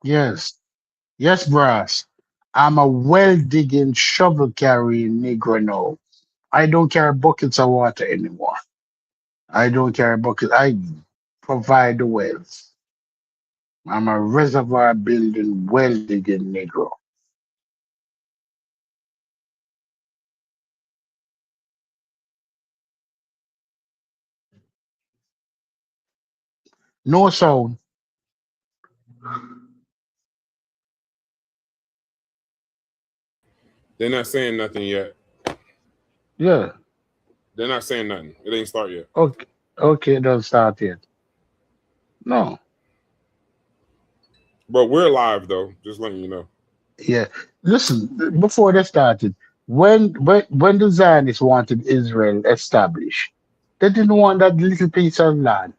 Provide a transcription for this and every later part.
Yes. Yes, brass. I'm a well digging, shovel carrying Negro now. I don't carry buckets of water anymore. I don't carry buckets. I provide the wells. I'm a reservoir building, well digging Negro. No sound. They're not saying nothing yet. Yeah. They're not saying nothing. It ain't start yet. Okay. Okay, don't start yet. No. But we're live though. Just letting you know. Yeah. Listen, before they started, when the Zionists wanted Israel established, they didn't want that little piece of land.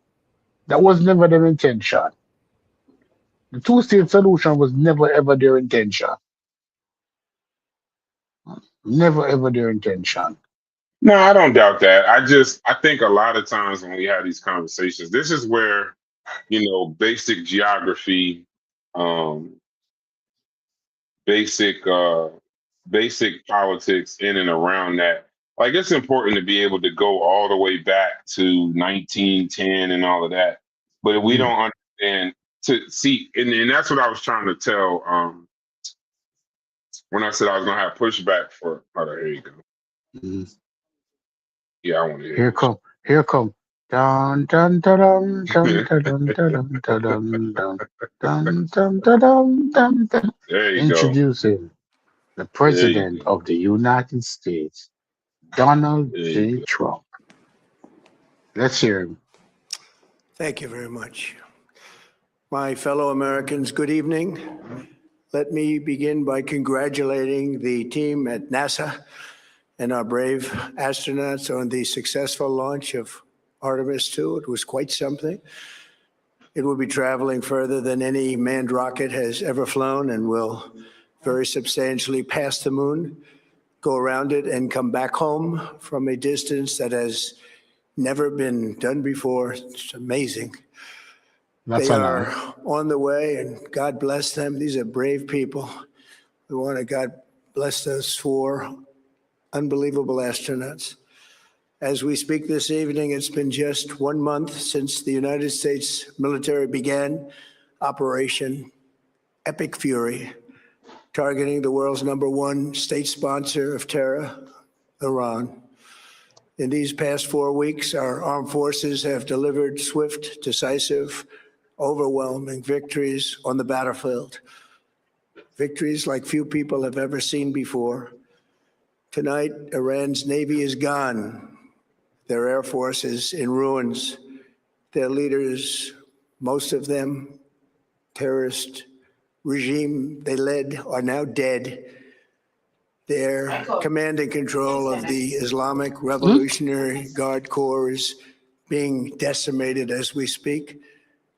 That was never their intention. The two-state solution was never ever their intention. Never ever their intention. No, I don't doubt that. I think a lot of times when we have these conversations, this is where, basic geography, um, basic basic politics in and around that. Like it's important to be able to go all the way back to 1910 and all of that. But if we Mm, don't understand to see, and that's what I was trying to tell when I said I was gonna have pushback for. Oh, there you go. mm. Yeah, I want to hear Here this. come, here come. Dun dun dun dun dun dun dun dun dun dun dun dun dun dun dun dun. There you go. Introducing the There you President go. of the United States, Donald There you J. go. Trump. Let's hear him. Thank you very much. My fellow Americans, good evening. Let me begin by congratulating the team at NASA and our brave astronauts on the successful launch of Artemis 2. It was quite something. It will be traveling further than any manned rocket has ever flown and will very substantially pass the moon, go around it, and come back home from a distance that has never been done before. It's amazing. That's They an honor. are on the way, and God bless them. These are brave people. We want to God bless those four unbelievable astronauts. As we speak this evening, it's been just 1 month since the United States military began Operation Epic Fury, targeting the world's #1 state sponsor of terror, Iran. In these past 4 weeks, our armed forces have delivered swift, decisive, overwhelming victories on the battlefield, victories like few people have ever seen before. Tonight, Iran's Navy is gone. Their Air Force is in ruins. Their leaders, most of them terrorist regime they led, are now dead. Their command and control of the Islamic Hmm? Revolutionary Guard Corps is being decimated as we speak.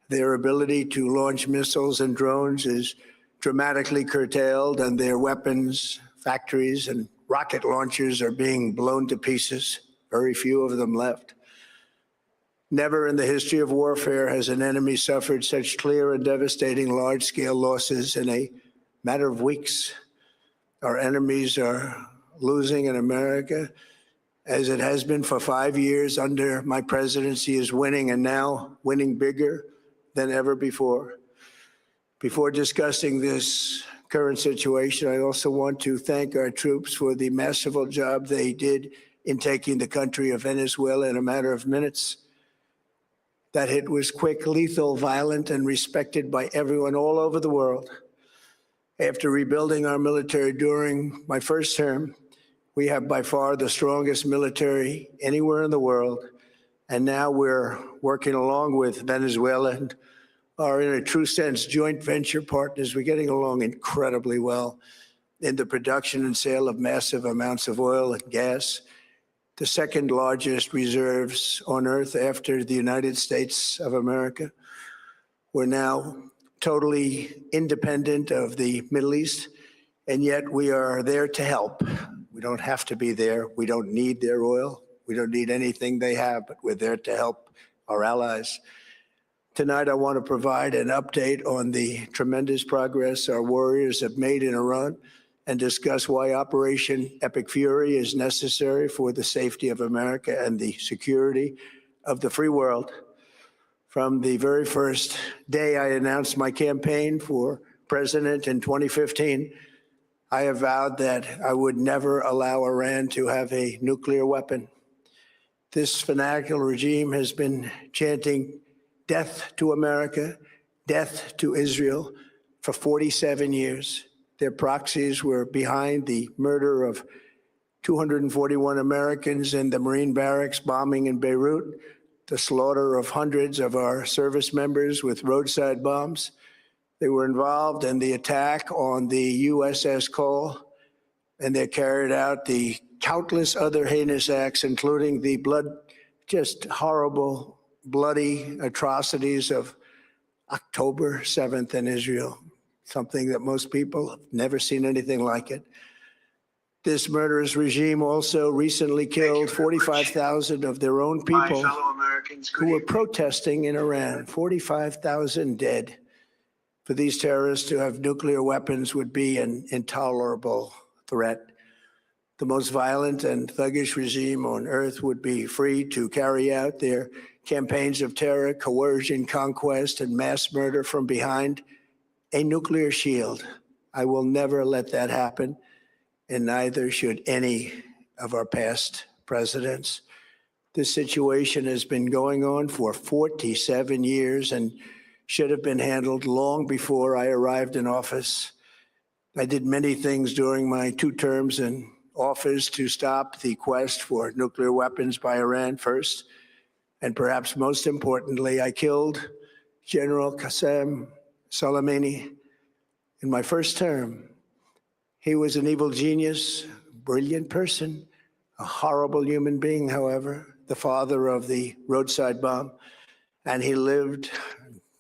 Their ability to launch missiles and drones is dramatically curtailed, and their weapons, factories, and rocket launchers are being blown to pieces. Very few of them left. Never in the history of warfare has an enemy suffered such clear and devastating large-scale losses in a matter of weeks. Our enemies are losing in America, as it has been for 5 years under my presidency, is winning, and now winning bigger than ever before. Before discussing this current situation, I also want to thank our troops for the masterful job they did in taking the country of Venezuela in a matter of minutes. That hit was quick, lethal, violent, and respected by everyone all over the world. After rebuilding our military during my first term, we have by far the strongest military anywhere in the world. And now we're working along with Venezuela and are, in a true sense, joint venture partners. We're getting along incredibly well in the production and sale of massive amounts of oil and gas, the second largest reserves on Earth after the United States of America. We're now totally independent of the Middle East, and yet we are there to help. We don't have to be there. We don't need their oil. We don't need anything they have, but we're there to help our allies. Tonight, I want to provide an update on the tremendous progress our warriors have made in Iran and discuss why Operation Epic Fury is necessary for the safety of America and the security of the free world. From the very first day I announced my campaign for president in 2015, I have vowed that I would never allow Iran to have a nuclear weapon. This fanatical regime has been chanting death to America, death to Israel for 47 years. Their proxies were behind the murder of 241 Americans in the Marine barracks bombing in Beirut, the slaughter of hundreds of our service members with roadside bombs. They were involved in the attack on the USS Cole, and they carried out the countless other heinous acts, including the just horrible, bloody atrocities of October 7th in Israel, something that most people have never seen anything like it. This murderous regime also recently killed 45,000 of their own people who were protesting in Iran. 45,000 dead. For these terrorists to have nuclear weapons would be an intolerable threat. The most violent and thuggish regime on earth would be free to carry out their campaigns of terror, coercion, conquest, and mass murder from behind a nuclear shield. I will never let that happen, and neither should any of our past presidents. This situation has been going on for 47 years and should have been handled long before I arrived in office. I did many things during my 2 terms in office to stop the quest for nuclear weapons by Iran first, and perhaps most importantly, I killed General Qasem Soleimani in my first term. He was an evil genius, brilliant person, a horrible human being, however, the father of the roadside bomb, and he lived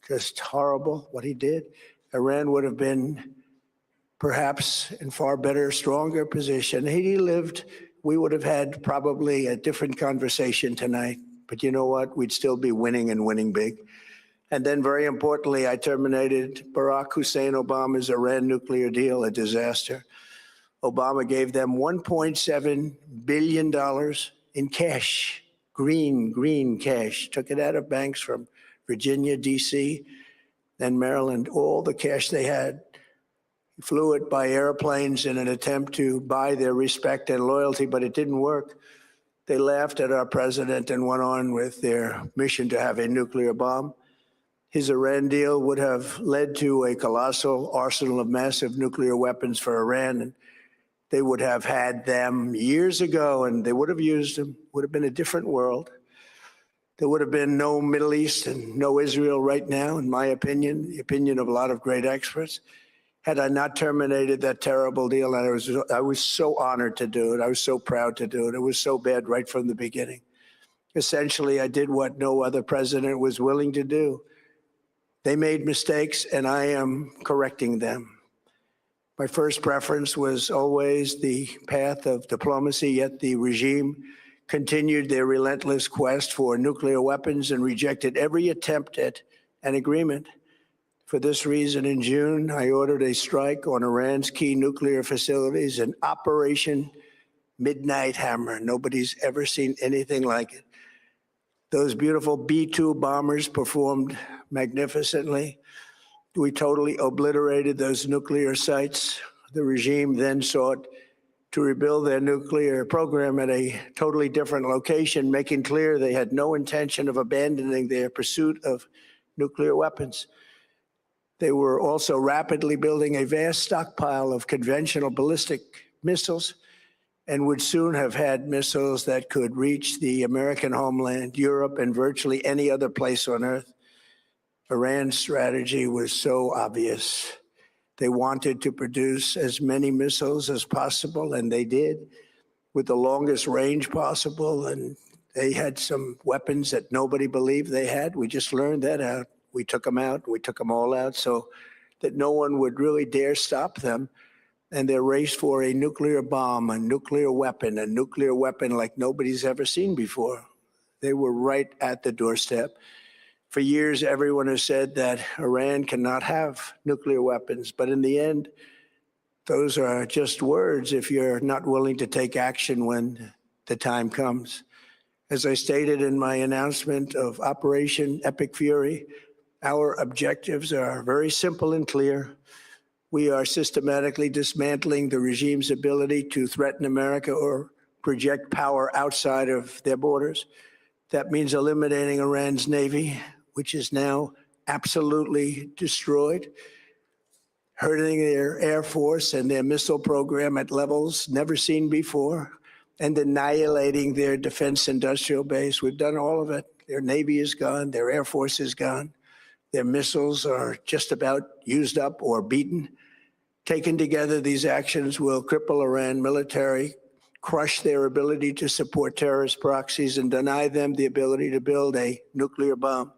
just horrible what he did. Iran would have been perhaps in far better, stronger position. Had he lived, we would have had probably a different conversation tonight. But you know what? We'd still be winning and winning big. And then very importantly, I terminated Barack Hussein Obama's Iran nuclear deal, a disaster. Obama gave them $1.7 billion in cash, green cash, took it out of banks from Virginia, D.C., and Maryland, all the cash they had. Flew it by airplanes in an attempt to buy their respect and loyalty, but it didn't work. They laughed at our president and went on with their mission to have a nuclear bomb. His Iran deal would have led to a colossal arsenal of massive nuclear weapons for Iran, and they would have had them years ago, and they would have used them. Would have been a different world. There would have been no Middle East and no Israel right now, in my opinion, the opinion of a lot of great experts, had I not terminated that terrible deal. And I was so honored to do it. I was so proud to do it. It was so bad right from the beginning. Essentially, I did what no other president was willing to do. They made mistakes, and I am correcting them. My first preference was always the path of diplomacy, yet the regime continued their relentless quest for nuclear weapons and rejected every attempt at an agreement. For this reason, in June, I ordered a strike on Iran's key nuclear facilities, an Operation Midnight Hammer. Nobody's ever seen anything like it. Those beautiful B-2 bombers performed magnificently. We totally obliterated those nuclear sites. The regime then sought to rebuild their nuclear program at a totally different location, making clear they had no intention of abandoning their pursuit of nuclear weapons. They were also rapidly building a vast stockpile of conventional ballistic missiles and would soon have had missiles that could reach the American homeland, Europe, and virtually any other place on earth. Iran's strategy was so obvious. They wanted to produce as many missiles as possible, and they did, with the longest range possible. And they had some weapons that nobody believed they had. We just learned that out. We took them out. We took them all out so that no one would really dare stop them. And their race for a nuclear bomb, a nuclear weapon like nobody's ever seen before. They were right at the doorstep. For years, everyone has said that Iran cannot have nuclear weapons, but in the end, those are just words if you're not willing to take action when the time comes. As I stated in my announcement of Operation Epic Fury, our objectives are very simple and clear. We are systematically dismantling the regime's ability to threaten America or project power outside of their borders. That means eliminating Iran's Navy, which is now absolutely destroyed, hurting their Air Force and their missile program at levels never seen before, and annihilating their defense industrial base. We've done all of it. Their Navy is gone. Their Air Force is gone. Their missiles are just about used up or beaten. Taken together, these actions will cripple Iran military, crush their ability to support terrorist proxies, and deny them the ability to build a nuclear bomb.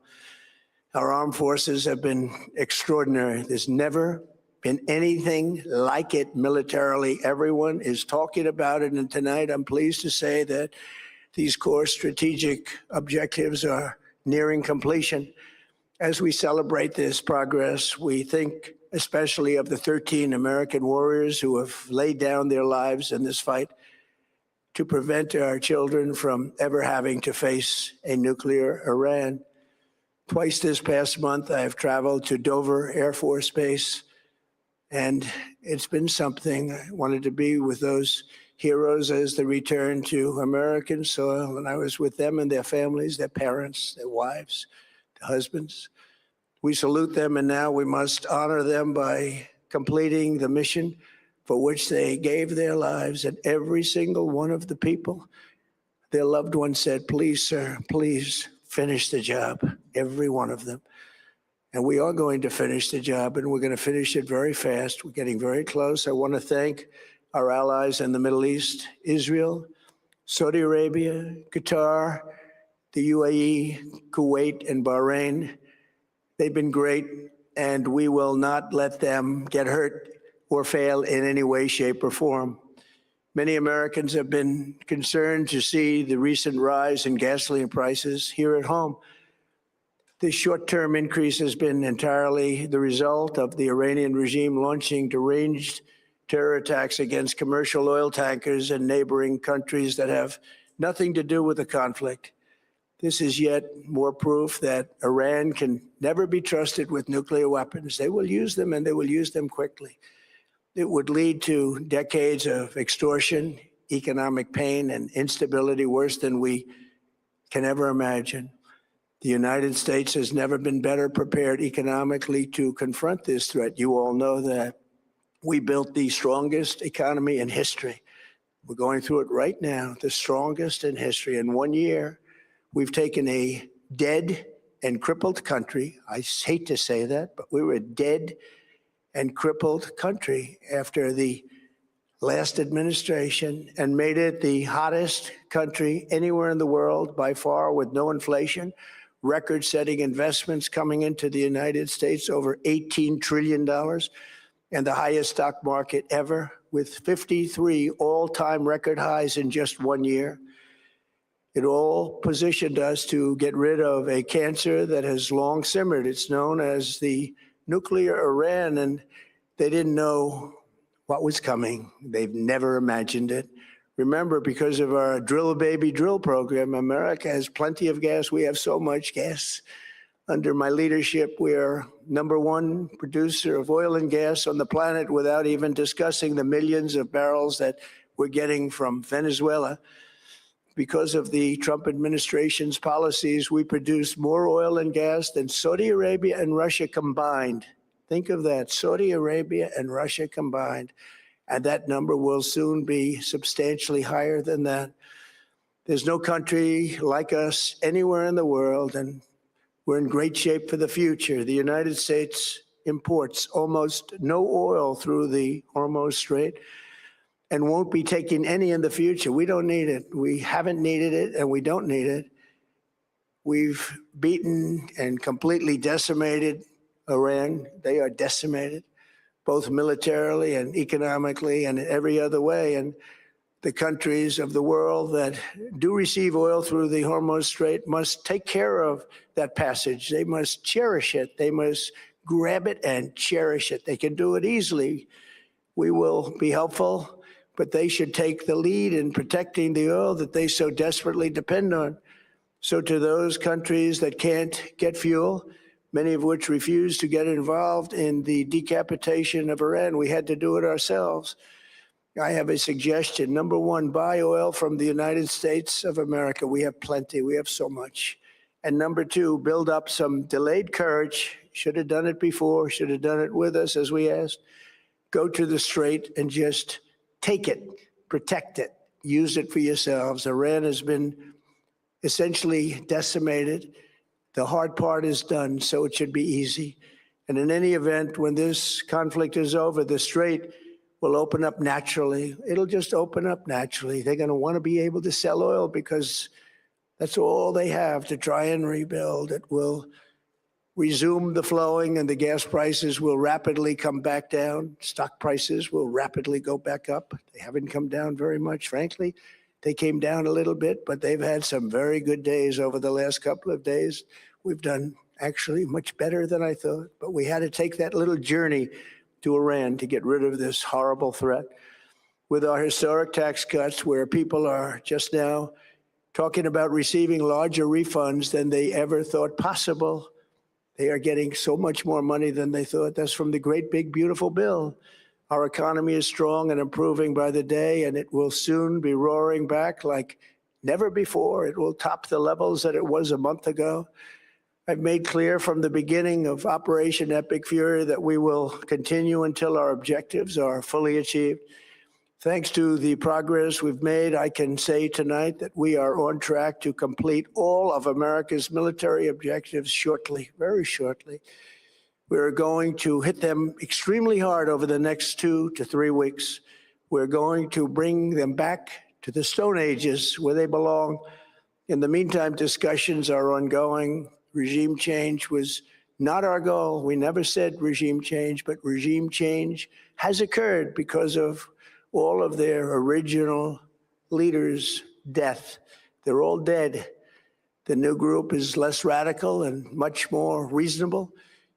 Our armed forces have been extraordinary. There's never been anything like it militarily. Everyone is talking about it, and tonight I'm pleased to say that these core strategic objectives are nearing completion. As we celebrate this progress, we think especially of the 13 American warriors who have laid down their lives in this fight to prevent our children from ever having to face a nuclear Iran. Twice this past month, I have traveled to Dover Air Force Base, and it's been something. I wanted to be with those heroes as they return to American soil, and I was with them and their families, their parents, their wives, their husbands. We salute them, and now we must honor them by completing the mission for which they gave their lives. And every single one of the people, their loved ones said, please, sir, please finish the job, every one of them. And we are going to finish the job, and we're going to finish it very fast. We're getting very close. I want to thank our allies in the Middle East, Israel, Saudi Arabia, Qatar, the UAE, Kuwait, and Bahrain. They've been great, and we will not let them get hurt or fail in any way, shape, or form. Many Americans have been concerned to see the recent rise in gasoline prices here at home. This short-term increase has been entirely the result of the Iranian regime launching deranged terror attacks against commercial oil tankers in neighboring countries that have nothing to do with the conflict. This is yet more proof that Iran can never be trusted with nuclear weapons. They will use them, and they will use them quickly. It would lead to decades of extortion, economic pain, and instability worse than we can ever imagine. The United States has never been better prepared economically to confront this threat. You all know that. We built the strongest economy in history. We're going through it right now, the strongest in history. In 1 year, we've taken a dead and crippled country. I hate to say that, but we were a dead and crippled country after the last administration and made it the hottest country anywhere in the world by far, with no inflation, record-setting investments coming into the United States, over $18 trillion, and the highest stock market ever, with 53 all-time record highs in just 1 year. It all positioned us to get rid of a cancer that has long simmered. It's known as the nuclear Iran, and they didn't know what was coming. They've never imagined it. Remember, because of our Drill Baby Drill program, America has plenty of gas. We have so much gas. Under my leadership, we're #1 producer of oil and gas on the planet, without even discussing the millions of barrels that we're getting from Venezuela. Because of the Trump administration's policies, we produce more oil and gas than Saudi Arabia and Russia combined. Think of that, Saudi Arabia and Russia combined. And that number will soon be substantially higher than that. There's no country like us anywhere in the world, and we're in great shape for the future. The United States imports almost no oil through the Hormuz Strait and won't be taking any in the future. We don't need it. We haven't needed it, and we don't need it. We've beaten and completely decimated Iran. They are decimated, both militarily and economically and in every other way. And The countries of the world that do receive oil through the Hormuz Strait must take care of that passage. They must cherish it. They must grab it and cherish it. They can do it easily. We will be helpful, but they should take the lead in protecting the oil that they so desperately depend on. So to those countries that can't get fuel, many of which refuse to get involved in the decapitation of Iran, we had to do it ourselves. I have a suggestion. Number one, buy oil from the United States of America. We have plenty. We have so much. And number two, build up some delayed courage. Should have done it before. Should have done it with us, as we asked. Go to the Strait and just take it, protect it, use it for yourselves. Iran has been essentially decimated. The hard part is done, so it should be easy. And in any event, when this conflict is over, the Strait will open up naturally. It'll just open up naturally. They're going to want to be able to sell oil because that's all they have to try and rebuild. It will resume the flowing and the gas prices will rapidly come back down. Stock prices will rapidly go back up. They haven't come down very much, frankly. They came down a little bit, but they've had some very good days over the last couple of days. We've done actually much better than I thought, but we had to take that little journey to Iran to get rid of this horrible threat. With our historic tax cuts, where people are just now talking about receiving larger refunds than they ever thought possible, they are getting so much more money than they thought. That's from the great big beautiful bill. Our economy is strong and improving by the day, and it will soon be roaring back like never before. It will top the levels that it was a month ago. I've made clear from the beginning of Operation Epic Fury that we will continue until our objectives are fully achieved. Thanks to the progress we've made, I can say tonight that we are on track to complete all of America's military objectives shortly, very shortly. We're going to hit them extremely hard over the next 2 to 3 weeks. We're going to bring them back to the Stone Ages where they belong. In the meantime, discussions are ongoing. Regime change was not our goal. We never said regime change, but regime change has occurred because of all of their original leaders' death. They're all dead. The new group is less radical and much more reasonable.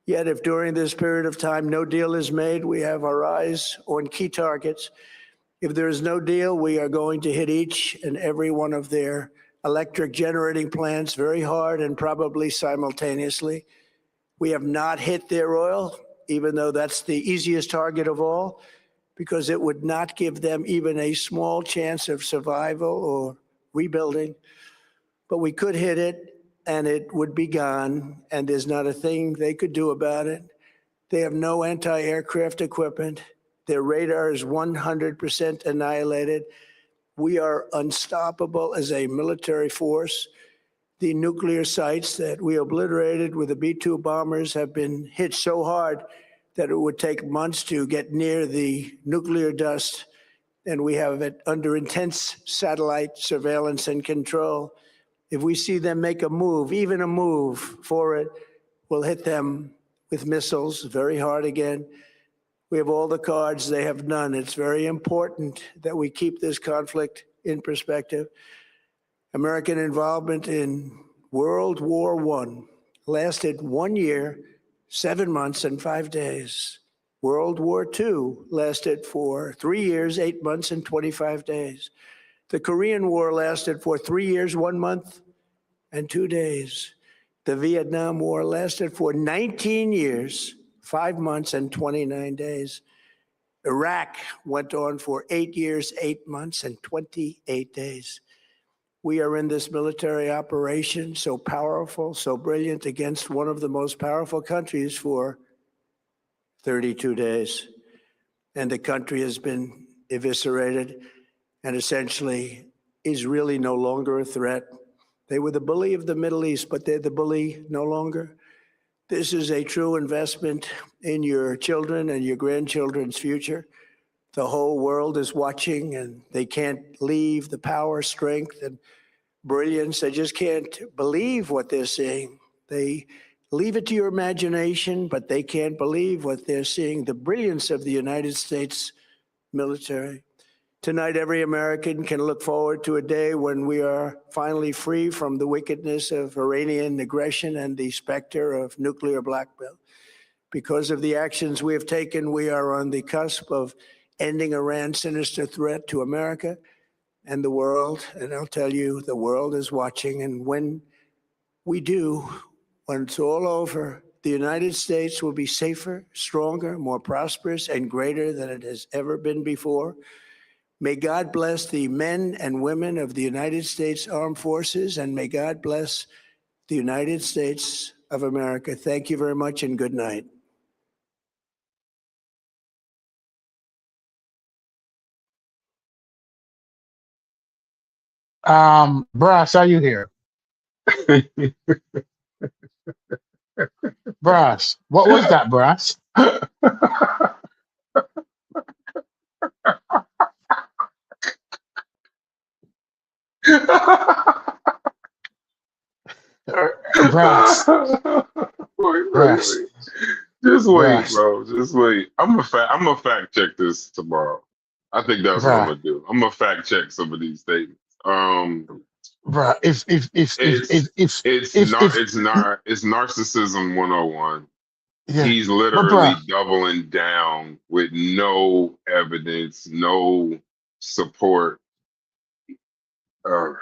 Yet if during this period of time no deal is made, we have our eyes on key targets. If there is no deal, we are going to hit each and every one of their electric generating plants very hard and probably simultaneously. We have not hit their oil, even though that's the easiest target of all, because it would not give them even a small chance of survival or rebuilding. But we could hit it, and it would be gone, and there's not a thing they could do about it. They have no anti-aircraft equipment. Their radar is 100% annihilated. We are unstoppable as a military force. The nuclear sites that we obliterated with the B-2 bombers have been hit so hard that it would take months to get near the nuclear dust, and we have it under intense satellite surveillance and control. If we see them make a move, even a move for it, we'll hit them with missiles very hard again. We have all the cards, they have none. It's very important that we keep this conflict in perspective. American involvement in World War I lasted 1 year, 7 months, and 5 days. World War II lasted for 3 years, 8 months, and 25 days. The Korean War lasted for 3 years, 1 month, and 2 days. The Vietnam War lasted for 19 years, 5 months, and 29 days. Iraq went on for 8 years, 8 months, and 28 days. We are in this military operation so powerful, so brilliant against one of the most powerful countries for 32 days. And the country has been eviscerated and essentially is really no longer a threat. They were the bully of the Middle East, but they're the bully no longer. This is a true investment in your children and your grandchildren's future. The whole world is watching, and they can't leave the power, strength, and brilliance. They just can't believe what they're seeing. They leave it to your imagination, but they can't believe what they're seeing, the brilliance of the United States military. Tonight, every American can look forward to a day when we are finally free from the wickedness of Iranian aggression and the specter of nuclear blackmail. Because of the actions we have taken, we are on the cusp of ending Iran's sinister threat to America and the world. And I'll tell you, the world is watching. And when we do, when it's all over, the United States will be safer, stronger, more prosperous, and greater than it has ever been before. May God bless the men and women of the United States Armed Forces, and may God bless the United States of America. Thank you very much, and good night. Brass, are you here? Brass, what was that, Brass? Brass, Wait. Just wait, Brass, bro. Just wait. I'm gonna fact check this tomorrow. I think that's what I'm Brass, gonna do. I'm gonna fact check some of these statements. Brass. It's If it's narcissism 101. yeah, He's but literally Brass, doubling down with no evidence, no support. Uh,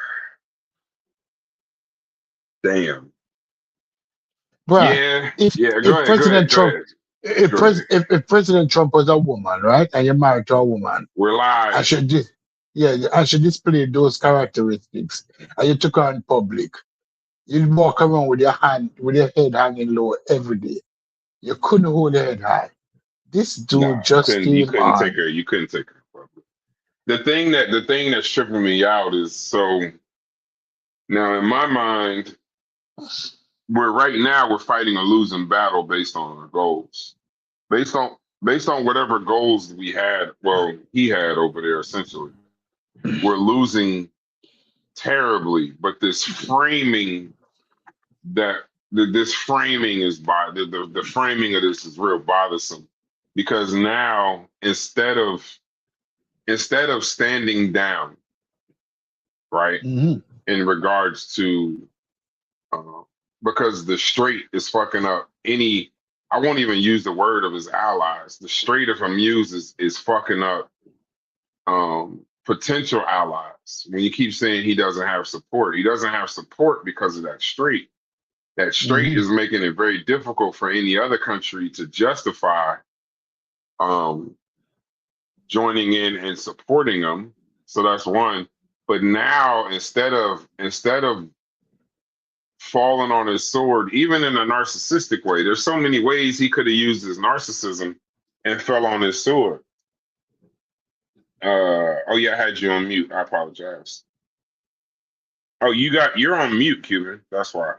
damn. Brass, Yeah, if yeah. Go if ahead, go President ahead, go Trump ahead, go ahead. if President Trump was a woman, right, and you're married to a woman, We're I live. should just yeah, I should display those characteristics, and you took her in public. You'd walk around with your head hanging low every day. You couldn't hold your head high. This No, dude just you came couldn't take on. her. You couldn't take her. The thing that's tripping me out is so now in my mind, we're fighting a losing battle based on our goals. Based on based on whatever goals we had, well, he had over there essentially. We're losing terribly, but this framing that this framing is the framing of this is real bothersome because now instead of standing down, right, Mhm. in regards to uh, because the straight is fucking up any. I won't even use the word of his allies. The straight of Amuse is fucking up potential allies. When you keep saying he doesn't have support, he doesn't have support because of that straight. That straight Mhm. is making it very difficult for any other country to justify um, joining in and supporting them. So that's one. But now instead of falling on his sword, even in a narcissistic way, there's so many ways he could have used his narcissism and fell on his sword. Oh yeah, I had you on mute. I apologize. Oh, you're on mute, Cuban. That's why.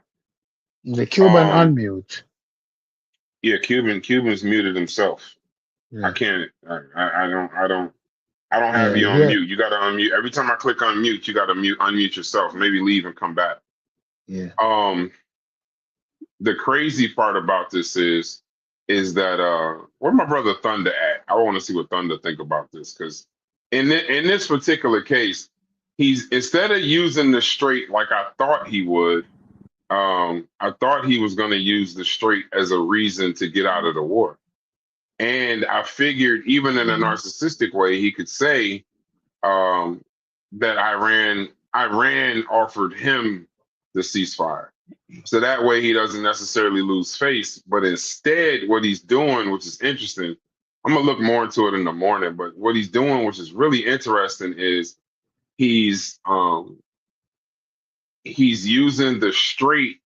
The Cuban Um, unmute. yeah, Cuban's muted himself. I Yeah, can't. I don't have yeah, you on yeah, mute. You got to unmute. Every time I click on mute, you got to unmute yourself. Maybe leave and come back. yeah. Um, the crazy part about this is that where my brother Thunder at? I want to see what Thunder think about this because in this particular case, he's instead of using the straight like I thought he would, I thought he was going to use the straight as a reason to get out of the war. And I figured, even in a narcissistic way, he could say that Iran offered him the ceasefire. So that way he doesn't necessarily lose face. But instead, what he's doing, which is interesting, I'm gonna look more into it in the morning. But what he's doing, which is really interesting, is he's um he's using the straight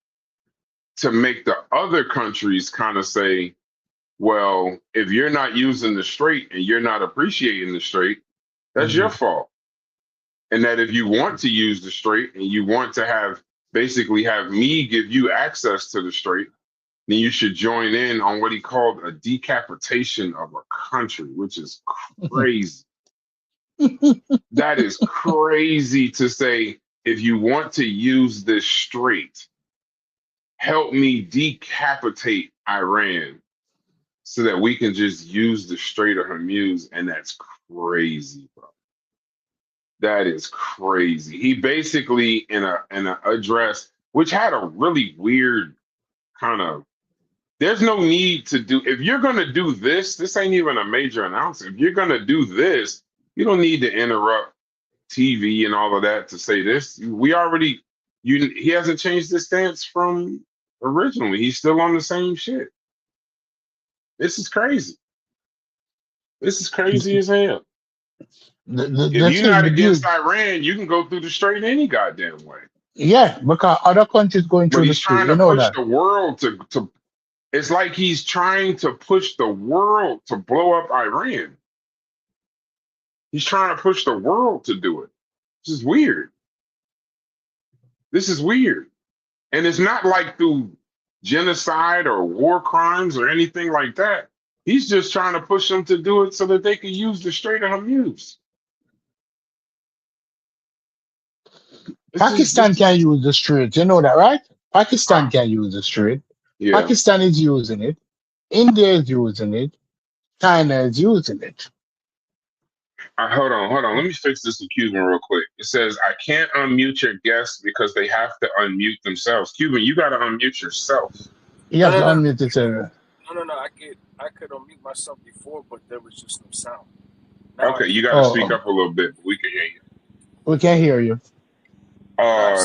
to make the other countries kind of say, well, if you're not using the straight and you're not appreciating the straight, that's your Mhm. fault. And that if you want to use the straight and you want to have basically have me give you access to the straight, then you should join in on what he called a decapitation of a country, which is crazy. That is crazy to say if you want to use this straight, help me decapitate Iran so that we can just use the Strait of Hormuz. And that's crazy, bro. That is crazy. He basically in a address which had a really weird kind of. There's no need to do if you're gonna do this. This ain't even a major announcement. If you're gonna do this, you don't need to interrupt TV and all of that to say this. We already he hasn't changed his stance from originally. He's still on the same shit. This is crazy. This is crazy as hell. If That's you're not the against dude. Iran, you can go through the strait any goddamn way. Yeah, because other countries going But through the he's street, trying you to know push that. the world to it's like he's trying to push the world to blow up Iran. He's trying to push the world to do it. This is weird. This is weird. And it's not like through genocide or war crimes or anything like that. He's just trying to push them to do it so that they can use the Strait of Hormuz. Pakistan can use the street, you know that, right? Pakistan Ah, can use the street. yeah. Pakistan is using it. India is using it. China is using it. Hold on. Let me fix this in Cuban real quick. It says I can't unmute your guests because they have to unmute themselves. Cuban, you got to unmute yourself. You have to unmute it. No. I could unmute myself before, but there was just no sound. Now Okay, you got to speak up a little bit. But we can hear you. We can hear you.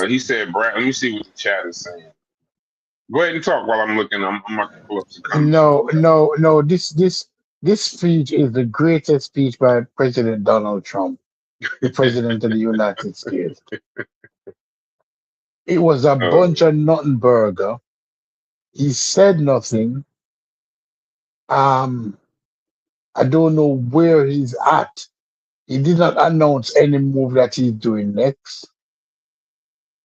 He said, Brad. Let me see what the chat is saying. Go ahead and talk while I'm looking. I'm about to pull up some comments. No. This speech is the greatest speech by President Donald Trump, the president of the United States. It was a bunch of nothing burger. He said nothing. I don't know where he's at. He did not announce any move that he's doing next.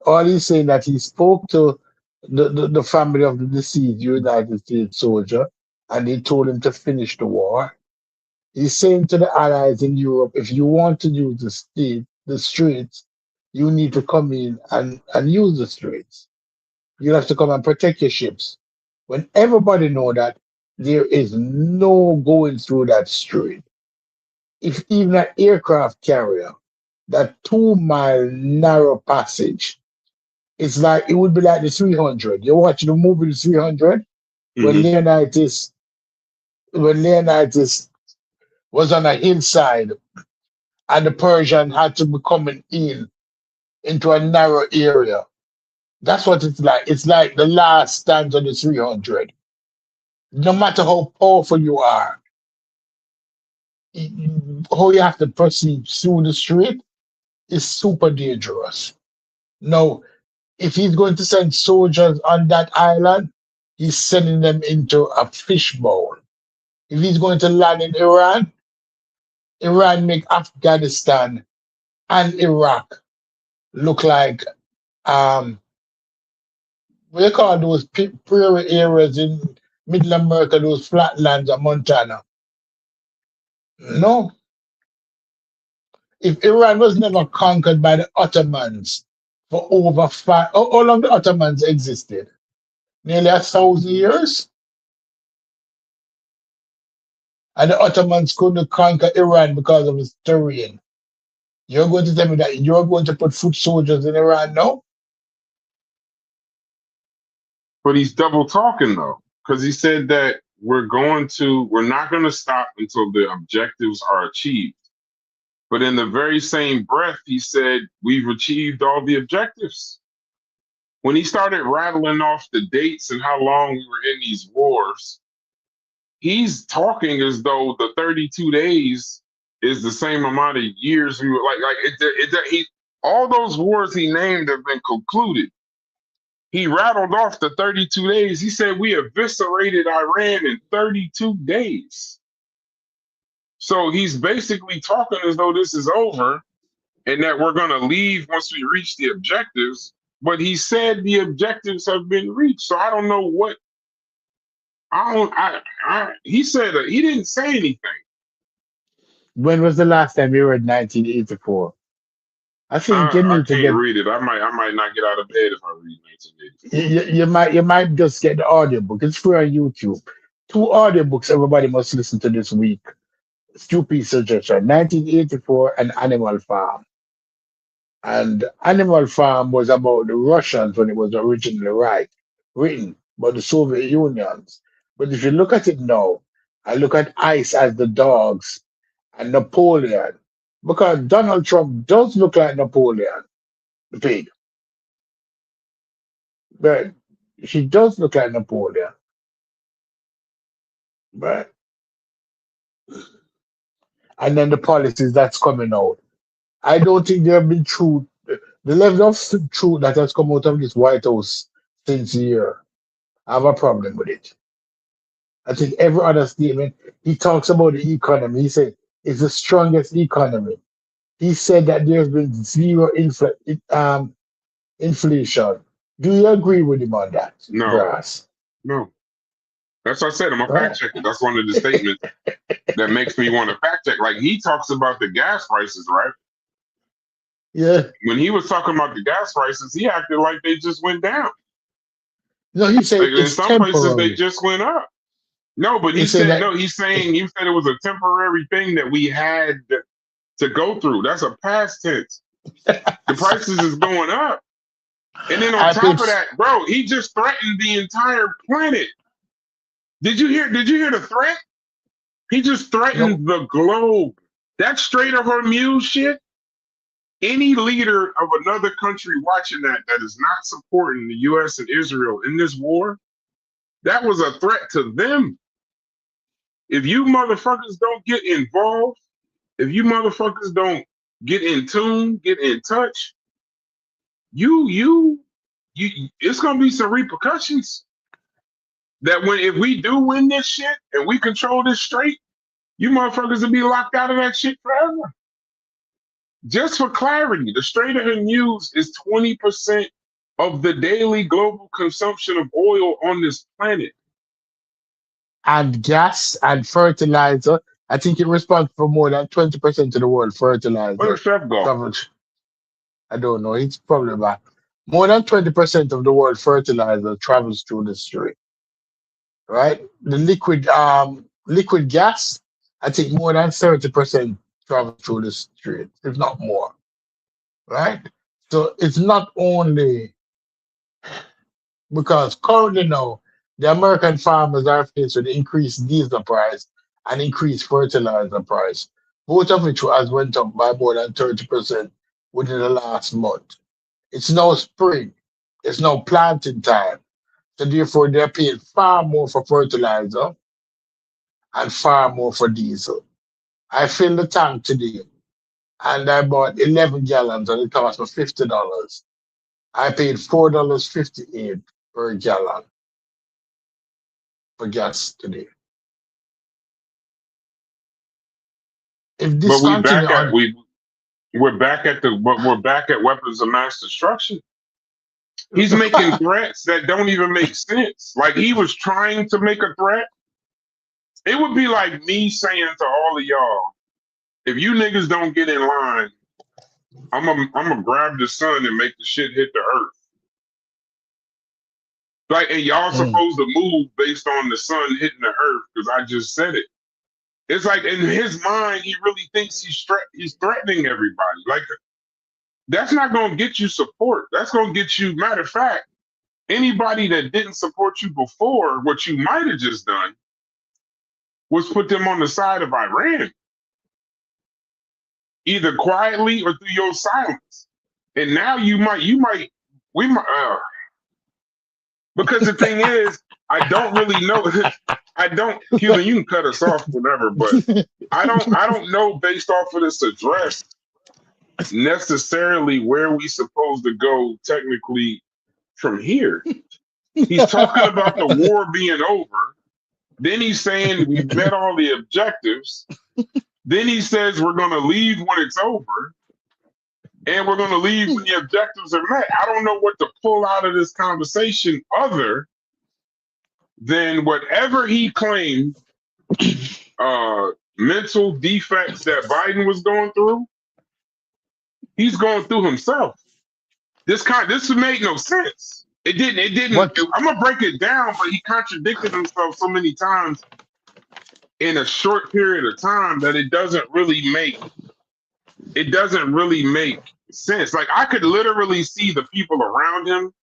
All he's saying that he spoke to the family of the deceased United States soldier, and they told him to finish the war. He's saying to the allies in Europe, if you want to use the streets, you need to come in and use the streets. You have to come and protect your ships. When everybody know that there is no going through that strait. If even an aircraft carrier, that 2 mile narrow passage, it's like it would be like the 300. You watch the movie The 300 when Leonidas was on a hillside and the Persian had to be coming into a narrow area. That's what it's like. It's like the last stand of the 300. No matter how powerful you are, how you have to proceed through the street is super dangerous. Now, if he's going to send soldiers on that island, he's sending them into a fishbowl. If he's going to land in Iran, Iran make Afghanistan and Iraq look like what do you call those prairie areas in Middle America, those flatlands of Montana. No. If Iran was never conquered by the Ottomans for over how long the Ottomans existed? Nearly 1,000 years? And the Ottomans couldn't conquer Iran because of its terrain. You're going to tell me that you're going to put foot soldiers in Iran now? But he's double talking though, because he said that we're not going to stop until the objectives are achieved. But in the very same breath, he said we've achieved all the objectives. When he started rattling off the dates and how long we were in these wars, he's talking as though the 32 days is the same amount of years we were all those wars he named have been concluded. He rattled off the 32 days. He said we eviscerated Iran in 32 days. So he's basically talking as though this is over and that we're going to leave once we reach the objectives. But he said the objectives have been reached. So I don't know what. He said he didn't say anything. When was the last time you read 1984? I think you need to get. Read it. I might not get out of bed if I read 1984. You might just get the audiobook. It's free on YouTube. 2 audiobooks everybody must listen to this week. Stupid suggestion: 1984 and Animal Farm. And Animal Farm was about the Russians when it was originally written, but the Soviet Unions. But if you look at it now, I look at ICE as the dogs and Napoleon, because Donald Trump does look like Napoleon, the pig, but he does look like Napoleon, right? And then the policies that's coming out. I don't think there have been truth, the level of truth that has come out of this White House since year. I have a problem with it. I think every other statement, he talks about the economy. He said it's the strongest economy. He said that there's been zero inflation. Do you agree with him on that, No, Brass? no. That's what I said. I'm a Right? fact checker. That's one of the statements that makes me want to fact check. Like he talks about the gas prices, right? Yeah. When he was talking about the gas prices, he acted like they just went down. No, he said Like in it's some places they temporary. just went up. No, but He he said said that no. He's saying you said it was a temporary thing that we had to go through. That's a past tense. The prices is going up, and then on I top paid of that, bro, he just threatened the entire planet. Did you hear? Did you hear the threat? He just no threatened the globe. That Strait of Hormuz shit. Any leader of another country watching that is not supporting the U.S. and Israel in this war, that was a threat to them. If you motherfuckers don't get involved, if you motherfuckers don't get in tune, get in touch, you, it's gonna be some repercussions. That when if we do win this shit and we control this strait, you motherfuckers will be locked out of that shit forever. Just for clarity, the Strait of Hormuz is 20% of the daily global consumption of oil on this planet. and gas and fertilizer. I think it responds for more than 20% of the world Where fertilizer does Chef go? travel. I don't know. It's probably about more than 20% of the world fertilizer travels through the strait, right? The liquid gas, I think more than 30% travel through the strait, if not more, right? So it's not only because currently now the American farmers are faced with increased diesel price and increased fertilizer price, both of which has went up by more than 30% within the last month. It's now spring. It's now planting time. So therefore they're paying far more for fertilizer and far more for diesel. I filled the tank today and I bought 11 gallons and it cost me $50. I paid $4.58 per gallon for gas today. If this But continue on, we're back at weapons of mass destruction. He's making threats that don't even make sense. Like he was trying to make a threat. It would be like me saying to all of y'all, if you niggas don't get in line, I'm gonna grab the sun and make the shit hit the earth. Like, and y'all Mm, supposed to move based on the sun hitting the earth because I just said it. It's like in his mind, he really thinks he's threatening everybody. Like that's not gonna get you support. That's gonna get you. Matter of fact, anybody that didn't support you before, what you might have just done was put them on the side of Iran, either quietly or through your silence. And now we might. Because the thing is, I don't really know. I don't, Cuban. You can cut us off whenever, but I don't know based off of this address necessarily where we supposed to go technically from here. He's talking about the war being over. Then he's saying we've met all the objectives. Then he says we're going to leave when it's over. And we're going to leave when the objectives are met. I don't know what to pull out of this conversation other than whatever he claimed mental defects that Biden was going through, he's going through himself. This made no sense. It didn't. but I'm gonna break it down, but he contradicted himself so many times in a short period of time that it doesn't really make it doesn't really make sense. Like I could literally see the people around him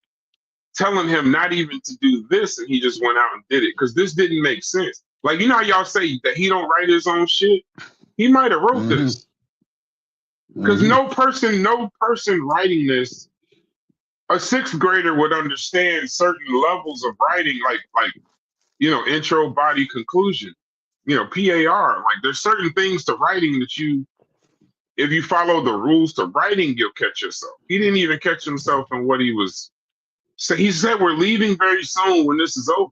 telling him not even to do this, and he just went out and did it because this didn't make sense. Like, you know how y'all say that he don't write his own shit? He might have wrote Mm-hmm. this because no person writing this, a sixth grader would understand certain levels of writing, like intro, body, conclusion, PAR. Like there's certain things to writing that if you follow the rules to writing, you'll catch yourself. He didn't even catch himself in what he was. So he said, we're leaving very soon when this is over.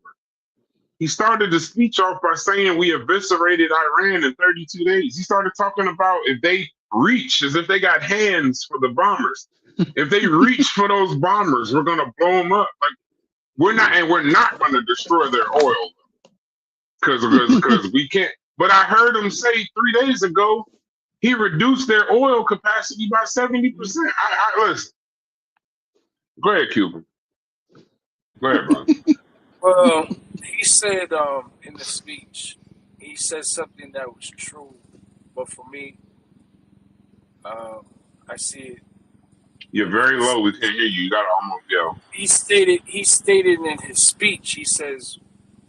He started the speech off by saying we eviscerated Iran in 32 days. He started talking about if they reach, as if they got hands for the bombers. If they reach for those bombers, we're going to blow them up. Like we're not going to destroy their oil because we can't. But I heard him say 3 days ago, he reduced their oil capacity by 70%. I listen. Go ahead, Cuban. Go ahead, bro. Well, he said in the speech, he said something that was true, but for me, I see it. You're very low. We can't hear you. You got to almost yell. He stated in his speech. He says,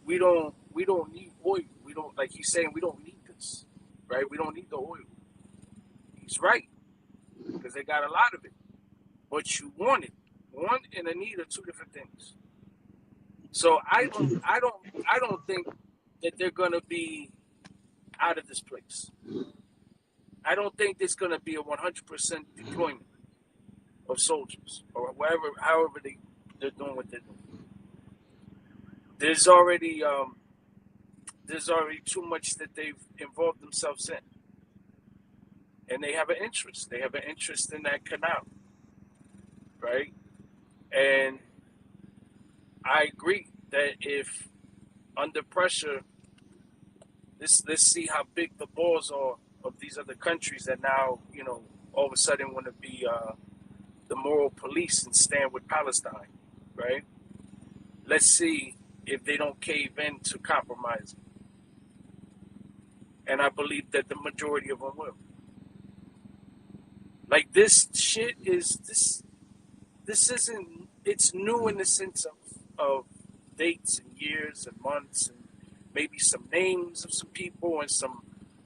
"We don't need oil. We don't like." He's saying we don't need this, right? We don't need the oil. He's right because they got a lot of it, but you want it. Want and a need are two different things. So I don't think that they're gonna be out of this place. I don't think there's gonna be a 100% deployment of soldiers or however they're doing what they're doing. There's already too much that they've involved themselves in, and they have an interest. They have an interest in that canal, right? And I agree that if under pressure, let's see how big the balls are of these other countries that now, all of a sudden want to be the moral police and stand with Palestine, right? Let's see if they don't cave in to compromising. And I believe that the majority of them will. Like this shit this isn't, it's new in the sense of dates and years and months and maybe some names of some people and some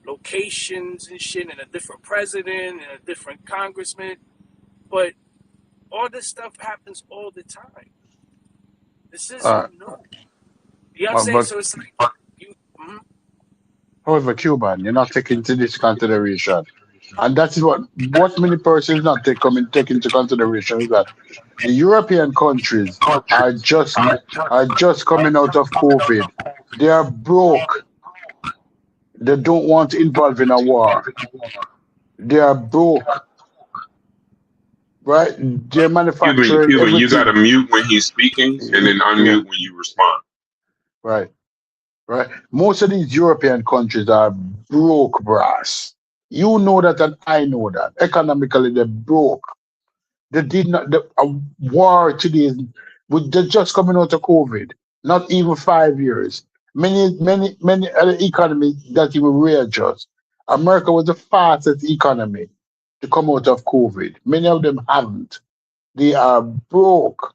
locations and shit and a different president and a different congressman. But all this stuff happens all the time. This isn't new. You know what I'm saying? But So it's like, however, Cuban, you're not taking into this consideration. And that is what many persons not take into consideration is that the European countries are just coming out of COVID. They are broke. They don't want to involve in a war. They are broke. Right? They're manufacturing Cuban, you got to everything. mute when he's speaking and then Yeah. unmute when you respond. Right. Most of these European countries are broke, brass. You know that, and I know that. Economically, they're broke. They did not. A war today they're just coming out of COVID. Not even 5 years. Many other economies that even readjust. America was the fastest economy to come out of COVID. Many of them haven't. They are broke.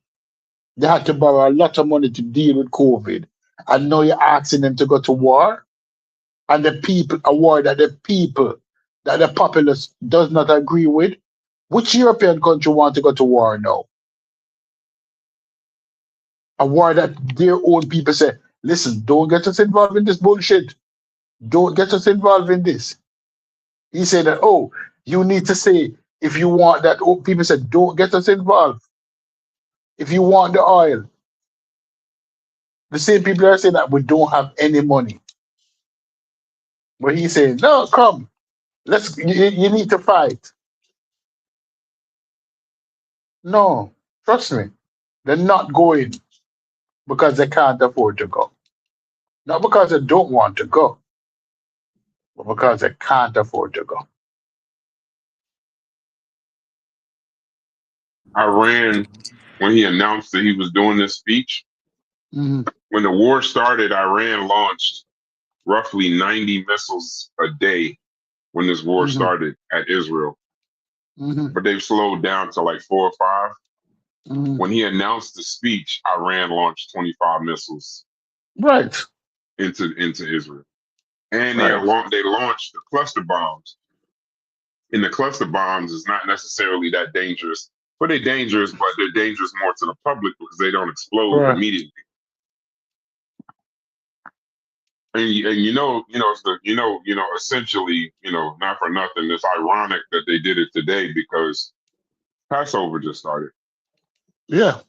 They had to borrow a lot of money to deal with COVID. And now you're asking them to go to war? And a war that the populace does not agree with? Which European country want to go to war now? A war that their own people say, listen, don't get us involved in this bullshit. Don't get us involved in this. He said that, you need to say, if you want that, people said, don't get us involved. If you want the oil. The same people are saying that we don't have any money. But he's saying, no, come. You need to fight. No, trust me. They're not going because they can't afford to go. Not because they don't want to go, but because they can't afford to go. Iran, when he announced that he was doing this speech, Mm-hmm. when the war started, Iran launched roughly 90 missiles a day when this war started at Israel. Mm-hmm. but they've slowed down to like 4 or 5. Mm-hmm. When he announced the speech, Iran launched 25 missiles Right. into Israel, and Right. they launched the cluster bombs. And the cluster bombs is not necessarily that dangerous, but they're dangerous, but they're dangerous more to the public because they don't explode Right. immediately. And it's essentially, not for nothing. It's ironic that they did it today because Passover just started. Yeah.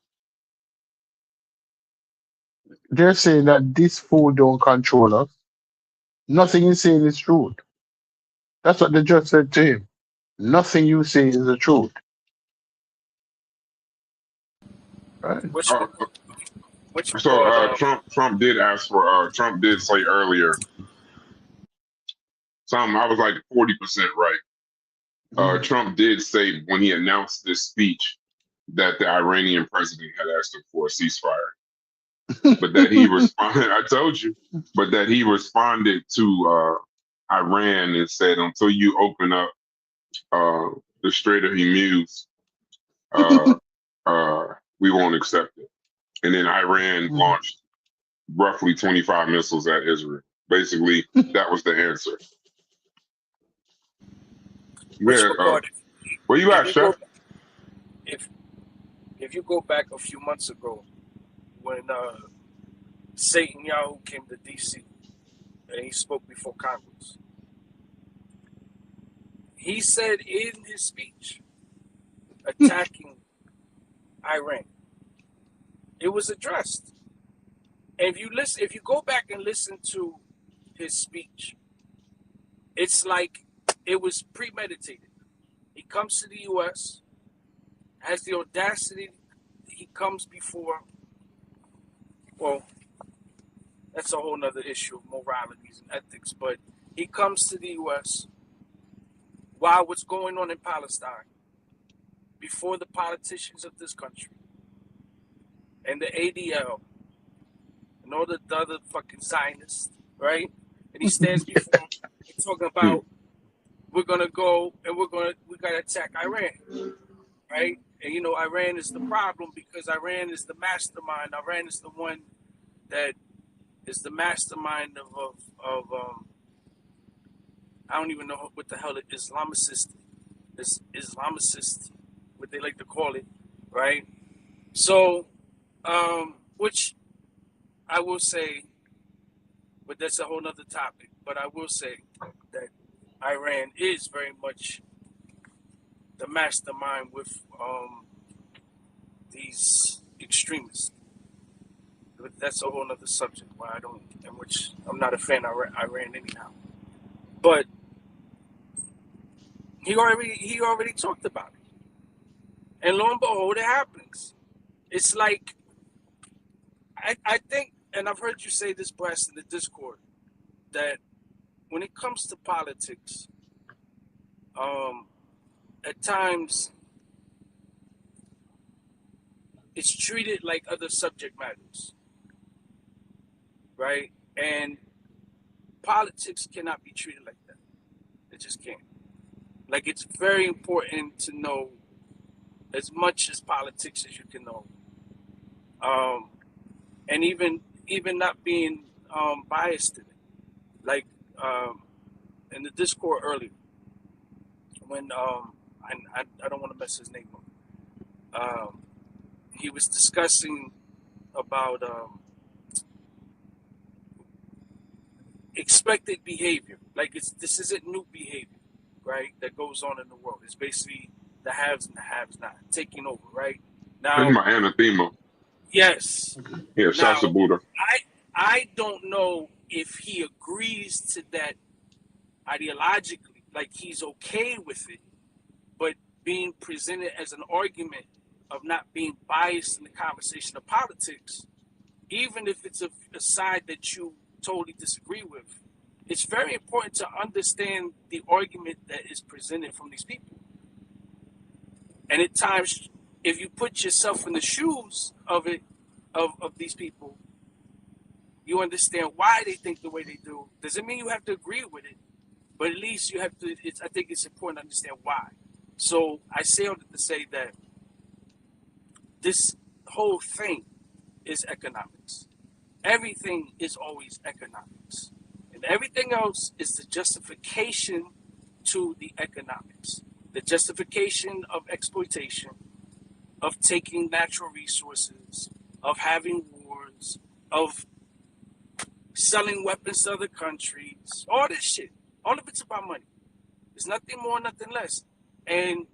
They're saying that this food don't control us. Nothing you saying is truth. That's what they just said to him. Nothing you say is the truth. Right. What Uh, you what you so call Trump did say earlier something. I was like 40% right. Mm-hmm. Trump did say when he announced this speech that the Iranian president had asked him for a ceasefire, but that he responded. I told you, but that he responded to Iran and said, "Until you open up uh, the Strait of Hormuz, uh, we won't accept it." And then Iran launched roughly 25 missiles at Israel. Basically, that was the answer. what Yeah. you call it. Where you If at, you go Chef? if if you go back a few months ago when Satan Yahoo came to DC and he spoke before Congress, he said in his speech attacking Iran, it was addressed. And if you go back and listen to his speech, it's like it was premeditated. He comes to the U.S., has the audacity. He comes before. Well, that's a whole nother issue of moralities and ethics. But he comes to the U.S. while what's going on in Palestine, before the politicians of this country and the ADL and all the other fucking Zionists, right? And he stands before them and talking Hmm. about we're gonna go and we gotta attack Iran, right? And Iran is the problem because Iran is the mastermind. Iran is the one that is the mastermind of I don't even know what the hell it is, Islamicist, what they like to call it, right? So, which I will say, but that's a whole nother topic. But I will say that Iran is very much the mastermind with these extremists. But that's a whole nother subject why I don't, in which I'm not a fan of Iran anyhow. But he already talked about it, and lo and behold, it happens. It's like I think, and I've heard you say this, Blast, in the Discord, that when it comes to politics, um, at times it's treated like other subject matters, right? And politics cannot be treated like that. It just can't. Like, it's very important to know as much as politics as you can know, um, and even not being biased in it. Like, um, in the Discord earlier, when I don't want to mess his name up. He was discussing about expected behavior. Like, this isn't new behavior, right? That goes on in the world. It's basically the haves and the haves not taking over, right? This is Now, my anathema. yes. Yeah, Shasta Now, Buddha. I don't know if he agrees to that ideologically, like he's okay with it, but being presented as an argument of not being biased in the conversation of politics, even if it's a side that you totally disagree with, it's very important to understand the argument that is presented from these people. And at times, if you put yourself in the shoes of these people, you understand why they think the way they do. Doesn't mean you have to agree with it, but at least you have to. I think it's important to understand why. So I say all that to say that this whole thing is economics. Everything is always economics. And everything else is the justification to the economics, the justification of exploitation, of taking natural resources, of having wars, of selling weapons to other countries, all this shit. All of it's about money. It's nothing more, nothing less. And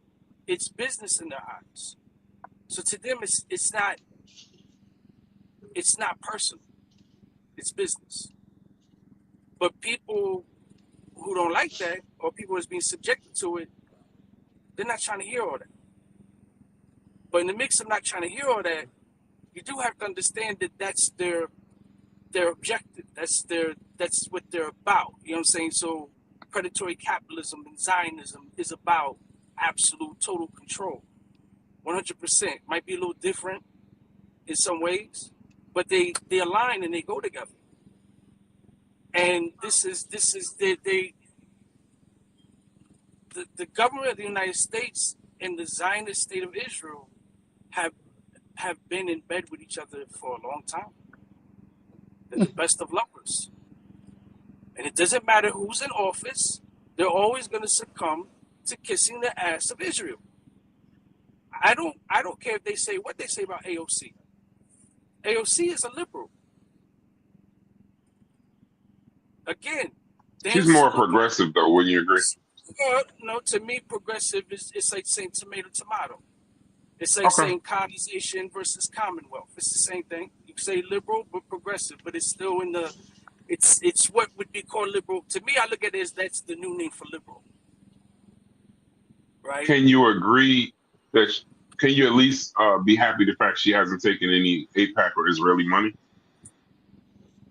it's business in their eyes. So to them it's not personal. It's business. But people who don't like that, or people who's being subjected to it, they're not trying to hear all that. But in the mix of not trying to hear all that, you do have to understand that that's their objective. That's what they're about. You know what I'm saying? So predatory capitalism and Zionism is about absolute total control. 100%. Might be a little different in some ways, but they align and they go together. And this is the government of the United States and the Zionist state of Israel have been in bed with each other for a long time. They're the best of lovers. And it doesn't matter who's in office, they're always going to succumb to kissing the ass of Israel. I don't care if they say what they say about AOC. AOC is a liberal. Again, She's more progressive, though. Wouldn't you agree? No, to me, progressive is it's like saying tomato. It's like saying colonization versus commonwealth. It's the same thing. You say liberal but progressive, but it's still in the. It's what would be called liberal. To me, I look at it as that's the new name for liberal. Right? Can you agree that? Can you at least be happy the fact she hasn't taken any AIPAC or Israeli money?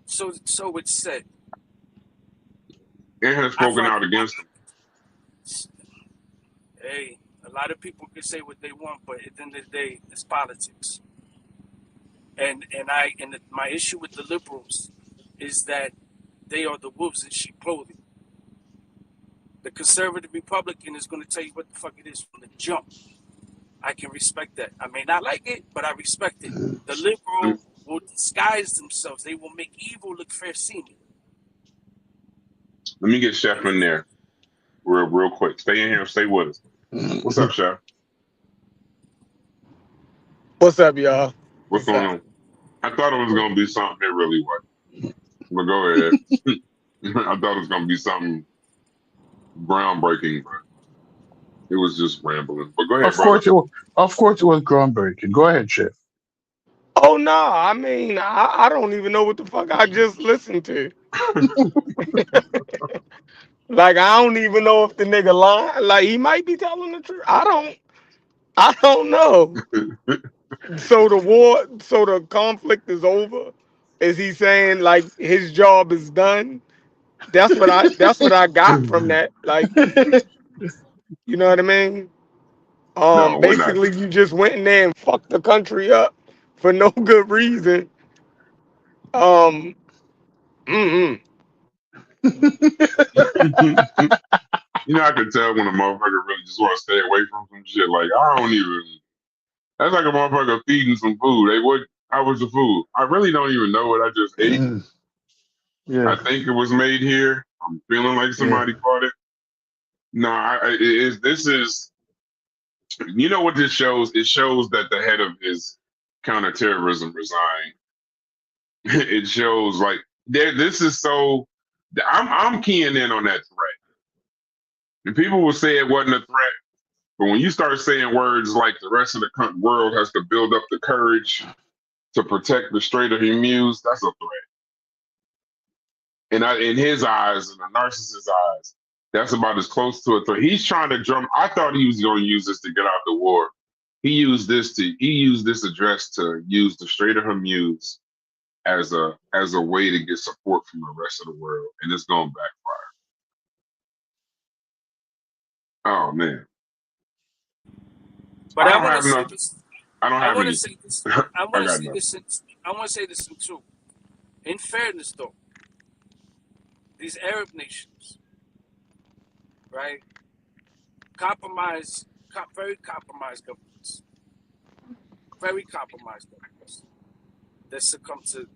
So it's said. And has spoken out against them. Hey, a lot of people can say what they want, but at the end of the day, it's politics. And my issue with the liberals is that they are the wolves in sheep clothing. The conservative Republican is going to tell you what the fuck it is from the jump. I can respect that. I may not like it, but I respect it. The liberal will disguise themselves. They will make evil look fair seeming. Let me get Chef in there real quick. Stay in here and stay with us. What's up, Chef? What's up, y'all? What's going on? I thought it was going to be something it really wasn't. But go ahead. I thought it was going to be something groundbreaking, but it was just rambling. But go ahead, Of course it was groundbreaking. Go ahead, Chef. Oh no, I mean I don't even know what the fuck I just listened to. Like I don't even know if the nigga lying. Like he might be telling the truth. I don't know. So the conflict is over. Is he saying like his job is done? That's what I got from that. Like, you know what I mean? No, we're not. Basically you just went in there and fucked the country up for no good reason. Mm-mm. You know, I can tell when a motherfucker really just want to stay away from some shit. Like, I don't even. That's like a motherfucker feeding some food. Hey, how was the food? I really don't even know what I just ate. Yeah. I think it was made here. I'm feeling like somebody bought it. No, this is. You know what this shows? It shows that the head of his counterterrorism resigned. It shows like this is so. I'm keying in on that threat. And people will say it wasn't a threat, but when you start saying words like the rest of the world has to build up the courage to protect the Strait of Hormuz, that's a threat. And in his eyes, in the narcissist's eyes, that's about as close to a threat. He's trying to drum. I thought he was going to use this to get out the war. He used this address to use the Strait of Hormuz as a way to get support from the rest of the world, and it's going to backfire. Oh man! But I want to say this. I don't have any. I want to say this in two. In fairness, though, these Arab nations, right, compromise very compromised governments, very compromised governments that succumb to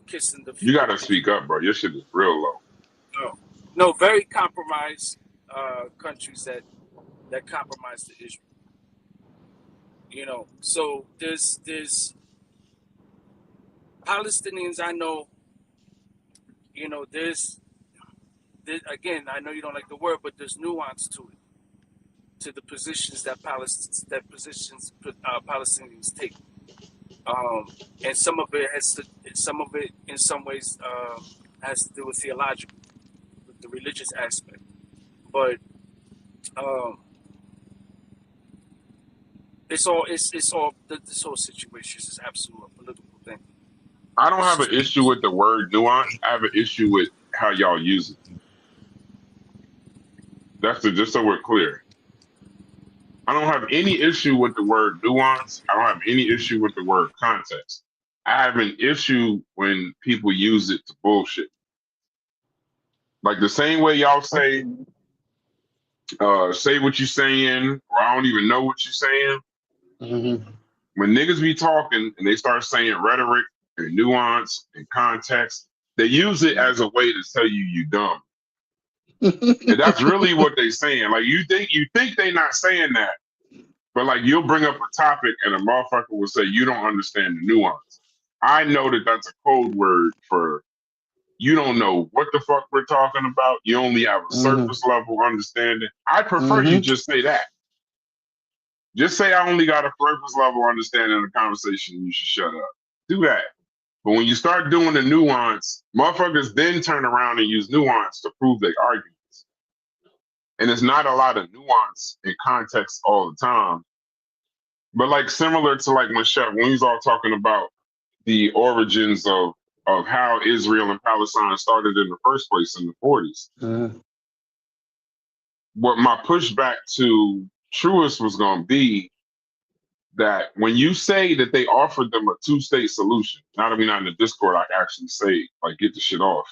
kissing the You feet gotta of speak Israel. up, bro. Your shit is real low. No, very compromised countries that compromise to Israel. You know, so there's Palestinians I know. You know, there's again, I know you don't like the word, but there's nuance to it, to the positions that Palestinians take. And some of it in some ways has to do with theological, with the religious aspect. But this whole situation is absolute political thing. I don't have an issue with the word nuance. I have an issue with how y'all use it. Just so we're clear. I don't have any issue with the word nuance. I don't have any issue with the word context. I have an issue when people use it to bullshit. Like the same way y'all say what you're saying, or I don't even know what you're saying. Mm-hmm. When niggas be talking and they start saying rhetoric and nuance and context, they use it as a way to tell you dumb. And that's really what they saying. Like you think they not saying that, but like you'll bring up a topic and a motherfucker will say you don't understand the nuance. I know that that's a code word for you don't know what the fuck we're talking about. You only have a surface level understanding. I prefer you just say that. Just say I only got a surface level understanding of the conversation. You should shut up. Do that. But when you start doing the nuance, motherfuckers then turn around and use nuance to prove their arguments. And it's not a lot of nuance and context all the time. But like similar to like when he's all talking about the origins of how Israel and Palestine started in the first place in the 40s. What my pushback to Truist was going to be that when you say that they offered them a two-state solution, now that we're not in the Discord, I can actually say, like, get the shit off.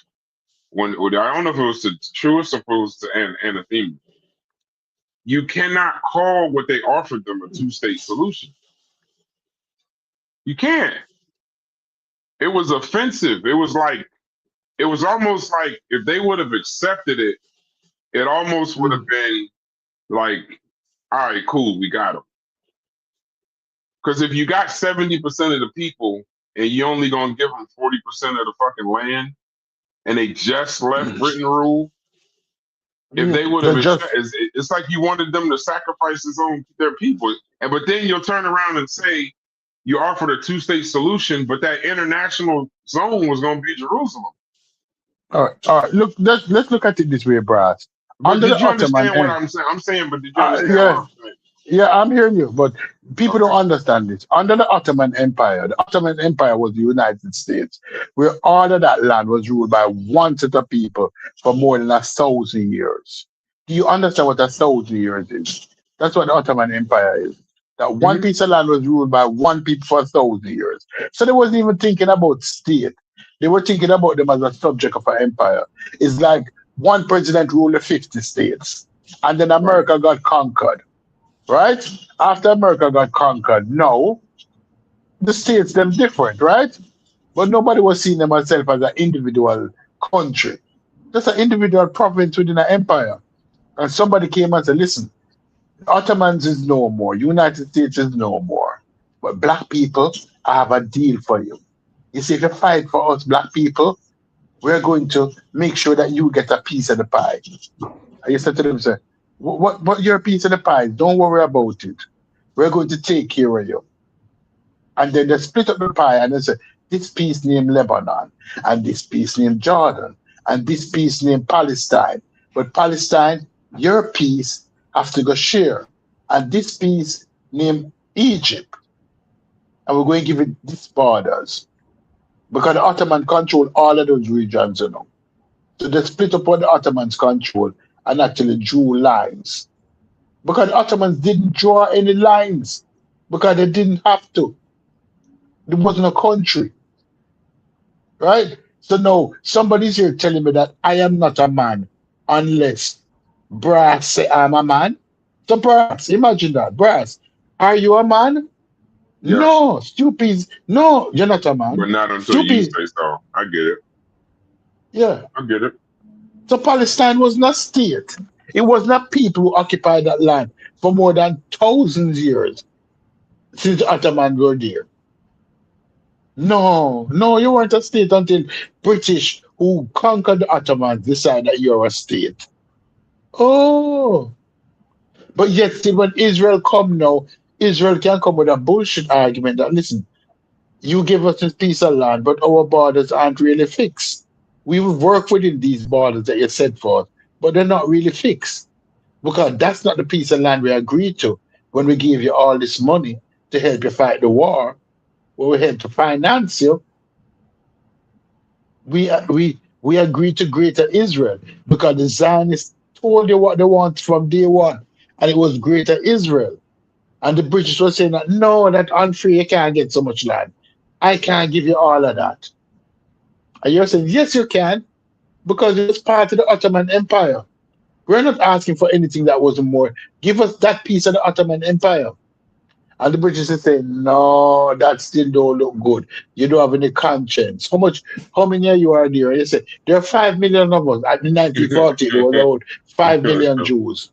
I don't know if it was to Truist or if it was to Anathema. You cannot call what they offered them a two-state solution. You can't. It was offensive. It was almost like if they would have accepted it, it almost would have been like, all right, cool, we got them. Because if you got 70% of the people and you only gonna give them 40% of the fucking land, and they just left Britain rule, if they would have, it's like you wanted them to sacrifice their people, but then you'll turn around and say you offered a two-state solution, but that international zone was gonna be Jerusalem. All right. Look, let's look at it this way, Brass. But did you understand what I'm saying? I'm saying, but did you understand what I'm saying? Yeah, I'm hearing you, but people don't understand this. Under the Ottoman Empire was the United States, where all of that land was ruled by one set of people for more than 1,000 years. Do you understand what 1,000 years is? That's what the Ottoman Empire is. That one piece of land was ruled by one people for 1,000 years. So they wasn't even thinking about state. They were thinking about them as a subject of an empire. It's like one president ruled the 50 states, and then America got conquered. Right? After America got conquered, no, the states them different, right? But nobody was seeing themselves as an individual country, just an individual province within an empire. And somebody came and said, listen, Ottomans is no more, United States is no more. But black people, I have a deal for you. You see, if you fight for us black people, we're going to make sure that you get a piece of the pie. I used to tell them, say, what your piece of the pie? Don't worry about it. We're going to take care of you. And then they split up the pie and they say, this piece named Lebanon, and this piece named Jordan, and this piece named Palestine. But Palestine, your piece have to go share. And this piece named Egypt. And we're going to give it these borders. Because the Ottoman control all of those regions, you know. So they split up what the Ottomans control and actually drew lines. Because the Ottomans didn't draw any lines. Because they didn't have to. There wasn't a country. Right? So now somebody's here telling me that I am not a man unless Brass say I'm a man. So, Brass, imagine that. Brass, are you a man? Yes, No, stupid. No, you're not a but man. not until you Stupid. say so. I get it. Yeah. I get it. So Palestine was not state. It was not people who occupied that land for more than thousands years since the Ottoman were there. No, no, you weren't a state until British who conquered the Ottomans decided that you're a state. Oh, but yet still when Israel come now, Israel can come with a bullshit argument that listen, you give us this piece of land, but our borders aren't really fixed. We will work within these borders that you set forth, but they're not really fixed. Because that's not the piece of land we agreed to when we gave you all this money to help you fight the war, when we help to finance you. We agreed to Greater Israel because the Zionists told you what they want from day one, and it was Greater Israel. And the British were saying that no, that unfair, you can't get so much land. I can't give you all of that. And you're saying, yes, you can, because it was part of the Ottoman Empire. We're not asking for anything that wasn't more. Give us that piece of the Ottoman Empire. And the British is saying, no, that still don't look good. You don't have any conscience. How many of you are there? And they say, there are 5 million of us. At the 1940, there was about 5 million Jews.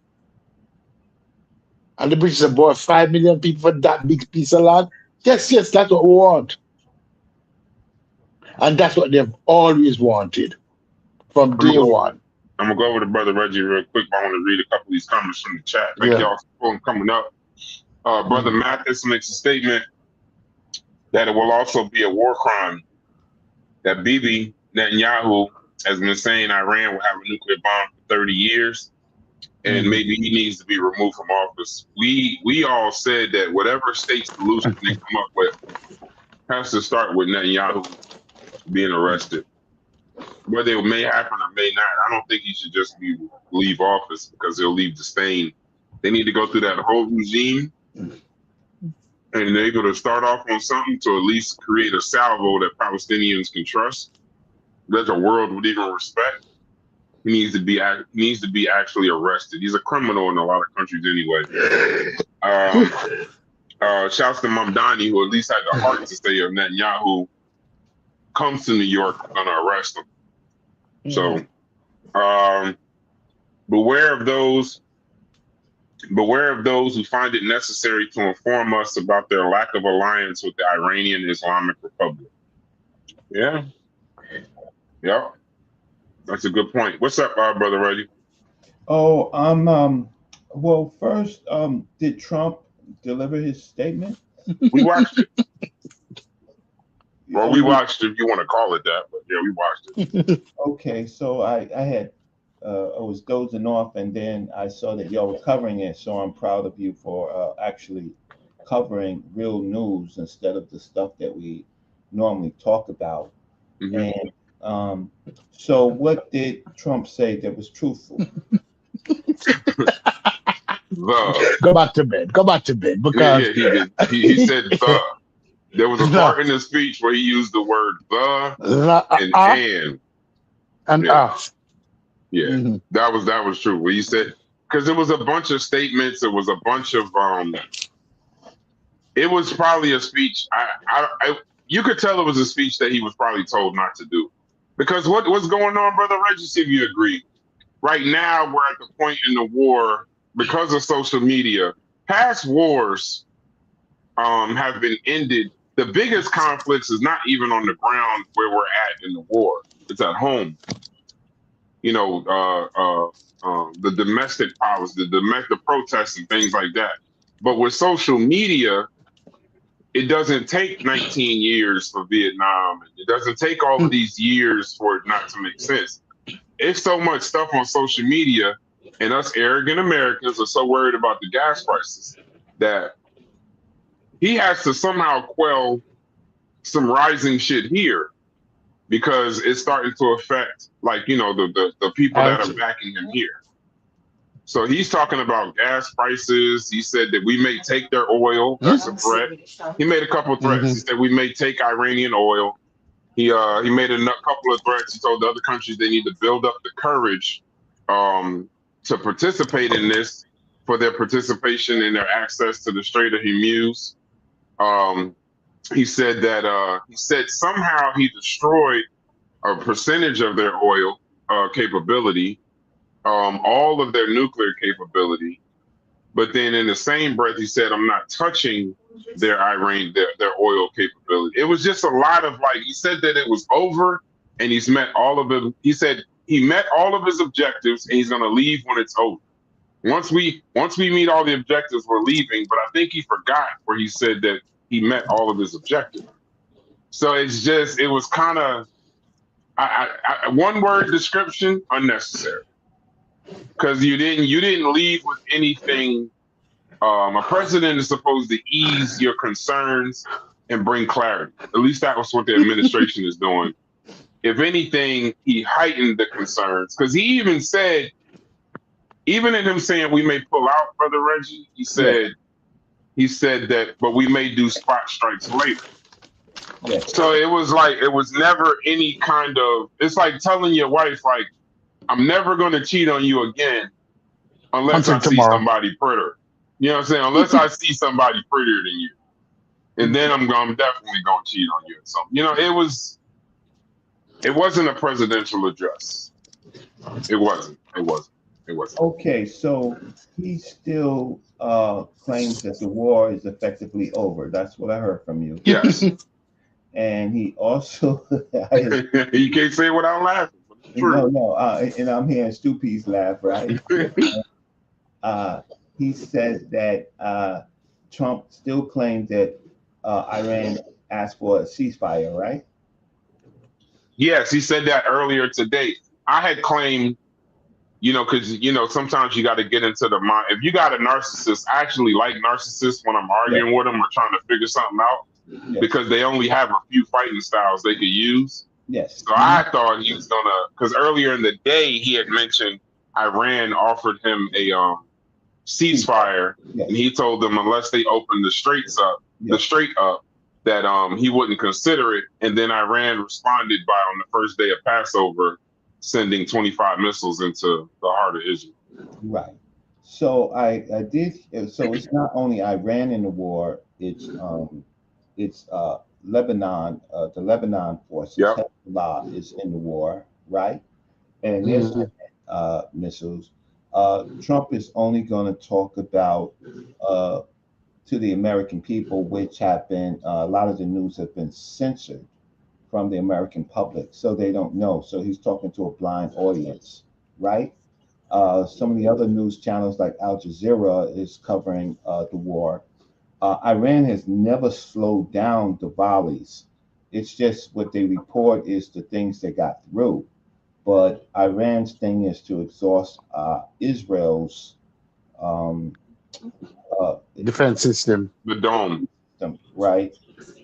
And the British said, boy, 5 million people for that big piece of land? Yes, yes, that's what we want. And that's what they've always wanted from day one. I'm gonna go over to Brother Reggie real quick. But I want to read a couple of these comments from the chat. Thank Yeah. y'all for coming up. Brother Mathis makes a statement that it will also be a war crime that Bibi Netanyahu has been saying Iran will have a nuclear bomb for 30 years, and maybe he needs to be removed from office. We all said that whatever state solution they come up with has to start with Netanyahu being arrested. Whether it may happen or may not, I don't think he should just leave office because he'll leave the stain. They need to go through that whole regime, and they're going to start off on something to at least create a salvo that Palestinians can trust, that the world would even respect. He needs to be actually arrested. He's a criminal in a lot of countries anyway. Shouts to Mamdani, who at least had the heart to say if Netanyahu comes to New York, we're going to arrest him. So beware of those who find it necessary to inform us about their lack of alliance with the Iranian Islamic Republic. Yeah. Yep. That's a good point. What's up, Brother Reggie? Oh, well, first, did Trump deliver his statement? We watched it. Well, we watched it, if you want to call it that, but yeah, we watched it. Okay, so I was dozing off, and then I saw that y'all were covering it, so I'm proud of you for actually covering real news instead of the stuff that we normally talk about. And so what did Trump say that was truthful? Go back to bed. Go back to bed. Because he did. He said the. There was a part in the speech where he used the word the and us. Yeah, that was true. Where he said, because it was a bunch of statements. It was a bunch of it was probably a speech. You could tell it was a speech that he was probably told not to do. Because what's going on, Brother Reggie, see if you agree. Right now, we're at the point in the war, because of social media, past wars have been ended. The biggest conflicts is not even on the ground where we're at in the war. It's at home. You know, the domestic policy, the protests and things like that. But with social media, it doesn't take 19 years for Vietnam. It doesn't take all of these years for it not to make sense. It's so much stuff on social media, and us arrogant Americans are so worried about the gas prices that he has to somehow quell some rising shit here, because it's starting to affect, like, you know, the people that are backing him here. So he's talking about gas prices. He said that we may take their oil. That's a threat. He made a couple of threats. He said we may take Iranian oil. He made a couple of threats. He told the other countries they need to build up the courage to participate in this for their participation in their access to the Strait of Hormuz. He said that he said somehow he destroyed a percentage of their oil capability, all of their nuclear capability. But then in the same breath, he said, I'm not touching their oil capability. It was just a lot of like, he said that it was over and he's met all of them. He said he met all of his objectives and he's going to leave when it's over. Once we meet all the objectives, we're leaving. But I think he forgot where he said that he met all of his objectives. So it's just, it was kind of, one word description, unnecessary. Because you didn't leave with anything. A president is supposed to ease your concerns and bring clarity. At least that was what the administration is doing. If anything, he heightened the concerns. Because he even said, even in him saying we may pull out, Brother Reggie, he said that, but we may do spot strikes later. Yeah. So it was like, it was never any kind of, it's like telling your wife, like, I'm never going to cheat on you again unless I see somebody prettier. You know what I'm saying? Unless I see somebody prettier than you. And then I'm definitely going to cheat on you or something. You know, it wasn't a presidential address. It wasn't. Okay, so he still claims that the war is effectively over. That's what I heard from you. Yes. And he also you can't say it without laughing. No, and I'm hearing Stupi's laugh, right? He says that Trump still claims that Iran asked for a ceasefire, right? Yes, he said that earlier today. I had claimed, because sometimes you got to get into the mind. If you got a narcissist, I actually like narcissists when I'm arguing with them or trying to figure something out, because they only have a few fighting styles they could use. Yes. So I thought he was because earlier in the day he had mentioned Iran offered him a ceasefire, and he told them unless they open the strait up, that he wouldn't consider it. And then Iran responded by on the first day of Passover sending 25 missiles into the heart of Israel. Right. So I did. So it's not only Iran in the war. It's Lebanon. The Lebanon forces, Hezbollah, is in the war, right? And there's missiles. Trump is only going to talk about to the American people, which have been a lot of the news have been censored from the American public, so they don't know. So he's talking to a blind audience, right? Some of the other news channels like Al Jazeera is covering the war. Iran has never slowed down the volleys. It's just what they report is the things they got through. But Iran's thing is to exhaust Israel's defense system, the dome, right?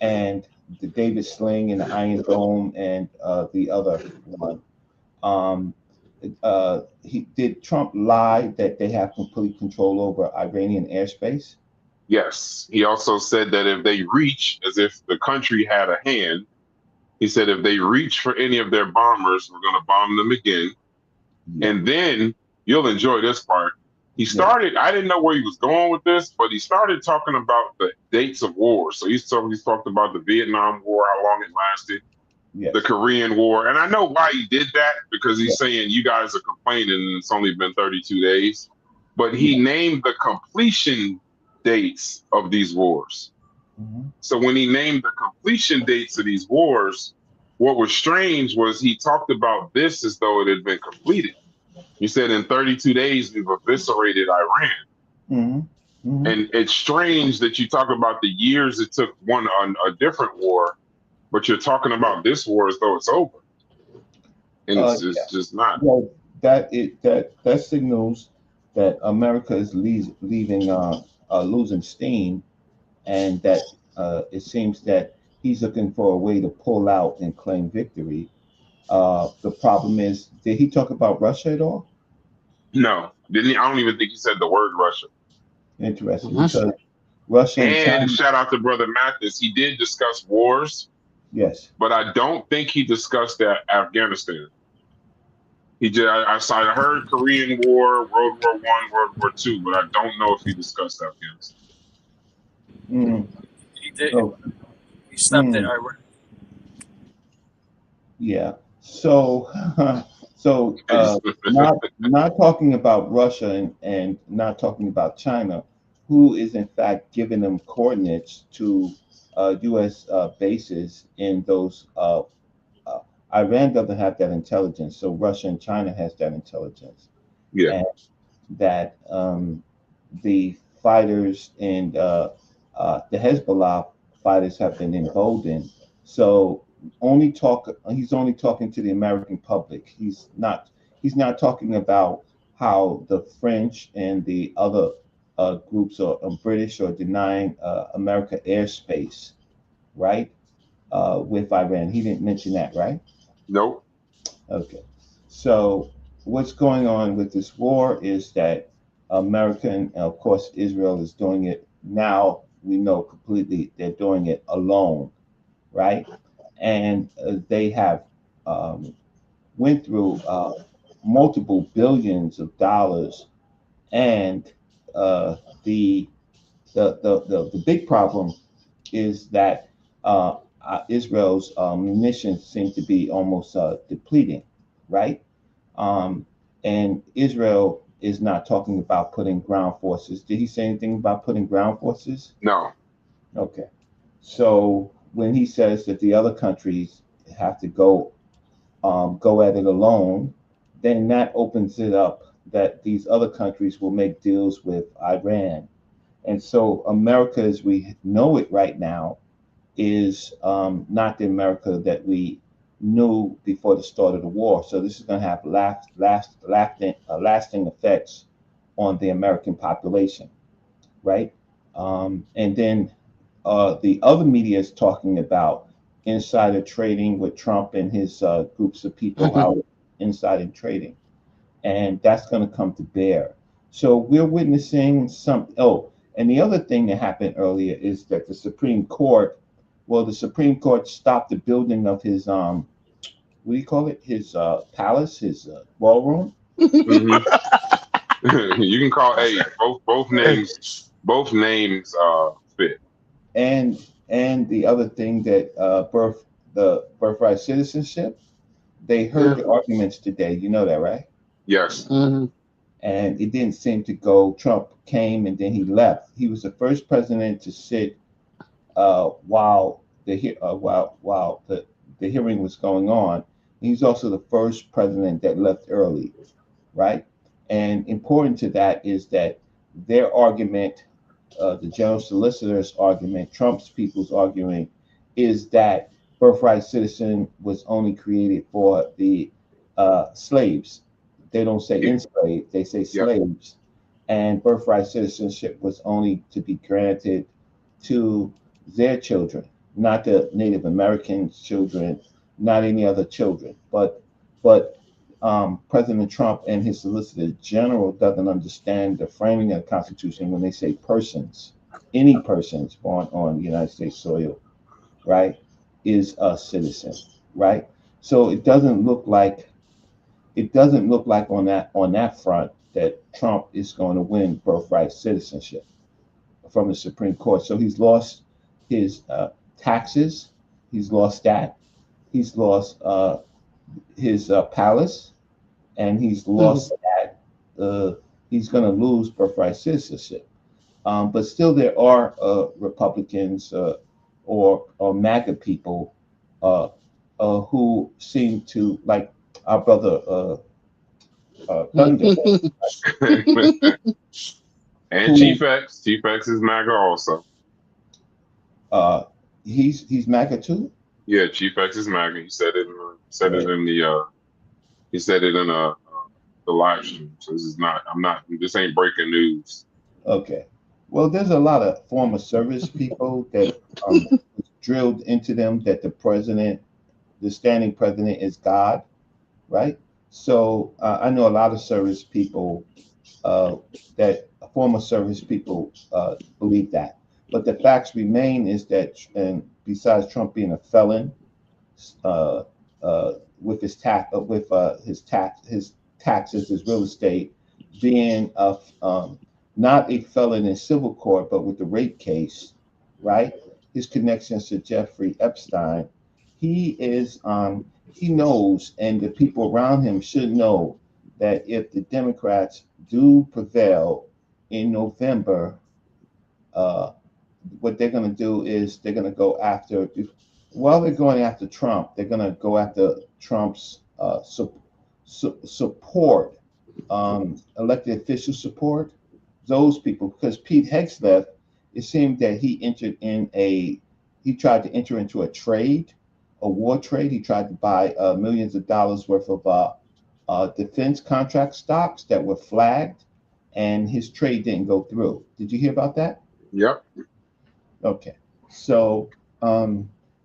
And the David Sling and the Iron Dome and the other one. Did Trump lie that they have complete control over Iranian airspace? Yes. He also said that if they reach, as if the country had a hand, he said if they reach for any of their bombers, we're going to bomb them again. Yeah. And then you'll enjoy this part. He started, I didn't know where he was going with this, but he started talking about the dates of war. So he's talked about the Vietnam War, how long it lasted, the Korean War. And I know why he did that, because he's saying you guys are complaining and it's only been 32 days. But he named the completion dates of these wars. So when he named the completion dates of these wars, what was strange was he talked about this as though it had been completed. He said in 32 days, we've eviscerated Iran. And it's strange that you talk about the years it took one on a different war, but you're talking about this war as though it's over. And it's just not. Well, that signals that America is losing steam, and that it seems that he's looking for a way to pull out and claim victory. The problem is, did he talk about Russia at all? No, didn't he? I don't even think he said the word Russia. Interesting. Because Russia and shout out to Brother Mathis. He did discuss wars. Yes. But I don't think he discussed Afghanistan. I heard Korean War, World War I, World War II, but I don't know if he discussed Afghanistan. Mm, He didn't. so, He stopped at mm, Iraq. yeah. So, so not talking about Russia and not talking about China, who is in fact giving them coordinates to U.S. Bases in those. Uh, Iran doesn't have that intelligence, so Russia and China has that intelligence, Yeah. and that the fighters and the Hezbollah fighters have been emboldened. So he's only talking to the American public. He's not talking about how the French and the other groups or British are denying America airspace, right? With Iran. He didn't mention that, right? Nope. Okay. So what's going on with this war is that America and of course Israel is doing it now. We know completely they're doing it alone, right? And they have um, went through multiple billions of dollars, and uh, the, the big problem is that Israel's munitions seem to be almost depleting, right? Um, and Israel is not talking about putting ground forces. Did he say anything about putting ground forces? No. Okay. So when he says that the other countries have to go at it alone, then that opens it up that these other countries will make deals with Iran. And so America, as we know it right now, is not the America that we knew before the start of the war. So this is going to have lasting effects on the American population, right? And then the other media is talking about insider trading with Trump and his groups of people out insider trading, and that's going to come to bear. So we're witnessing some. Oh, and the other thing that happened earlier is that the Supreme Court stopped the building of his what do you call it? His palace, his ballroom. Hmm. You can call both names fit. And the other thing that the birthright citizenship, they heard Yeah. the arguments today. You know that, right? Yes. Mhm. And it didn't seem to go. Trump came and then he left. He was the first president to sit while the hearing was going on. He's also the first president that left early, right? And important to that is that their argument, the general solicitor's argument, Trump's people's arguing, is that birthright citizen was only created for the slaves. They don't say Yeah. enslaved, they say Yep. slaves. And birthright citizenship was only to be granted to their children, not the Native Americans' children, not any other children. But President Trump and his Solicitor General doesn't understand the framing of the Constitution when they say persons. Any persons born on United States soil, right, is a citizen, right? So it doesn't look like on that front that Trump is going to win birthright citizenship from the Supreme Court. So he's lost his taxes. He's lost that. He's lost his palace, and he's lost that. He's going to lose birthright citizenship. But still, there are Republicans or MAGA people uh, who seem to like our brother Thunder. And Who Chief X is MAGA also. uh, he's MAGA too. Yeah, Chief X is MAGA. He said it. Said it Right. in the. He said it in the live stream. So this is not. I'm not. This ain't breaking news. Okay. Well, there's a lot of former service people that drilled into them that the standing president is God, right? So I know a lot of service people uh, that former service people believe that. But the facts remain is that, and besides Trump being a felon, uh, with his taxes, his real estate, being not a felon in civil court, but with the rape case, right? His connections to Jeffrey Epstein. He knows, and the people around him should know that if the Democrats do prevail in November, what they're going to do is they're going to go after, while they're going after Trump, they're going to go after Trump's support, elected official support, those people, because Pete Hegseth, it seemed that he tried to enter into a war trade. He tried to buy millions of dollars worth of defense contract stocks that were flagged, and his trade didn't go through. Did you hear about that? Yep. Okay. So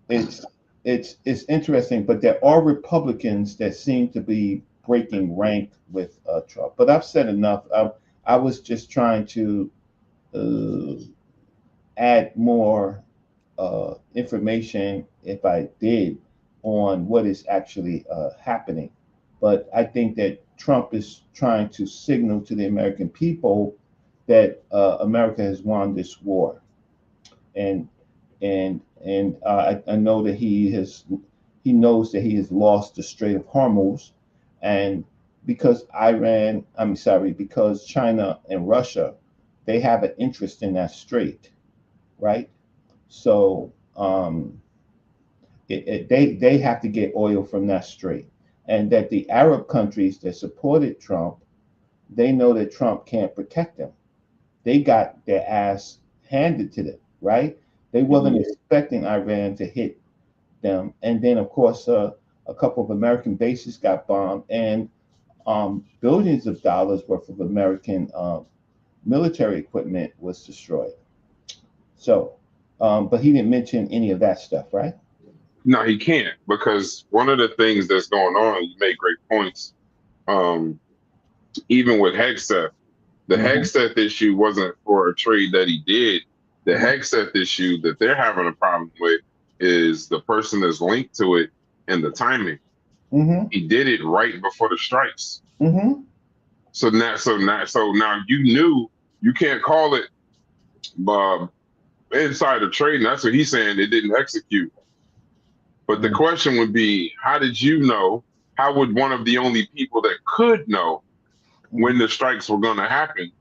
it's interesting, but there are Republicans that seem to be breaking rank with Trump. But I've said enough. I was just trying to add more information, if I did, on what is actually happening. But I think that Trump is trying to signal to the American people that America has won this war, and I know that he knows that he has lost the Strait of Hormuz, and because because China and Russia, they have an interest in that strait, right? So they have to get oil from that strait, and that the Arab countries that supported Trump, they know that Trump can't protect them. They got their ass handed to them, right? They wasn't expecting Iran to hit them, and then of course a couple of American bases got bombed, and billions of dollars worth of American military equipment was destroyed. So, but he didn't mention any of that stuff, right? No, he can't, because one of the things that's going on, you make great points. Even with Hegseth, the Hegseth issue wasn't for a trade that he did. The Hegseth issue that they're having a problem with is the person that's linked to it and the timing. He did it right before the strikes. So now you knew you can't call it insider trading. That's what he's saying. They didn't execute. But the question would be, how did you know? How would one of the only people that could know when the strikes were going to happen,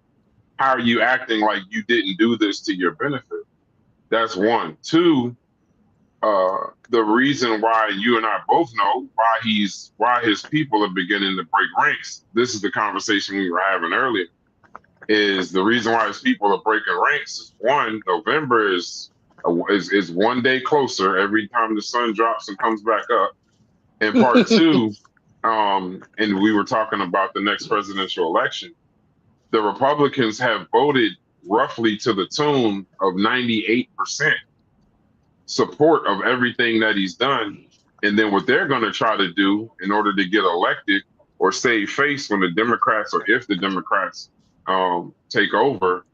how are you acting like you didn't do this to your benefit? That's one. Two, the reason why you and I both know why his people are beginning to break ranks. This is the conversation we were having earlier. Is the reason why his people are breaking ranks is, one, November is 1 day closer every time the sun drops and comes back up. And part two, and we were talking about the next presidential election. The Republicans have voted roughly to the tune of 98% support of everything that he's done. And then what they're going to try to do in order to get elected or save face when the Democrats, or if the Democrats take over,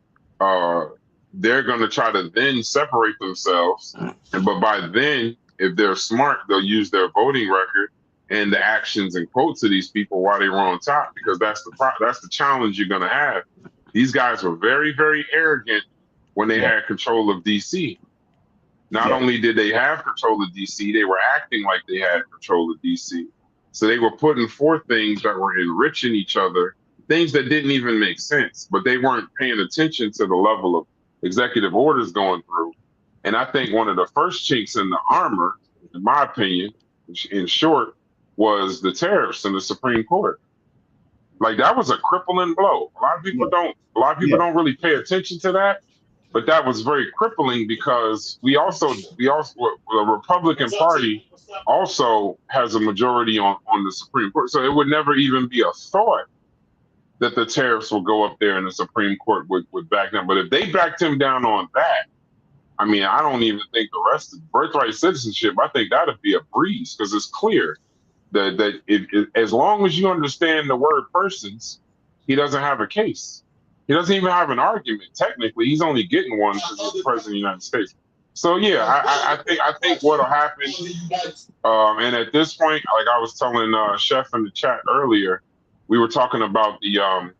they're going to try to then separate themselves. But by then, if they're smart, they'll use their voting record and the actions and quotes of these people while they were on top, because that's the challenge you're going to have. These guys were very, very arrogant when they had control of DC. Not only did they have control of DC, they were acting like they had control of DC. So they were putting forth things that were enriching each other, things that didn't even make sense, but they weren't paying attention to the level of executive orders going through. And I think one of the first chinks in the armor, in my opinion, in short, was the tariffs in the Supreme Court. Like, that was a crippling blow. A lot of people don't really pay attention to that, but that was very crippling, because the Republican Party also has a majority on the Supreme Court. So it would never even be a thought that the tariffs will go up there and the Supreme Court would back them. But if they backed him down on that, I mean, I don't even think the rest of birthright citizenship, I think that'd be a breeze, because it's clear that as long as you understand the word persons, he doesn't have a case. He doesn't even have an argument. Technically, he's only getting one because he's the president of the United States. So yeah, I think what'll happen, and at this point, like I was telling Chef in the chat earlier, we were talking about the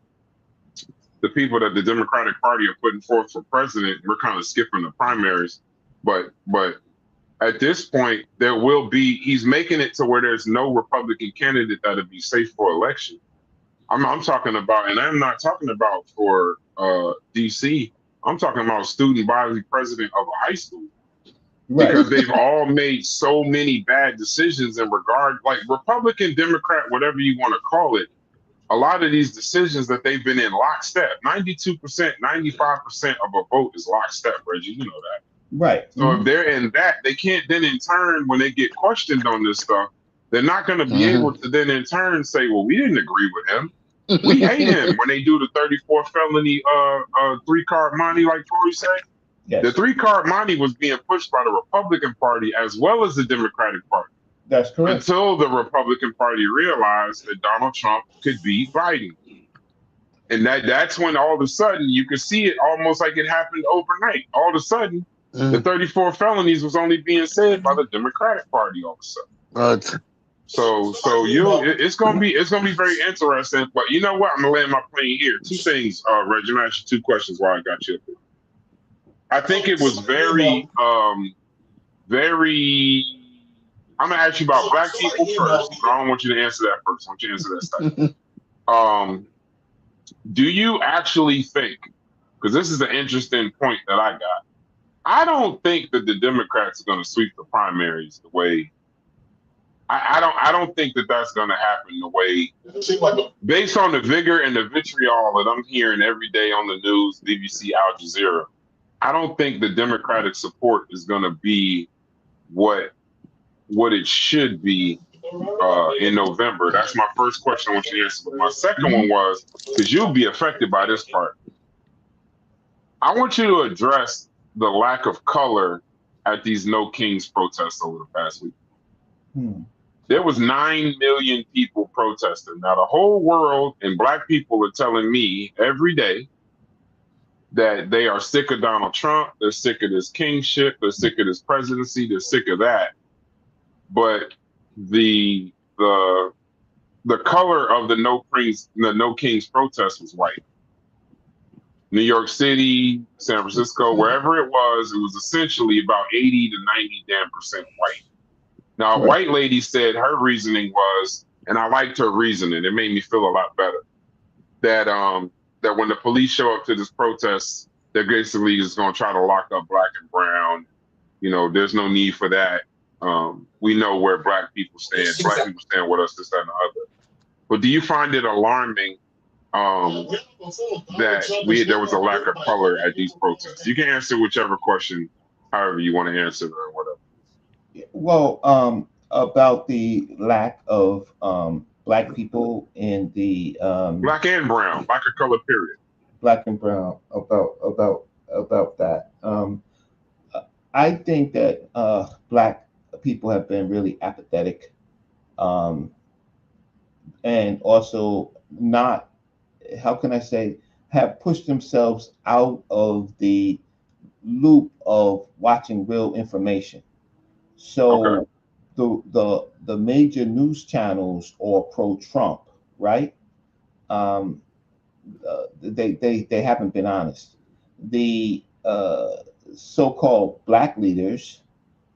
people that the Democratic Party are putting forth for president. We're kind of skipping the primaries, but at this point, there will be. He's making it to where there's no Republican candidate that'll be safe for election. I'm talking about, and I'm not talking about for DC. I'm talking about student body president of a high school, Right. because they've all made so many bad decisions in regard, like Republican, Democrat, whatever you want to call it. A lot of these decisions that they've been in lockstep, 92%, 95% of a vote is lockstep, Reggie. You know that. Right. So if they're in that, they can't then in turn, when they get questioned on this stuff, they're not going to be able to then in turn say, well, we didn't agree with him. We hate him when they do the 34 felony 3-card money, like Tory said. Yes. The 3-card money was being pushed by the Republican Party as well as the Democratic Party. That's correct. Until the Republican Party realized that Donald Trump could beat Biden. And that's when all of a sudden you could see it almost like it happened overnight. All of a sudden, the 34 felonies was only being said by the Democratic Party all of a sudden. But So it's gonna be very interesting. But you know what? I'm gonna land my plane here. Two things, Reggie. I'm gonna ask you two questions while I got you up here. I think it was very I'm gonna ask you about black people first. I don't want you to answer that first. I want you to answer that second. Do you actually think, because this is an interesting point that I got, I don't think that the Democrats are going to sweep the primaries the way I don't think that that's going to happen the way, based on the vigor and the vitriol that I'm hearing every day on the news, BBC, Al Jazeera. I don't think the Democratic support is going to be what it should be in November. That's my first question I want you to answer. But my second one was, because you'll be affected by this part, I want you to address the lack of color at these No Kings protests over the past week. There was 9 million people protesting. Now the whole world and black people are telling me every day that they are sick of Donald Trump, they're sick of this kingship, they're sick of this presidency, they're sick of that. But the color of the No Kings protest was white. New York City, San Francisco, wherever it was essentially about 80 to 90% white. Now, a white lady said her reasoning was, and I liked her reasoning, it made me feel a lot better, that when the police show up to this protest, they're basically just going to try to lock up black and brown. You know, there's no need for that. We know where black people stand. Black people stand with us, this, that, and the other. But do you find it alarming that there was a lack of color at these protests? You can answer whichever question, however you want to answer it or whatever. Well, about the lack of black people in the black and brown, black or color, period. Black and brown, about that. I think that black people have been really apathetic, and also not, how can I say, have pushed themselves out of the loop of watching real information. So the major news channels are pro-Trump, right? They haven't been honest. The so-called black leaders,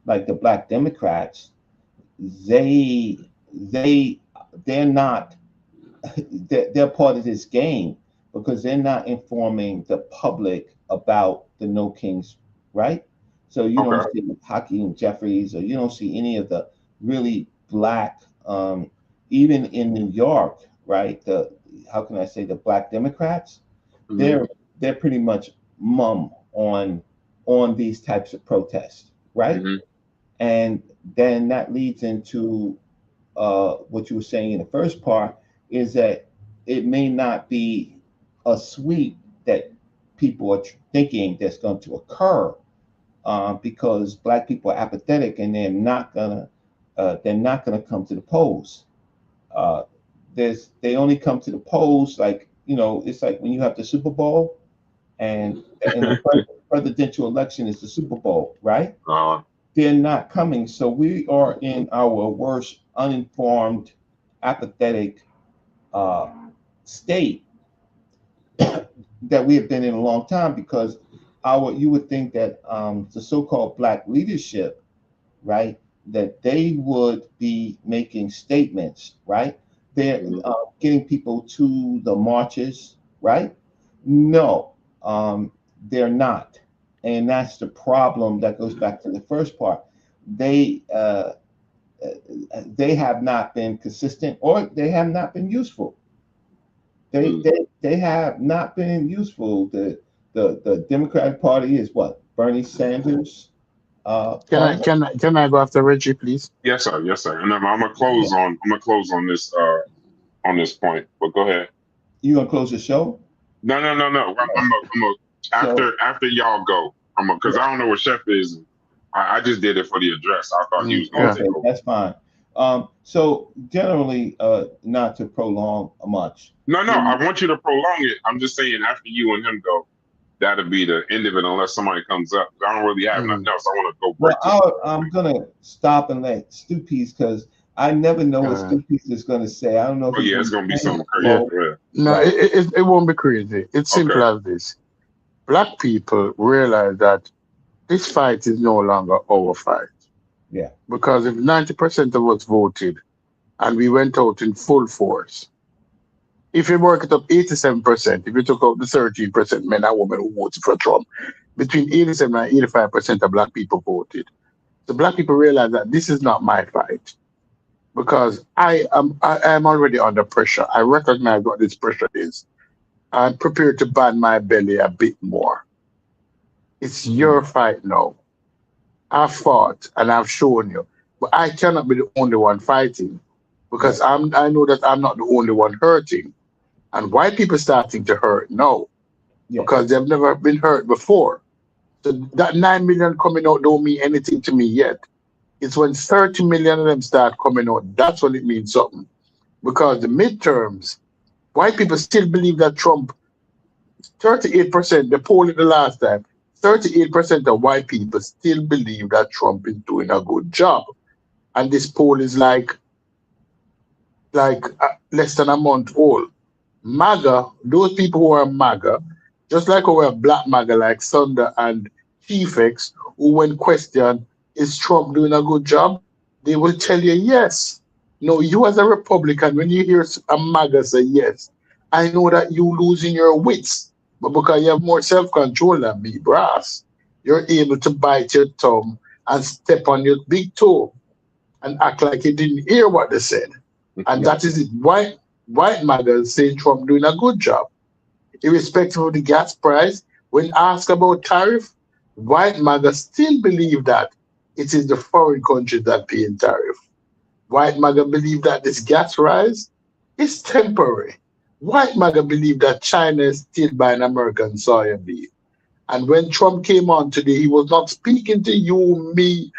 like the Black Democrats, they're not, they're part of this game because they're not informing the public about the No Kings, right? So you don't see Hakeem Jeffries, or you don't see any of the really black, even in New York, right? How can I say, the Black Democrats? They're pretty much mum on these types of protests, right? And then that leads into what you were saying in the first part, is that it may not be a sweep that people are thinking that's going to occur, because black people are apathetic and they're not gonna come to the polls. They only come to the polls, like, you know, it's like when you have the Super Bowl and presidential election is the Super Bowl, right? Uh, They're not coming. So we are in our worst uninformed, apathetic state that we have been in a long time, because you would think that the so-called black leadership, right, that they would be making statements, right? They're getting people to the marches, right? No, they're not. And that's the problem that goes back to the first part. They have not been consistent, or they have not been useful. They have not been useful. The Democratic Party is what? Bernie Sanders. Can I go after Reggie, please? yes, sir. Yes, sir. And I'm gonna close on this point. But go ahead. You gonna close the show? No. After y'all go. Because I don't know where Chef is. I just did it for the address. I thought he was going to Okay, take over. that's fine. So generally, not to prolong much. No, I want you to prolong it. I'm just saying after you and him go, that'll be the end of it unless somebody comes up. I don't really have nothing else. I want to go break Well, I'm gonna stop and let Stu Peace, because I never know what Stu Peace is gonna say. I don't know if it's going to be something crazy. Yeah. No, it won't be crazy. It's simple as this. Black people realize that this fight is no longer our fight. Yeah. Because if 90% of us voted and we went out in full force, if you work it up 87%, if you took out the 13% men and women who voted for Trump, between 87 and 85% of black people voted. So black people realize that this is not my fight. Because I am already under pressure. I recognize what this pressure is. I'm prepared to band my belly a bit more. It's your fight now. I've fought and I've shown you, but I cannot be the only one fighting, because I know that I'm not the only one hurting, and white people starting to hurt now because they've never been hurt before. So that 9 million coming out don't mean anything to me yet. It's when 30 million of them start coming out, that's when it means something. Because the midterms, white people still believe that Trump, 38%, the poll in the last time, 38% of white people still believe that Trump is doing a good job. And this poll is like less than a month old. MAGA, those people who are MAGA, just like who are black MAGA like Sunder and Chief X, who when questioned, is Trump doing a good job? They will tell you yes. No, you as a Republican, when you hear a MAGA say yes, I know that you losing your wits, but because you have more self-control than me, brass, you're able to bite your tongue and step on your big toe and act like you didn't hear what they said. And that is it. White MAGA saying Trump doing a good job. Irrespective of the gas price, when asked about tariff, white MAGA still believe that it is the foreign countries that pay in tariff. White MAGA believe that this gas rise is temporary. White MAGA believe that China is still buying American soybean. And when Trump came on today, he was not speaking to you, me,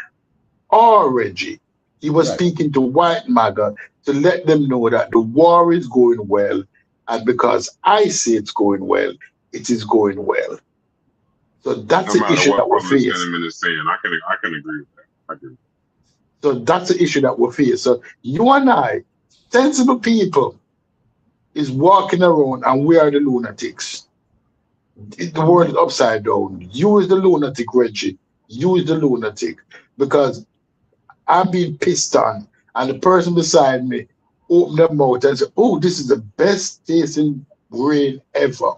or Reggie. He was speaking to white MAGA to let them know that the war is going well. And because I say it's going well, it is going well. So that's the issue that we're facing. I can agree with that. I agree. So that's the issue that we're facing. So you and I, sensible people, is walking around and we are the lunatics. The world is upside down. You is the lunatic, Reggie. You is the lunatic. Because I'm being pissed on, and the person beside me opened their mouth and said, oh, this is the best tasting grain ever.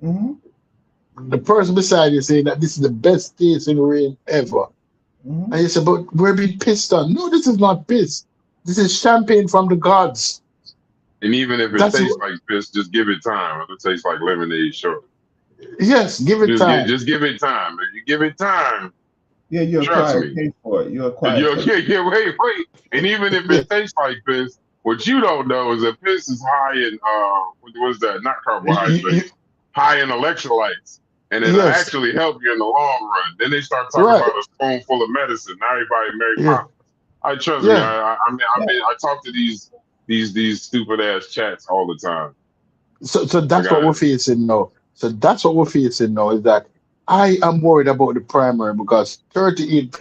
The person beside you saying that this is the best tasting rain ever. And you say, but we're being pissed on. No, this is not piss. This is champagne from the gods. And even if it tastes like piss, just give it time. If it tastes like lemonade, sure. Yes, give it time. Just give it time. If you give it time, you're acquired taste for it. You're acquired. Wait. And even if it tastes like piss, what you don't know is that piss is high in what is that? Not carbohydrates, high in electrolytes. And it'll actually help you in the long run. Then they start talking about a spoonful of medicine. Now everybody Mary Poppins. I trust me. I talk to these stupid ass chats all the time. So that's what we're facing now. So that's what we're facing now. Is that I am worried about the primary because 38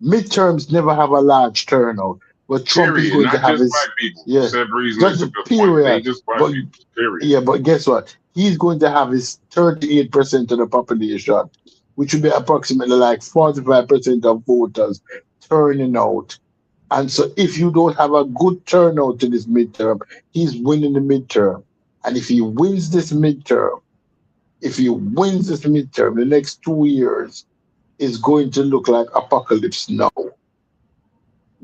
midterms never have a large turnout, but Trump is Period. going to Not have just his black people. yeah, Said Breeze makes just a the good point. It ain't period. just black But people. Period. yeah, but guess what? He's going to have his 38% of the population, which would be approximately like 45% of voters turning out. And so if you don't have a good turnout in this midterm, he's winning the midterm. And if he wins this midterm, the next 2 years is going to look like apocalypse now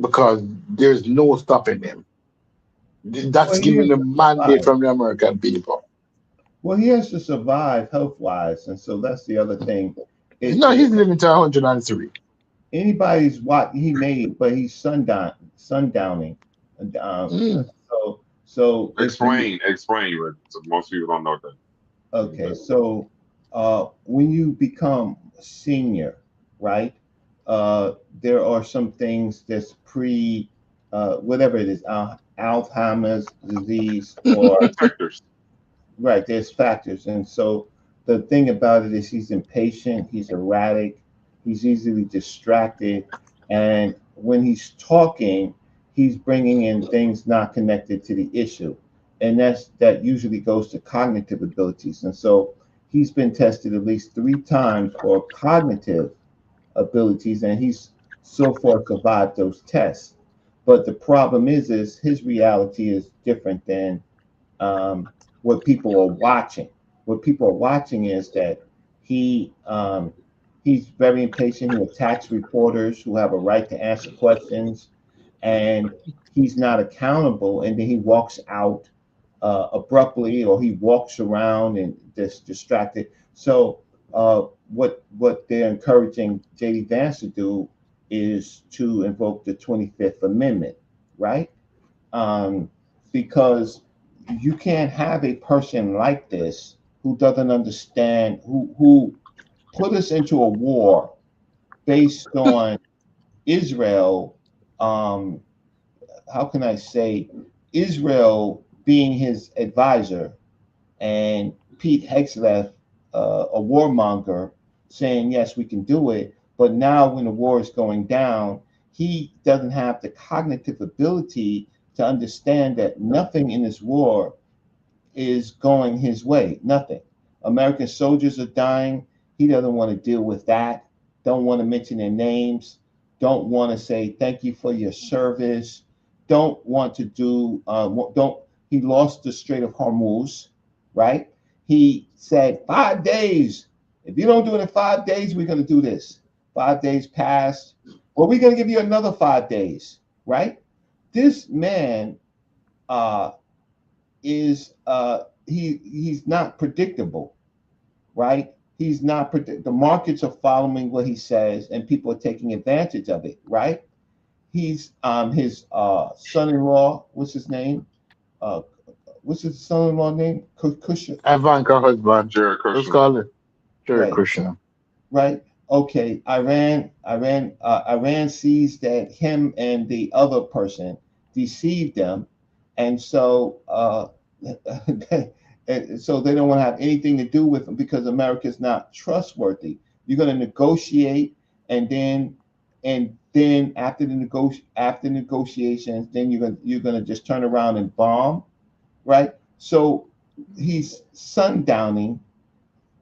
because there's no stopping him. That's Well, he giving has a to mandate survive. from the American people. Well, he has to survive health wise, and so that's the other thing. No, It he's living to 103. anybody's what he made, but he's sundowning. Mm. So if you Explain, Rick. So most people don't know what that. okay, so when you become senior, right? There are some things that's pre whatever it is, Alzheimer's disease or Protectors. right, there's factors. And so the thing about it is he's impatient, he's erratic, he's easily distracted. And when he's talking, he's bringing in things not connected to the issue. And that usually goes to cognitive abilities. And so he's been tested at least 3 times for cognitive abilities, and he's so far survived those tests. But the problem is his reality is different than um, what people are watching. What people are watching is that he's very impatient. He attacks reporters who have a right to answer questions, and he's not accountable. And then he walks out abruptly, or he walks around and just distracted. So what they're encouraging JD Vance to do is to invoke the 25th Amendment, right? um, because you can't have a person like this who doesn't understand, who put us into a war based on Israel. Um, how can I say Israel being his advisor and Pete Hegseth, a warmonger, saying yes, we can do it. But now, when the war is going down, he doesn't have the cognitive ability to understand that nothing in this war is going his way. Nothing. American soldiers are dying. He doesn't want to deal with that. Don't want to mention their names. Don't want to say thank you for your service. Don't want to do. Don't. He lost the Strait of Hormuz, right? He said 5 days. If you don't do it in 5 days, we're going to do this. 5 days passed. Well, we're going to give you another 5 days, right? This man uh, is he's not predictable, right? He's not the markets are following what he says, and people are taking advantage of it, right? He's his son-in-law. What's his name? Uh, what's his son-in-law name? Kushner, Ivanka husband. Jared Let's Kushner. call it Jared right? Kushner. Right. Okay. Iran sees that him and the other person deceived them, and so and so they don't want to have anything to do with them because America is not trustworthy. You're going to negotiate, and then after negotiations, then you're gonna just turn around and bomb, right? So he's sundowning,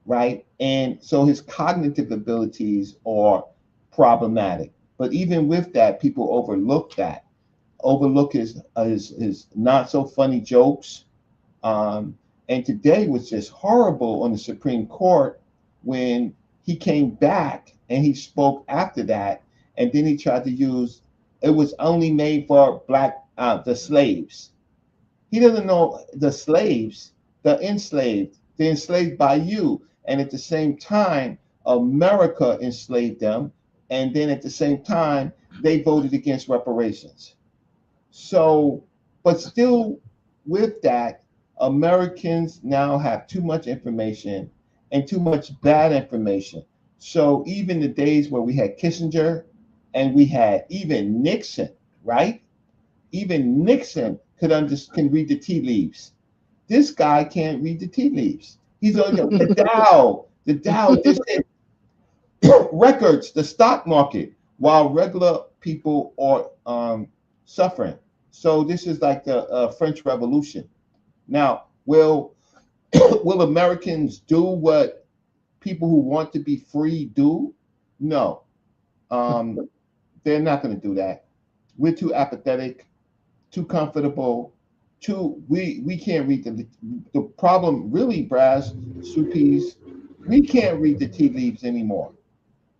right? And so his cognitive abilities are problematic. But even with that, people overlook his not so funny jokes. And today was just horrible on the Supreme Court when he came back and he spoke after that, and then he tried to use it was only made for the slaves. He doesn't know the slaves, the enslaved by you. And at the same time, America enslaved them. And then at the same time, they voted against reparations. So, but still, with that, Americans now have too much information and too much bad information. So, even the days where we had Kissinger and we had even Nixon, right? Even Nixon can read the tea leaves. This guy can't read the tea leaves. He's on the Dow. The Dow just hit records, the stock market, while regular people are suffering. So this is like the French Revolution. Now, will Americans do what people who want to be free do? No, they're not going to do that. We're too apathetic, too comfortable. We can't read the problem really, Brass, Suppies, we can't read the tea leaves anymore.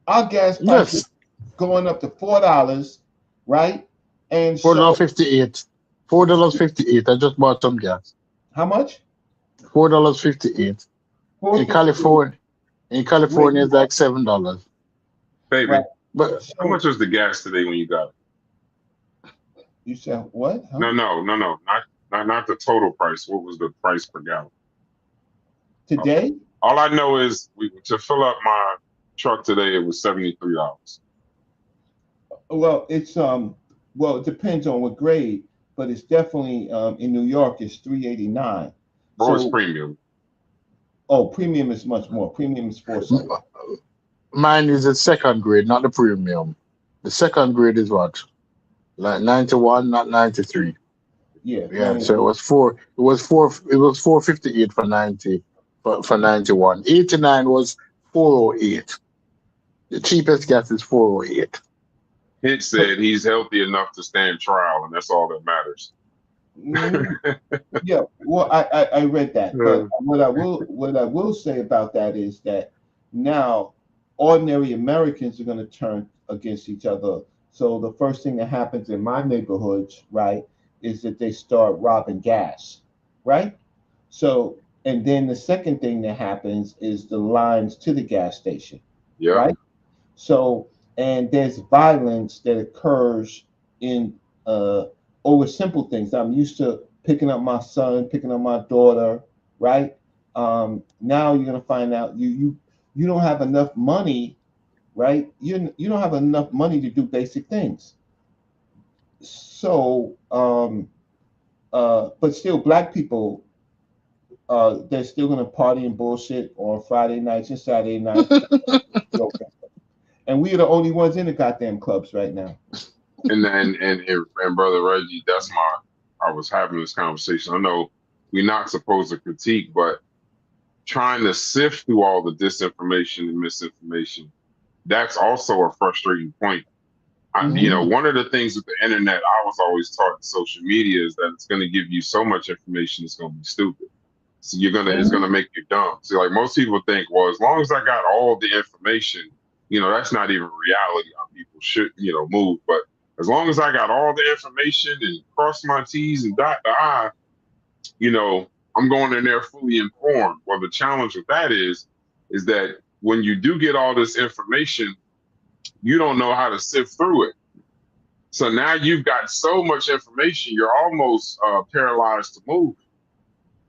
Our gas prices Yes, going up to $4, right? And so $4.58. $4.58. I just bought some gas. how much? $4.58. In California, Wait, it's like $7. Baby, right. But how So much was the gas today when you got it? you said what? Huh? No, not the total price. What was the price per gallon? Today? All I know is to fill up my truck today, it was $73. Well, it's well, it depends on what grade, but it's definitely in New York it's $3.89. Bro, it's So premium. premium is much more. Premium is $4 something. mine is the second grade, not the premium. The second grade is what? Like 91, not 93. Yeah, Yeah, so it was 458 for 90 for 91. 89 was 408. The cheapest gas is 408. Hint said he's healthy enough to stand trial, and that's all that matters. Yeah, well, I read that, but what I will say about that is that now ordinary Americans are going to turn against each other. So the first thing that happens in my neighborhoods, right, is that they start robbing gas, right? So, and then the second thing that happens is the lines to the gas station, Yeah. right? So, and there's violence that occurs in over simple things. I'm used to picking up my son, picking up my daughter, right? Now you're gonna find out you don't have enough money, right? You don't have enough money to do basic things. So, but still, black people, they're still gonna party and bullshit on Friday nights and Saturday nights. Okay. And we are the only ones in the goddamn clubs right now. And brother Reggie, I was having this conversation. I know we're not supposed to critique, but trying to sift through all the disinformation and misinformation, that's also a frustrating point. One of the things with the internet, I was always taught in social media is that it's going to give you so much information, it's going to be stupid. So it's going to make you dumb. So like most people think, well, as long as I got all the information, that's not even reality how people should, move. But as long as I got all the information and cross my T's and dot the I, I'm going in there fully informed. Well, the challenge with that is that when you do get all this information, you don't know how to sift through it. So now you've got so much information, you're almost paralyzed to move.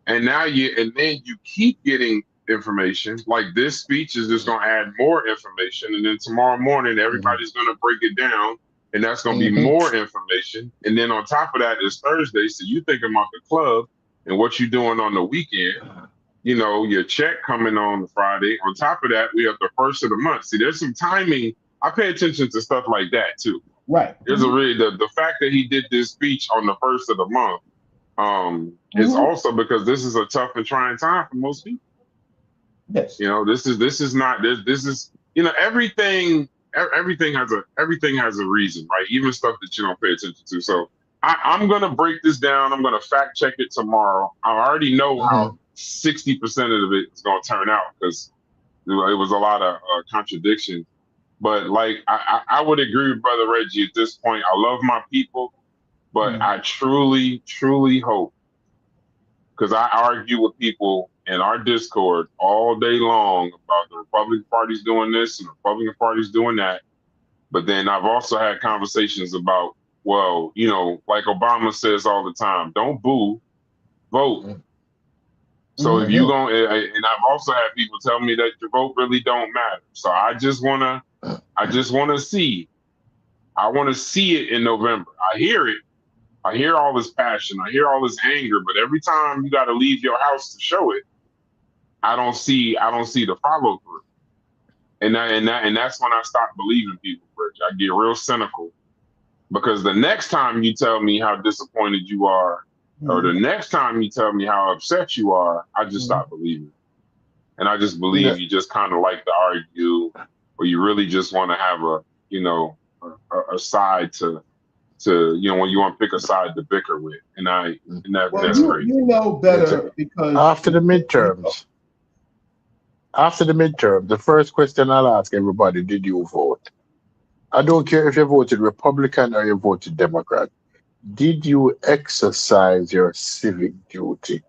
And then you keep getting information. Like this speech is just going to add more information. And then tomorrow morning, everybody's going to break it down. And that's going to be more information. And then on top of that, it's Thursday. So you thinking about the club and what you're doing on the weekend. Your check coming on Friday. On top of that, we have the first of the month. See, there's some timing. I pay attention to stuff like that too. Right. There's the fact that he did this speech on the first of the month is also because this is a tough and trying time for most people. Yes. This is not everything has a reason, right? Even stuff that you don't pay attention to. So I'm gonna break this down. I'm gonna fact check it tomorrow. I already know how 60% of it is gonna turn out because it was a lot of contradictions. But like I would agree with Brother Reggie at this point. I love my people, but I truly, truly hope, because I argue with people in our Discord all day long about the Republican Party's doing this and the Republican Party's doing that. But then I've also had conversations about, well, like Obama says all the time, don't boo, vote. So if you going, and I've also had people tell me that your vote really don't matter. So I just want to see. I want to see it in November. I hear it. I hear all this passion. I hear all this anger. But every time you got to leave your house to show it, I don't see the follow through. And that's when I stop believing people, Rich. I get real cynical because the next time you tell me how disappointed you are, or the next time you tell me how upset you are, I just stop believing. And I just believe you just kind of like to argue, or you really just want to have a side to when you want to pick a side to bicker with. And that's crazy. You know better because after the midterms, the first question I'll ask everybody: did you vote? I don't care if you voted Republican or you voted Democrat. Did you exercise your civic duty?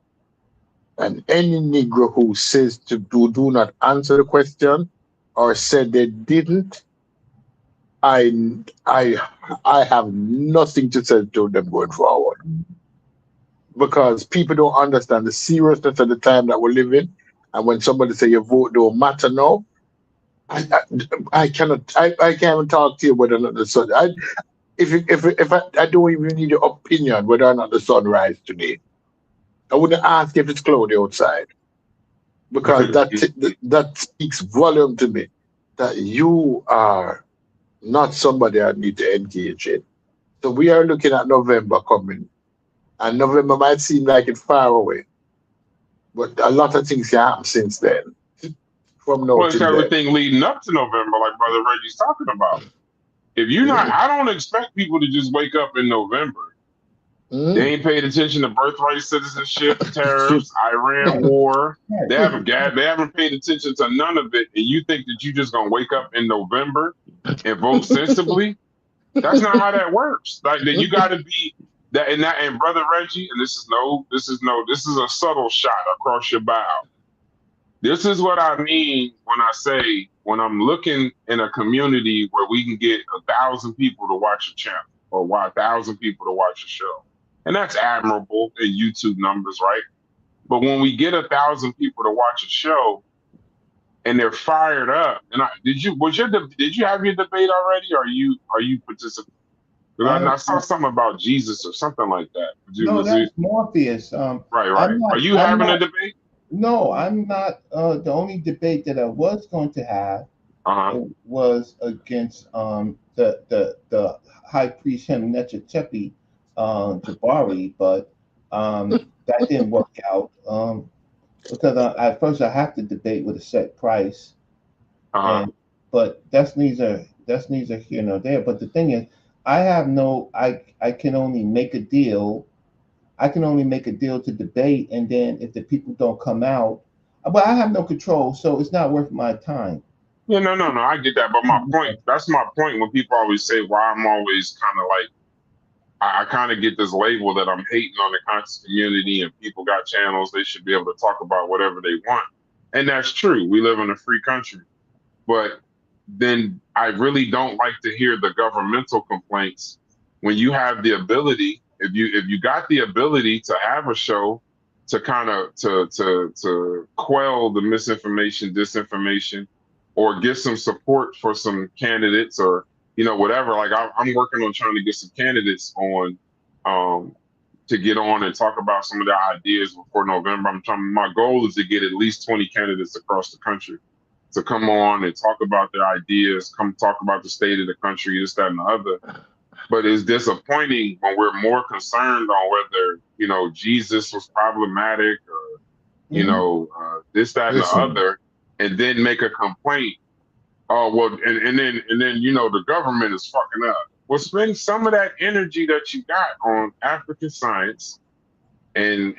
And any Negro who says to do not answer the question or said they didn't, I have nothing to say to them going forward. Because people don't understand the seriousness of the time that we're living. And when somebody say your vote don't matter now, I can't even talk to you whether or not the sun. If I don't even need your opinion whether or not the sun rise today. I wouldn't ask if it's cloudy outside, because that speaks volume to me that you are not somebody I need to engage in. So we are looking at November coming, and November might seem like it's far away, but a lot of things can happen since then. From now Well, it's till then. everything leading up to November, like Brother Reggie's talking about. If you're not, I don't expect people to just wake up in November. They ain't paid attention to birthright citizenship, tariffs, Iran war. They haven't paid attention to none of it, and you think that you just gonna wake up in November and vote sensibly? That's not how that works. Like you got to be that and Brother Reggie, and this is a subtle shot across your bow. This is what I mean when I say when I'm looking in a community where we can get 1,000 people to watch a channel or 1,000 people to watch a show. And that's admirable in YouTube numbers, right? But when we get 1,000 people to watch a show and they're fired up, and did you have your debate already? Or are you participating? Because I saw something about Jesus or something like that. That's Morpheus. Right. Are you having a debate? No, I'm not. The only debate that I was going to have was against the high priest Nechetepi Jabari, but that didn't work out because at first I have to debate with a set price, but that's neither here nor there. But the thing is, I can only make a deal. I can only make a deal to debate, and then if the people don't come out, but I have no control, so it's not worth my time. Yeah, no, I get that, but that's my point when people always say why I'm always kind of like, I kind of get this label that I'm hating on the conscious community and people got channels, they should be able to talk about whatever they want. And that's true. We live in a free country. But then I really don't like to hear the governmental complaints when you have the ability, if you got the ability to have a show to kind of to quell the misinformation, disinformation, or get some support for some candidates or whatever. Like I'm working on trying to get some candidates on to get on and talk about some of their ideas before November. My goal is to get at least 20 candidates across the country to come on and talk about their ideas, come talk about the state of the country, this, that, and the other. But it's disappointing when we're more concerned on whether, Jesus was problematic or, this, that, and the other, and then make a complaint. Oh, well, and then the government is fucking up. Well, spend some of that energy that you got on African science and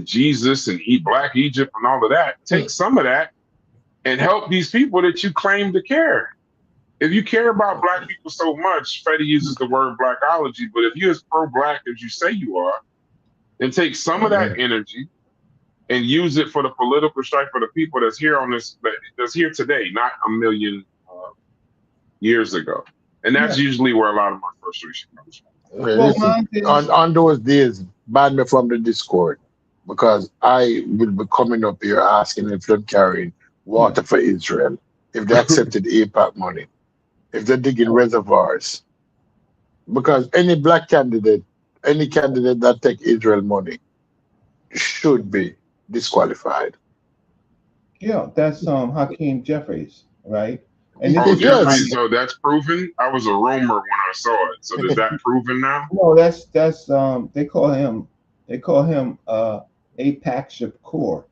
Jesus and Black Egypt and all of that. Take some of that and help these people that you claim to care. If you care about Black people so much, Freddie uses the word Blackology, but if you're as pro-Black as you say you are, then take some of that energy and use it for the political strife for the people that's here that's here today, not a million years ago. And that's usually where a lot of my frustration comes from. On those days, ban me from the Discord, because I will be coming up here asking if they're carrying water for Israel, if they accepted AIPAC money, if they're digging reservoirs. Because any Black candidate, any candidate that take Israel money, should be disqualified. Yeah, that's Hakeem Jeffries, right? And this Oh, is the Jeffrey. Yes. kind of, So that's proven. I was a rumor when I saw it. So is that proven now? no, that's they call him APAC Shakur,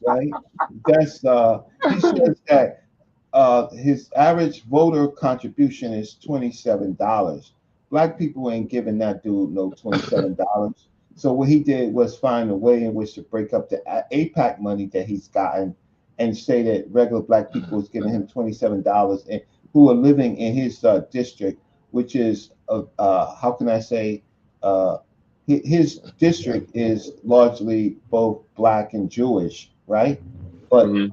right? That's he says that his average voter contribution is $27. Black people ain't giving that dude no $27. So what he did was find a way in which to break up the APAC money that he's gotten and say that regular black people is giving him $27 and who are living in his district, which is how can I say his district is largely both black and Jewish, right? But hmm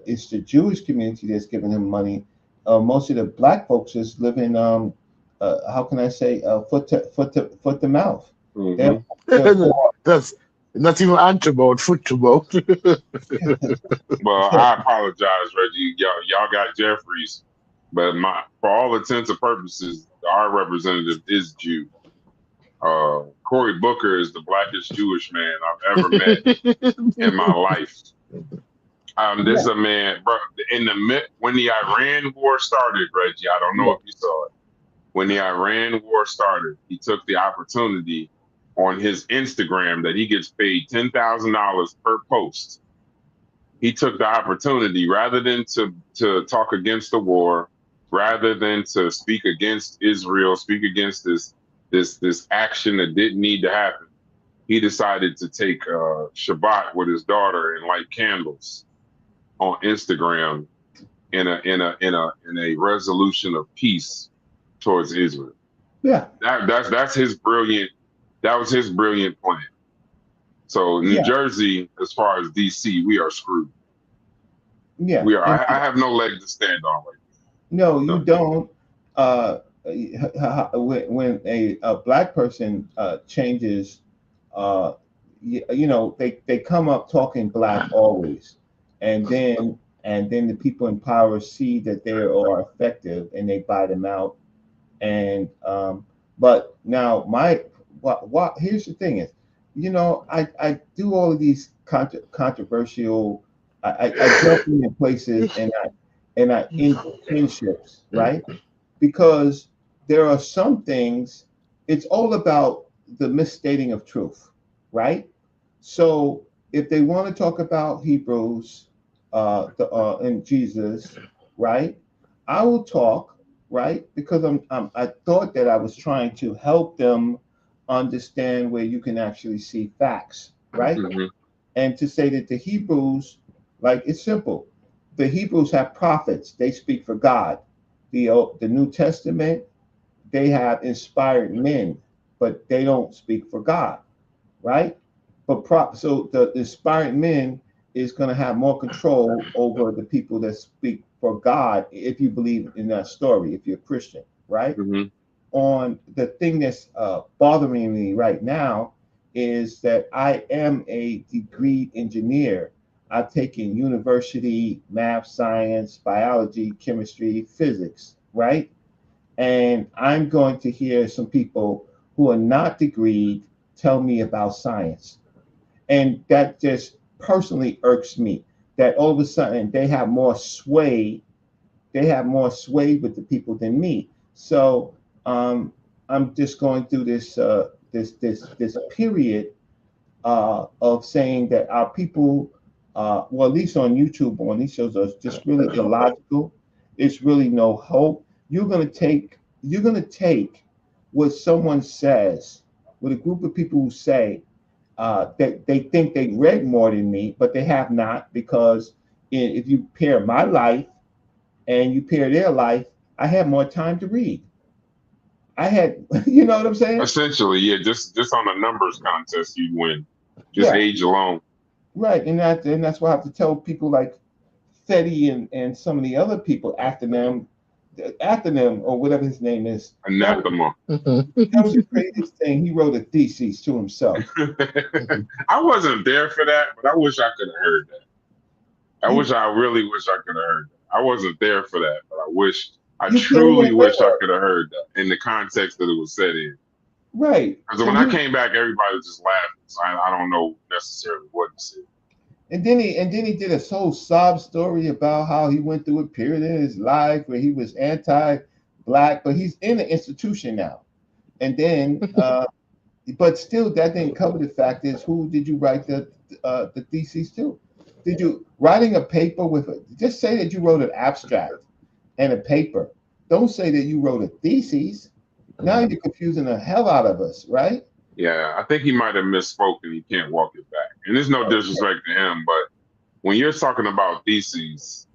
it's the Jewish community that's giving him money. Most of the black folks is living, how can I say, foot to mouth. hmm They're, they're poor. That's not even about football. Well, I apologize, Reggie. Y'all got Jeffries, but for all intents and purposes, our representative is Jew. Cory Booker is the blackest Jewish man I've ever met in my life. This is Yeah, a man, bro. When the Iran war started, Reggie, I don't know yeah, if you saw it. When the Iran war started, he took the opportunity on his Instagram that he gets paid $10,000 per post. He took the opportunity rather than to talk against the war, rather than to speak against Israel, speak against this action that didn't need to happen. He decided to take Shabbat with his daughter and light candles on Instagram in a resolution of peace towards Israel. yeah, That's his brilliant. That was his brilliant plan. So New yeah, Jersey, as far as DC, we are screwed. yeah. We are. And I have no leg to stand on right no, you now. don't. When a black person changes, uh, they come up talking black always, and then the people in power see that they are effective and they buy them out. And but now what here's the thing is, I do all of these controversial. I jump in places and I in ships, right? Because there are some things, it's all about the misstating of truth, right? So if they want to talk about Hebrews and Jesus, right? I will talk, right? Because I thought that I was trying to help them understand where you can actually see facts, right? hmm And to say that the Hebrews, like it's simple, the Hebrews have prophets; they speak for God. The New Testament, they have inspired men, but they don't speak for God, right? So the inspired men is going to have more control over the people that speak for God if you believe in that story, if you're a Christian, right? hmm On the thing that's bothering me right now is that I am a degree engineer. I've taken university math, science, biology, chemistry, physics, right? And I'm going to hear some people who are not degreed tell me about science. And that just personally irks me that all of a sudden they have more sway with the people than me. So um, I'm just going through this period of saying that our people, well, at least on YouTube, on these shows, are just really illogical. It's really no hope. You're gonna take what someone says, with a group of people who say that they think they read more than me, but they have not, because if you pair my life and you pair their life, I had more time to read. I had, you know what I'm saying? Essentially, yeah. Just on a numbers contest, you'd win. Just Yeah, age alone. right. And that's why I have to tell people like Fetty and some of the other people after them or whatever his name is. Anathema. That was the craziest thing. He wrote a thesis to himself. I wasn't there for that, but I wish I could have heard that. You I really wish I could have heard that. I wasn't there for that, but I you came truly in wish I later. could have heard that in the context that it was set in. Right. Because when I came back, everybody was just laughing. So I don't know necessarily what he said. And then he did a whole sob story about how he went through a period in his life where he was anti-black, but he's in the institution now. And then, but still, that didn't cover the fact is who did you write the thesis to? Did you writing a paper with just say that you wrote an abstract and a paper? Don't say that you wrote a thesis. Now you're confusing the hell out of us, right? Yeah, I think he might have misspoke and he can't walk it back. And there's no disrespect to him, but when you're talking about theses,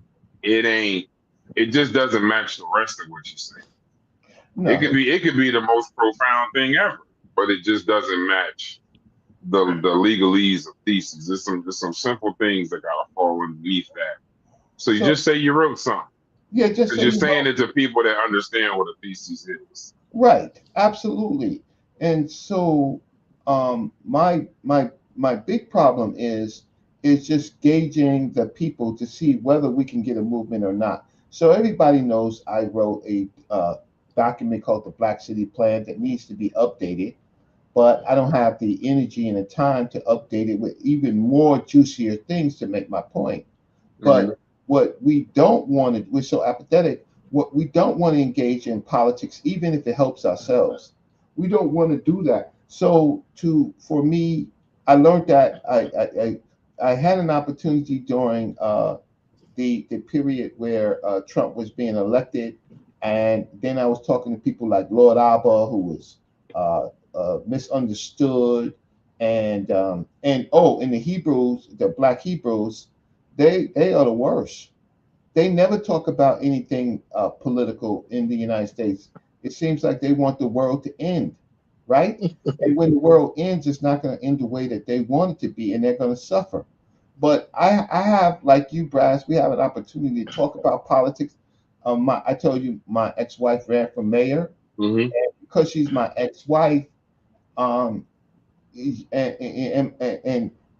it just doesn't match the rest of what you say. No. It could be the most profound thing ever, but it just doesn't match the legalese of theses. There's some simple things that gotta fall underneath that. So you just say you wrote something. Yeah, just say you're saying it to people that understand what a thesis is. Right, absolutely. And so my big problem is just gauging the people to see whether we can get a movement or not. So everybody knows I wrote a document called the Black City Plan that needs to be updated, but I don't have the energy and the time to update it with even more juicier things to make my point. But what we don't want to, we're so apathetic, what we don't want to engage in politics, even if it helps ourselves. We don't want to do that. So for me, I learned that I had an opportunity during the period where Trump was being elected, and then I was talking to people like Lord Abba, who was misunderstood, and in the Hebrews, the Black Hebrews, they are the worst. They never talk about anything political in the United States. It seems like they want the world to end, right? And when the world ends, it's not going to end the way that they want it to be, and they're going to suffer. But I have, like you, Brass, we have an opportunity to talk about politics. I told you my ex-wife ran for mayor, and because she's my ex-wife, and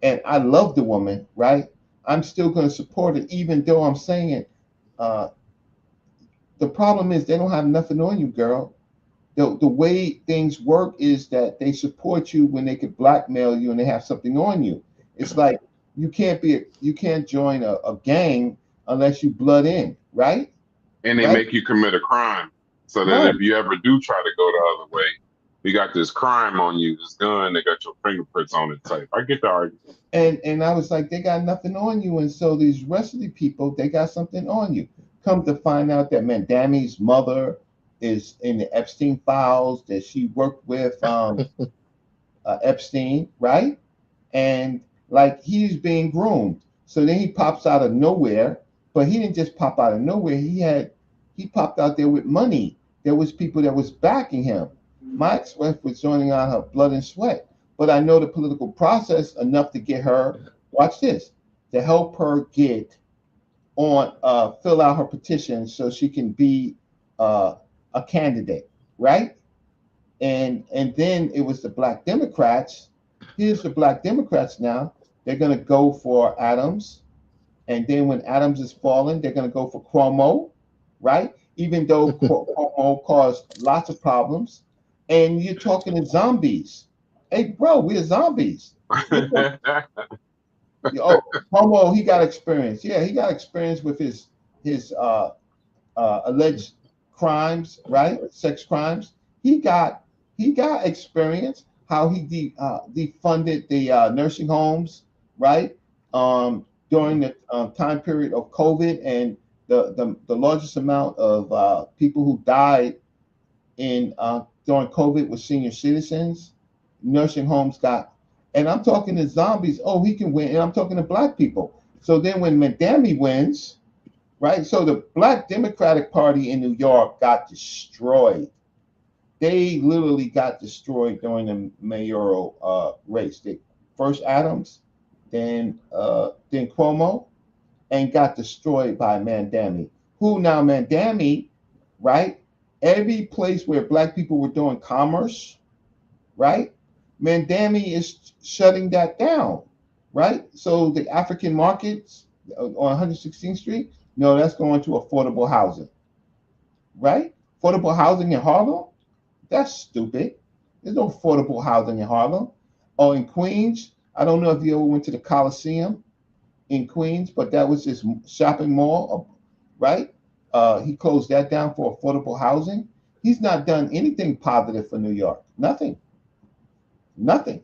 I love the woman, right? I'm still going to support it, even though I'm saying the problem is they don't have nothing on you, girl. The way things work is that they support you when they could blackmail you and they have something on you. It's like you can't join a gang unless you blood in, right? And they make you commit a crime so that if you ever do try to go the other way, you got this crime on you, this gun, they got your fingerprints on it type. I get the argument. And I was like, they got nothing on you. And so these rest of the people, they got something on you. Come to find out that Mandami's mother is in the Epstein files, that she worked with Epstein, right? And like he's being groomed. So then he pops out of nowhere, but he didn't just pop out of nowhere. He popped out there with money. There was people that was backing him. My ex-wife was joining on her blood and sweat, but I know the political process enough to get her, watch this, to help her get on, fill out her petition so she can be a candidate, right? And then it was the Black Democrats. Here's the Black Democrats now. They're going to go for Adams. And then when Adams is falling, they're going to go for Cuomo, right? Even though Cuomo caused lots of problems. And you're talking to zombies. Hey, bro, we're zombies. Cuomo, he got experience. Yeah, he got experience with his alleged crimes, right? Sex crimes. He got experience. How he defunded the nursing homes, right? During the time period of COVID, and the largest amount of people who died in during COVID was senior citizens. Nursing homes got, and I'm talking to zombies. Oh, he can win, and I'm talking to Black people. So then when Mandami wins, right? So the Black Democratic Party in New York got destroyed. They literally got destroyed during the mayoral race. First Adams, then Cuomo, and got destroyed by Mandami. Who now Mandami, right? Every place where Black people were doing commerce, right? Mandami is shutting that down, right? So the African markets on 116th Street, no, that's going to affordable housing, right? Affordable housing in Harlem. That's stupid. There's no affordable housing in Harlem. Or in Queens, I don't know if you ever went to the Coliseum in Queens, but that was this shopping mall, right? He closed that down for affordable housing. He's not done anything positive for New York. Nothing. Nothing.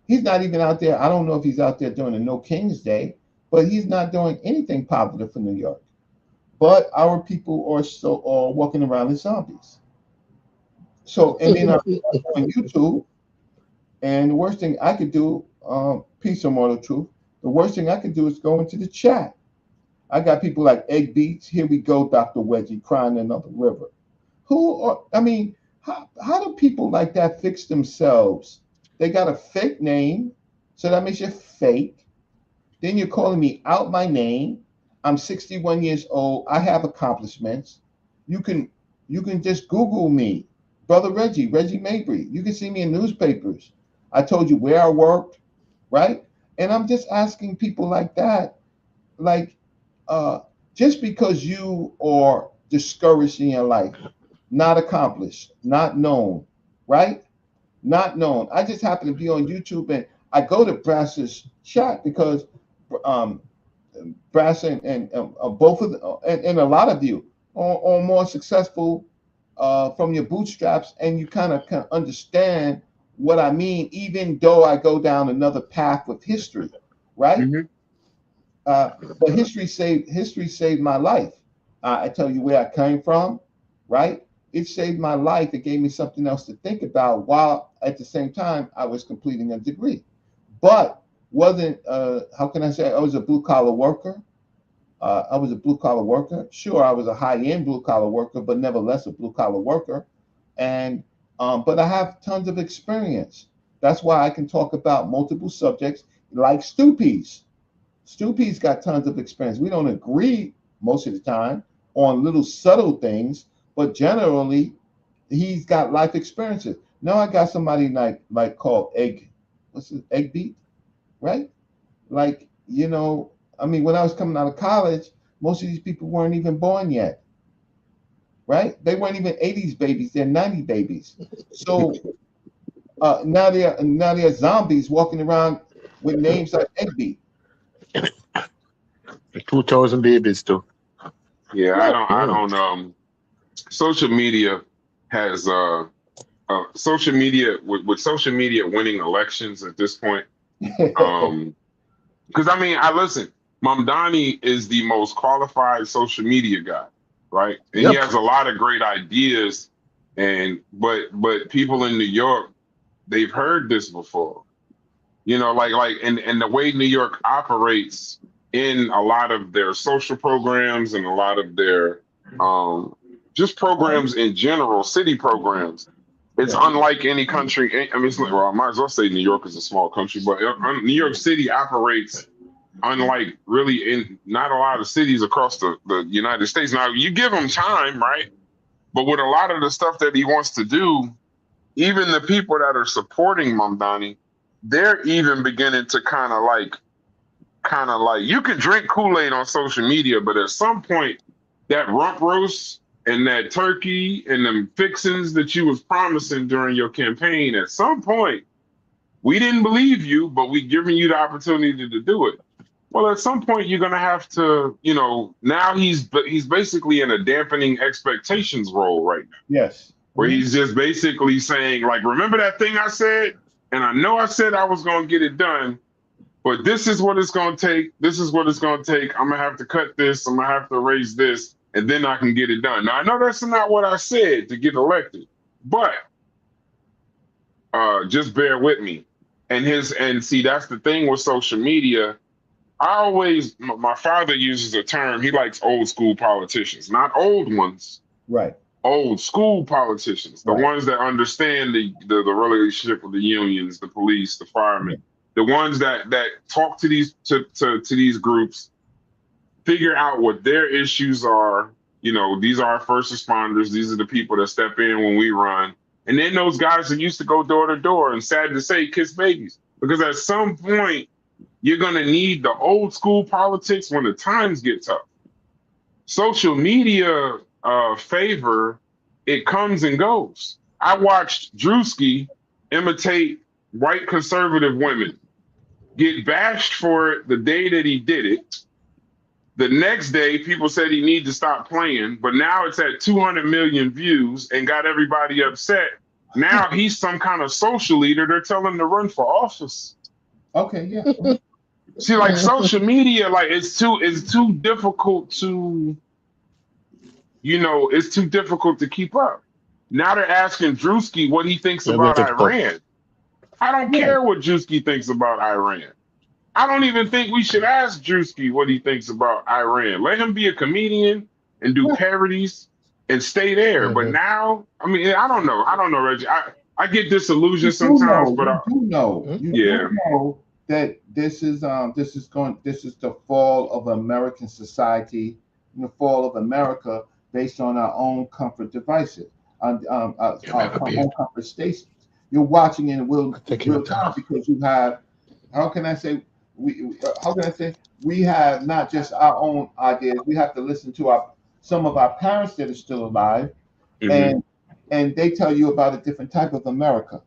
He's not even out there. I don't know if he's out there doing a No Kings Day, but he's not doing anything positive for New York. But our people are walking around as zombies. So, and then I'm on YouTube, and the worst thing I could do, peace or mortal truth, the worst thing I could do is go into the chat. I got people like Egg Beats, here we go, Dr. Wedgie, crying another river. How do people like that fix themselves? They got a fake name, so that makes you fake. Then you're calling me out my name. I'm 61 years old. I have accomplishments. You can just Google me, Brother Reggie Mabry. You can see me in newspapers. I told you where I worked, right? And I'm just asking people like that, like, just because you are discouraged in your life, not accomplished, not known, right? Not known. I just happen to be on YouTube, and I go to Brass's chat because Brass and both of and a lot of you are more successful from your bootstraps, and you kind of understand what I mean, even though I go down another path with history, right? Mm-hmm. But history saved my life. I tell you where I came from, right? It saved my life. It gave me something else to think about while at the same time I was completing a degree. But wasn't how can I say I was a blue collar worker? I was a blue collar worker. Sure, I was a high end blue collar worker, but nevertheless a blue collar worker. And but I have tons of experience. That's why I can talk about multiple subjects like Stuppies. Stuppies got tons of experience. We don't agree most of the time on little subtle things, but generally he's got life experiences. Now I got somebody like called Egg Beat, right? Like, I mean, when I was coming out of college, most of these people weren't even born yet, right? They weren't even 80s babies, they're 90 babies. So now they're zombies walking around with names like Egg Beat. 2,000 babies too. Yeah, I don't. Social media has social media with social media winning elections at this point. Because I mean, I listen. Mamdani is the most qualified social media guy, right? And he has a lot of great ideas. But people in New York, they've heard this before. And the way New York operates in a lot of their social programs and a lot of their just programs in general, city programs. It's unlike any country. I mean, I might as well say New York is a small country, but New York City operates unlike really in not a lot of cities across the United States. Now, you give him time, right? But with a lot of the stuff that he wants to do, even the people that are supporting Mamdani, they're even beginning to kind of like, you can drink Kool-Aid on social media, but at some point, that rump roast and that turkey and them fixings that you was promising during your campaign, at some point, we didn't believe you, but we giving you the opportunity to do it. Well, at some point, you're gonna have to, now he's basically in a dampening expectations role right now. Yes. Where he's just basically saying, like, remember that thing I said? And I know I said I was gonna get it done, but this is what it's gonna take. This is what it's gonna take. I'm gonna have to cut this. I'm gonna have to raise this, and then I can get it done. Now I know that's not what I said to get elected, but just bear with me. And see, that's the thing with social media. My father uses a term, he likes old school politicians, not old ones. Right. Old school politicians, the Right. ones that understand the relationship with the unions, the police, the firemen, the ones that talk to these these groups, figure out what their issues are. These are our first responders. These are the people that step in when we run. And then those guys that used to go door to door and, sad to say, kiss babies. Because at some point, you're going to need the old school politics when the times get tough. Social media favor, it comes and goes. I watched Drewski imitate white conservative women, get bashed for it the day that he did it. The next day, people said he needed to stop playing, but now it's at 200 million views and got everybody upset. Now he's some kind of social leader. They're telling him to run for office. Okay, yeah. See, like social media, like it's too difficult to, it's too difficult to keep up. Now they're asking Drewski what he thinks about Iran. I don't care what Drewski thinks about Iran. I don't even think we should ask Drewski what he thinks about Iran. Let him be a comedian and do parodies and stay there. But now, I mean, I don't know, Reggie. I get disillusioned sometimes, but you do know that this is the fall of American society, the fall of America based on our own comfort devices, our own comfort stations. You're watching in real time because you have, we have not just our own ideas. We have to listen to some of our parents that are still alive, and they tell you about a different type of America,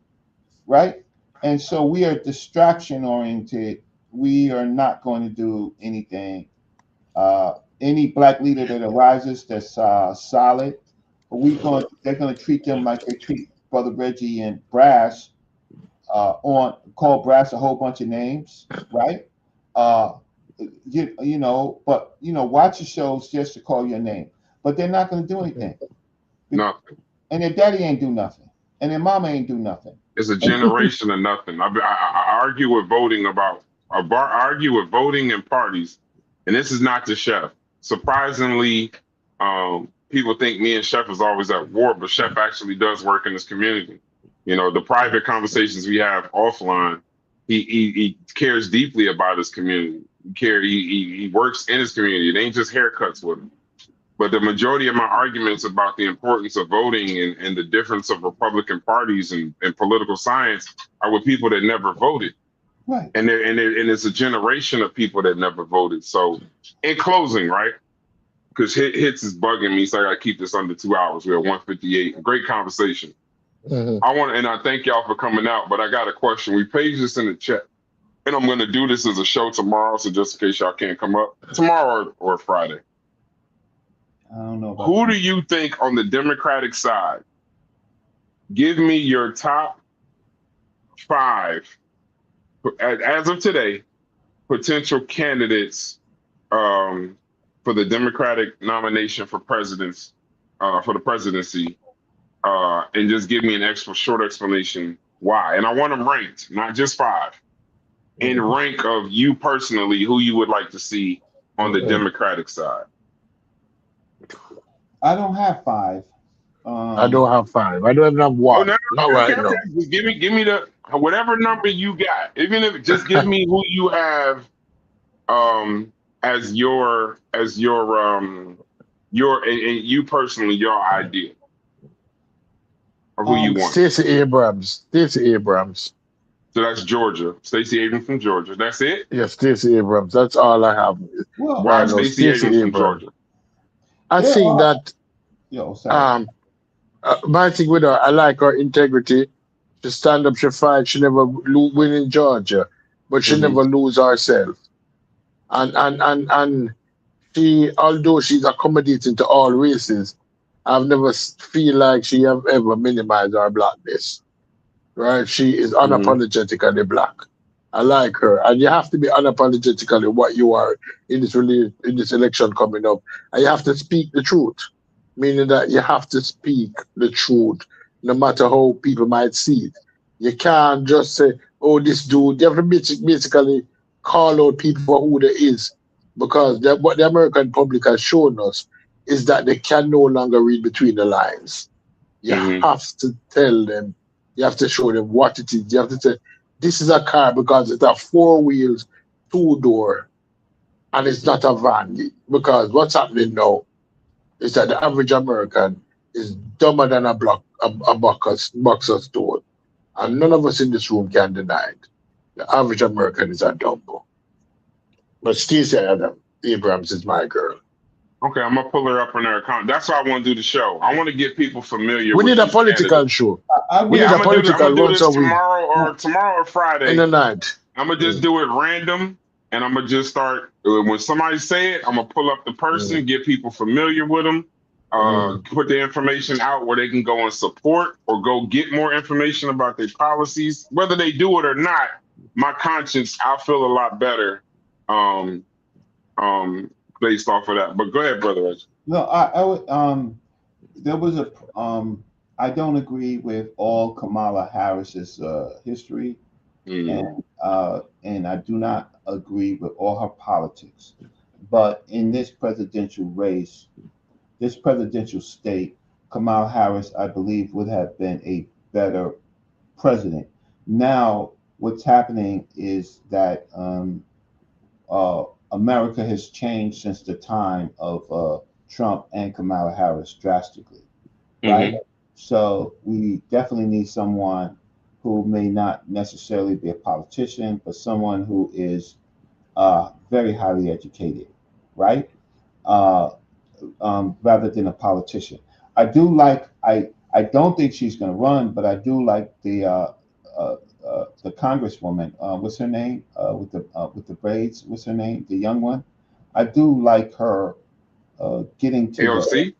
right? And so we are distraction oriented. We are not going to do anything. Any black leader that arises that's solid, they're going to treat them like they treat Brother Reggie and Brass. Call Brass a whole bunch of names, right? But watch the shows just to call your name, but they're not going to do anything. Nothing. And their daddy ain't do nothing, and their mama ain't do nothing. It's a generation of nothing. I argue with voting and parties, and this is not the Chef. Surprisingly, people think me and Chef is always at war, but Chef actually does work in this community. The private conversations we have offline, he cares deeply about his community. He works in his community. It ain't just haircuts with him. But the majority of my arguments about the importance of voting and the difference of Republican parties and political science are with people that never voted. Right. And it's a generation of people that never voted. So in closing, right? Because Hits is bugging me, so I got to keep this under 2 hours. We're at 1:58. Great conversation. I thank y'all for coming out, but I got a question. We paged this in the chat, and I'm going to do this as a show tomorrow, so just in case y'all can't come up tomorrow or Friday. I don't know. Who do you think on the Democratic side? Give me your top 5, as of today, potential candidates for the Democratic nomination for presidents, for the presidency, and just give me an short explanation why. And I want them ranked, not just 5. In rank of you personally, who you would like to see on the Democratic side. I don't have 5. I don't have 5. I don't even have 1. Not right now. Give me the whatever number you got. Even if just give me who you have as your and you personally, your idea of who you want. Stacey Abrams. So that's Georgia. Stacey Abrams from Georgia. That's it? Yes, Stacey Abrams. That's all I have. Why Stacey Abrams from Georgia? I think that my thing with her, I like her integrity. She stand up, she fight, she never win in Georgia, but she never lose herself. And she, although she's accommodating to all races, I've never feel like she have ever minimized her blackness. Right? She is unapologetically black. I like her, and you have to be unapologetically what you are in this election coming up, and you have to speak the truth, meaning that you have to speak the truth, no matter how people might see it. You can't just say, "Oh, this dude." You have to basically call out people for who they is, because what the American public has shown us is that they can no longer read between the lines. You have to tell them. You have to show them what it is. You have to say, this is a car because it's a 4 wheels, 2-door, and it's not a van. Because what's happening now is that the average American is dumber than a boxer store. And none of us in this room can deny it. The average American is a dumbo. But Stacey Abrams is my girl. Okay, I'm gonna pull her up on her account. That's why I want to do the show. I want to get people familiar. We with need a political show. I We would. need Yeah, a I'm gonna political do once this a week tomorrow or in the Friday. night. I'm gonna just Mm, do it random, and I'm gonna just start when somebody say it. I'm gonna pull up the mm, person, get people familiar with them, mm. put the information out where they can go and support or go get more information about their policies. Whether they do it or not, my conscience, I'll feel a lot better, um, um, based off of that. But go ahead, brother. Reggie. No, I would. There was a. I don't agree with all Kamala Harris's history, Mm, and I do not agree with all her politics. But in this presidential race, this presidential state, Kamala Harris, I believe, would have been a better president. Now, what's happening is that uh, America has changed since the time of Trump and Kamala Harris drastically, right? hmm So we definitely need someone who may not necessarily be a politician, but someone who is very highly educated, right? Uh, rather than a politician. I do like I don't think she's going to run, but I do like the congresswoman. What's her name? With the braids. What's her name? The young one. I do like her getting to the. AOC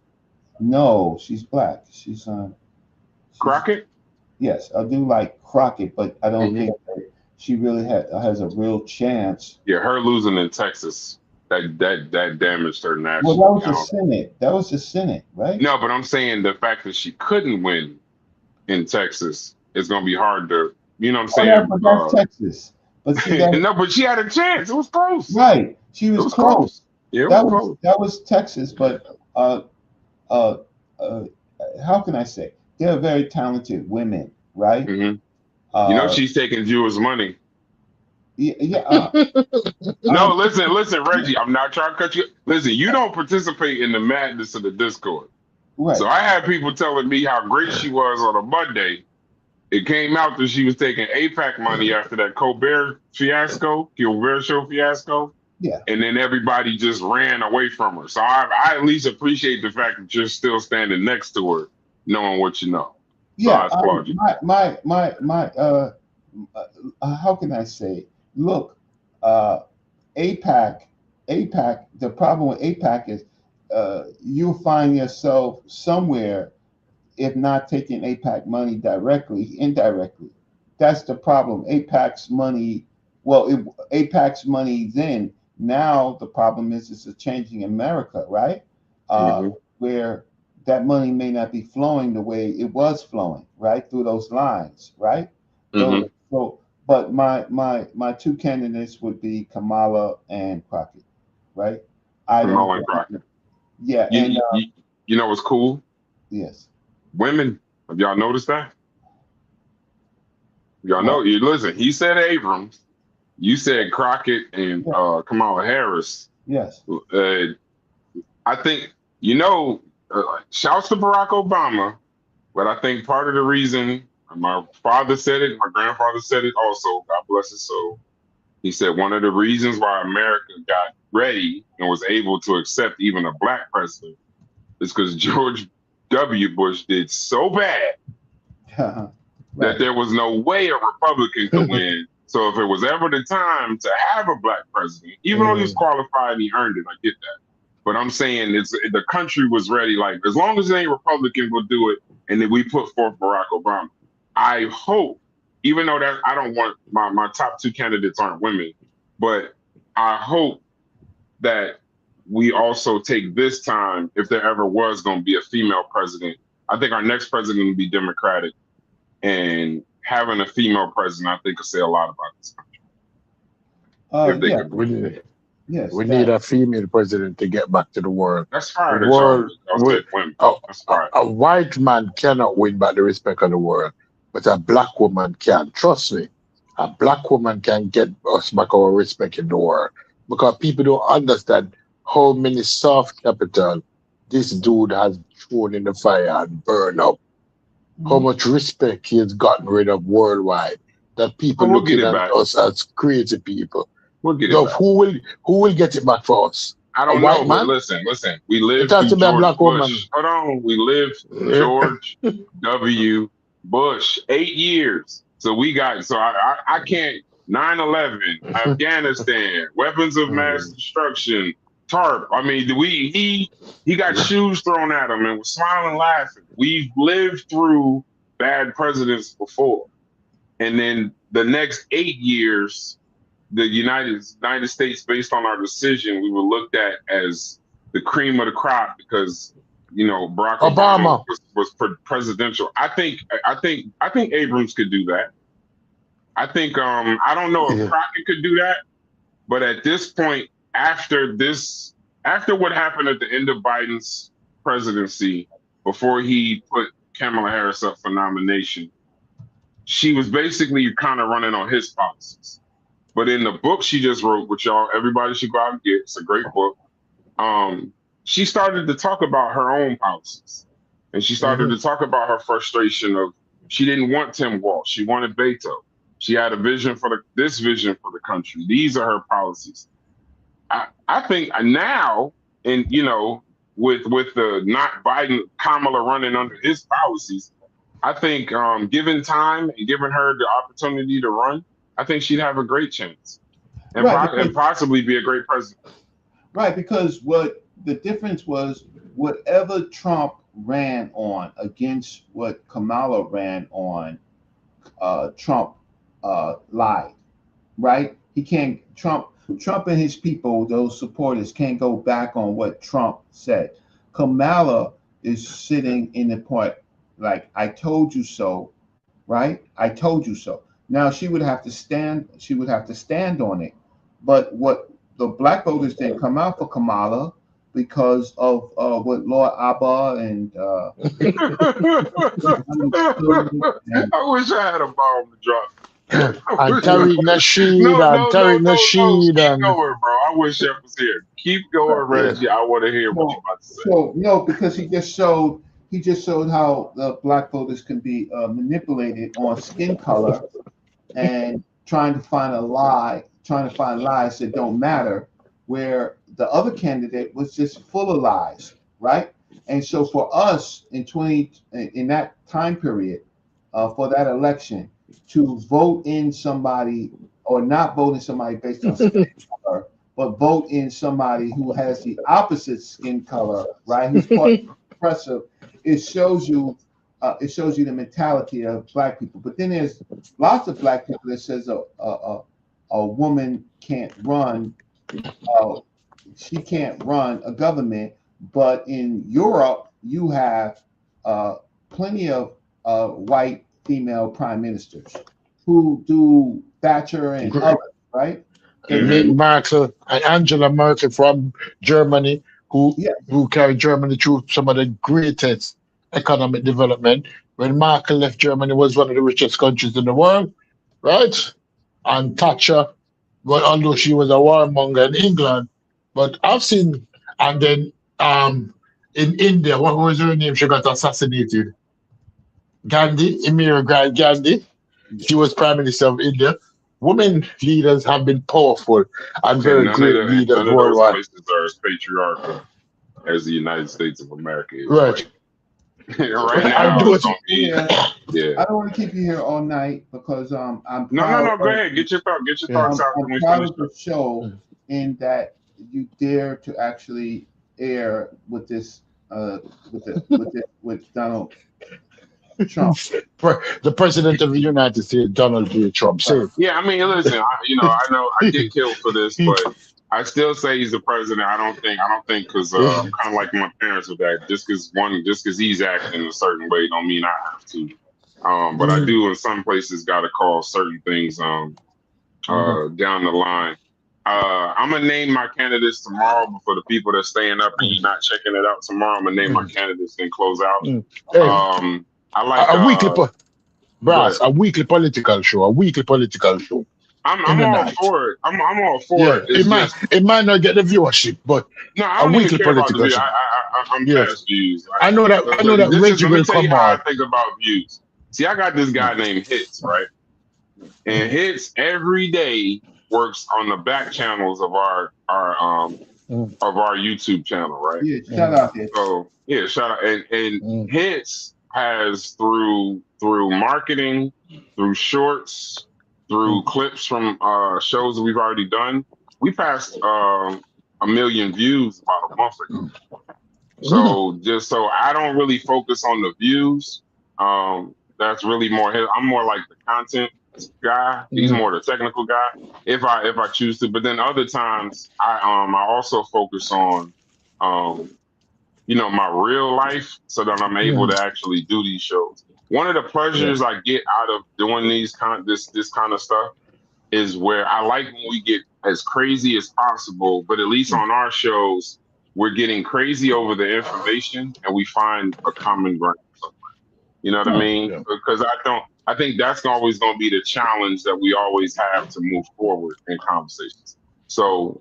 No, she's black. She's Crockett. yes. I do like Crockett, but I don't Hmm think that she really has a real chance. Yeah, her losing in Texas that damaged her Well, nationally. that was I the don't. Senate. That was the Senate, right? No, but I'm saying the fact that she couldn't win in Texas is going to be hard to, you know what I'm Oh, yeah, saying? but that's Texas. But see that No, but she had a chance. It was close. right. She It was was close. close. Yeah, it was close. That was Texas, but uh, uh, how can I say? They're very talented women, right? Hmm You know Uh, she's taking Jewish money. yeah, yeah, No, listen, Reggie. I'm not trying to cut you. Listen, you don't participate in the madness of the Discord. So right. I had people telling me how great she was on a Monday. It came out that she was taking APAC money after that Colbert show fiasco. Yeah, And then everybody just ran away from her. So I at least appreciate the fact that you're still standing next to her, knowing what you know. So yeah. I applaud you. My. How can I say? Look, uh, APAC. The problem with APAC is you'll find yourself somewhere if not taking APAC money directly, indirectly. That's the problem. APAC's money, well, APAC's money then. Now the problem is it's a changing America, right? Hmm Where that money may not be flowing the way it was flowing, right? Through those lines, right? hmm So but my two candidates would be Kamala and Crockett, right? I don't Kamala and Crockett. yeah, You, and you, you know what's cool? yes. Women. Have y'all noticed that? Y'all Well, know. You listen. He said Abrams. You said Crockett and yeah, Kamala Harris. yes. I think shouts to Barack Obama, but I think part of the reason my father said it, my grandfather said it also. God bless his soul. He said one of the reasons why America got ready and was able to accept even a black president is because George W. Bush did so bad that Right. there was no way a Republican could win. So if it was ever the time to have a black president, even though he was Mm. qualified and he earned it, I get that. But I'm saying the country was ready. Like as long as it ain't Republican, we'll do it. And then we put forth Barack Obama. I hope, even though that I don't want my top two candidates aren't women, but I hope that we also take this time, if there ever was going to be a female president. I think our next president will be Democratic, and having a female president, I think, could say a lot about this country if they Yeah, could. We need, yes. we need a female president to get back to the world. That's The fire that world, y'all said women. a, That's a, fire. a white man cannot win by the respect of the world, but a black woman can. Trust me, a black woman can get us back our respect in the world because people don't understand how many soft capital this dude has thrown in the fire and burned up. How Mhm. much respect he has gotten rid of worldwide. That people But we'll get looking it at back. us as crazy people. We'll get it So back. who will get it back for us? I A don't know, white but man? listen. We It lived has through to be a George black woman. Bush. Hold on. We lived through Yeah. George W. Bush, 8 years. So we got, so I can't, 9/11, Afghanistan, weapons of mass destruction, TARP. I mean, he got shoes thrown at him and was smiling, laughing. We've lived through bad presidents before. And then the next 8 years, the United States, based on our decision, we were looked at as the cream of the crop because Barack Obama was presidential. I think Abrams could do that. I think I don't know if Crockett could do that, but at this point, after what happened at the end of Biden's presidency, before he put Kamala Harris up for nomination, she was basically kind of running on his policies. But in the book she just wrote, which everybody should go out and get, it's a great book. She started to talk about her own policies, and she started to talk about her frustration of she didn't want Tim Walz, she wanted Beto. She had a vision for this vision for the country. These are her policies. I think now, and with the not Biden, Kamala running under his policies, I think given time and given her the opportunity to run, I think she'd have a great chance and, and possibly be a great president. Right, because what the difference was, whatever Trump ran on against what Kamala ran on, Trump lied, right? He can't, Trump and his people, those supporters, can't go back on what Trump said. Kamala is sitting in the point like, I told you so, right? I told you so. Now she would have to stand on it. But what the black voters didn't come out for Kamala because of what Lord Abba and I wish I had a bomb to drop. And Tariq Nasheed Keep going, bro. I wish Chef was here. Keep going, Reggie. I want to hear what you're about to say. So no, because he just showed how the black voters can be manipulated on skin color and trying to find lies that don't matter, where the other candidate was just full of lies, right? And so for us in that time period, for that election, to vote in somebody or not vote in somebody based on skin color, but vote in somebody who has the opposite skin color, right? Who's quite oppressive. It shows you the mentality of black people. But then there's lots of black people that says a woman can't run, she can't run a government. But in Europe, you have plenty of white female prime ministers who do Thatcher and others, right? Merkel and Angela Merkel from Germany, who carried Germany through some of the greatest economic development. When Merkel left, Germany was one of the richest countries in the world, right? And Thatcher, well, although she was a warmonger in England, but I've seen, and then in India, what was her name? She got assassinated. Indira Gandhi. She was Prime Minister of India. Women leaders have been powerful and very great leaders worldwide. None of those places are as patriarchal as the United States of America is. Right. Right now, I don't want to keep you here all night because I'm No, go ahead. Get your thoughts out. I'm proud of the show in that you dare to actually air with this with Donald Trump. The president of the United States, Donald J. Trump. Yeah, I mean, listen, I know I get killed for this, but I still say he's the president. I don't think because I'm kind of like my parents with that. Just because he's acting a certain way don't mean I have to. But I do in some places got to call certain things down the line. I'm gonna name my candidates tomorrow, but for the people that's staying up and you're not checking it out tomorrow, I'm gonna name my candidates and close out. I like a weekly political show. I'm all for it. I'm all for it. It might not get the viewership, but no, I don't even care about the views. I'm past views. I know that Reggie will come on. I think about views. See, I got this guy named Hits, right? And Hits every day works on the back channels of our YouTube channel, right? Yeah, shout out Hits. So shout out and Hits. has through marketing, through shorts, through clips from shows that we've already done, we passed 1 million views about a month ago. So just so I don't really focus on the views. That's really more. I'm more like the content guy. He's more the technical guy. If I choose to, but then other times I also focus on my real life so that I'm able to actually do these shows. One of the pleasures I get out of doing this kind of stuff is where I like when we get as crazy as possible, but at least on our shows, we're getting crazy over the information and we find a common ground. You know what I mean? Yeah. Because I think that's always going to be the challenge that we always have to move forward in conversations. So,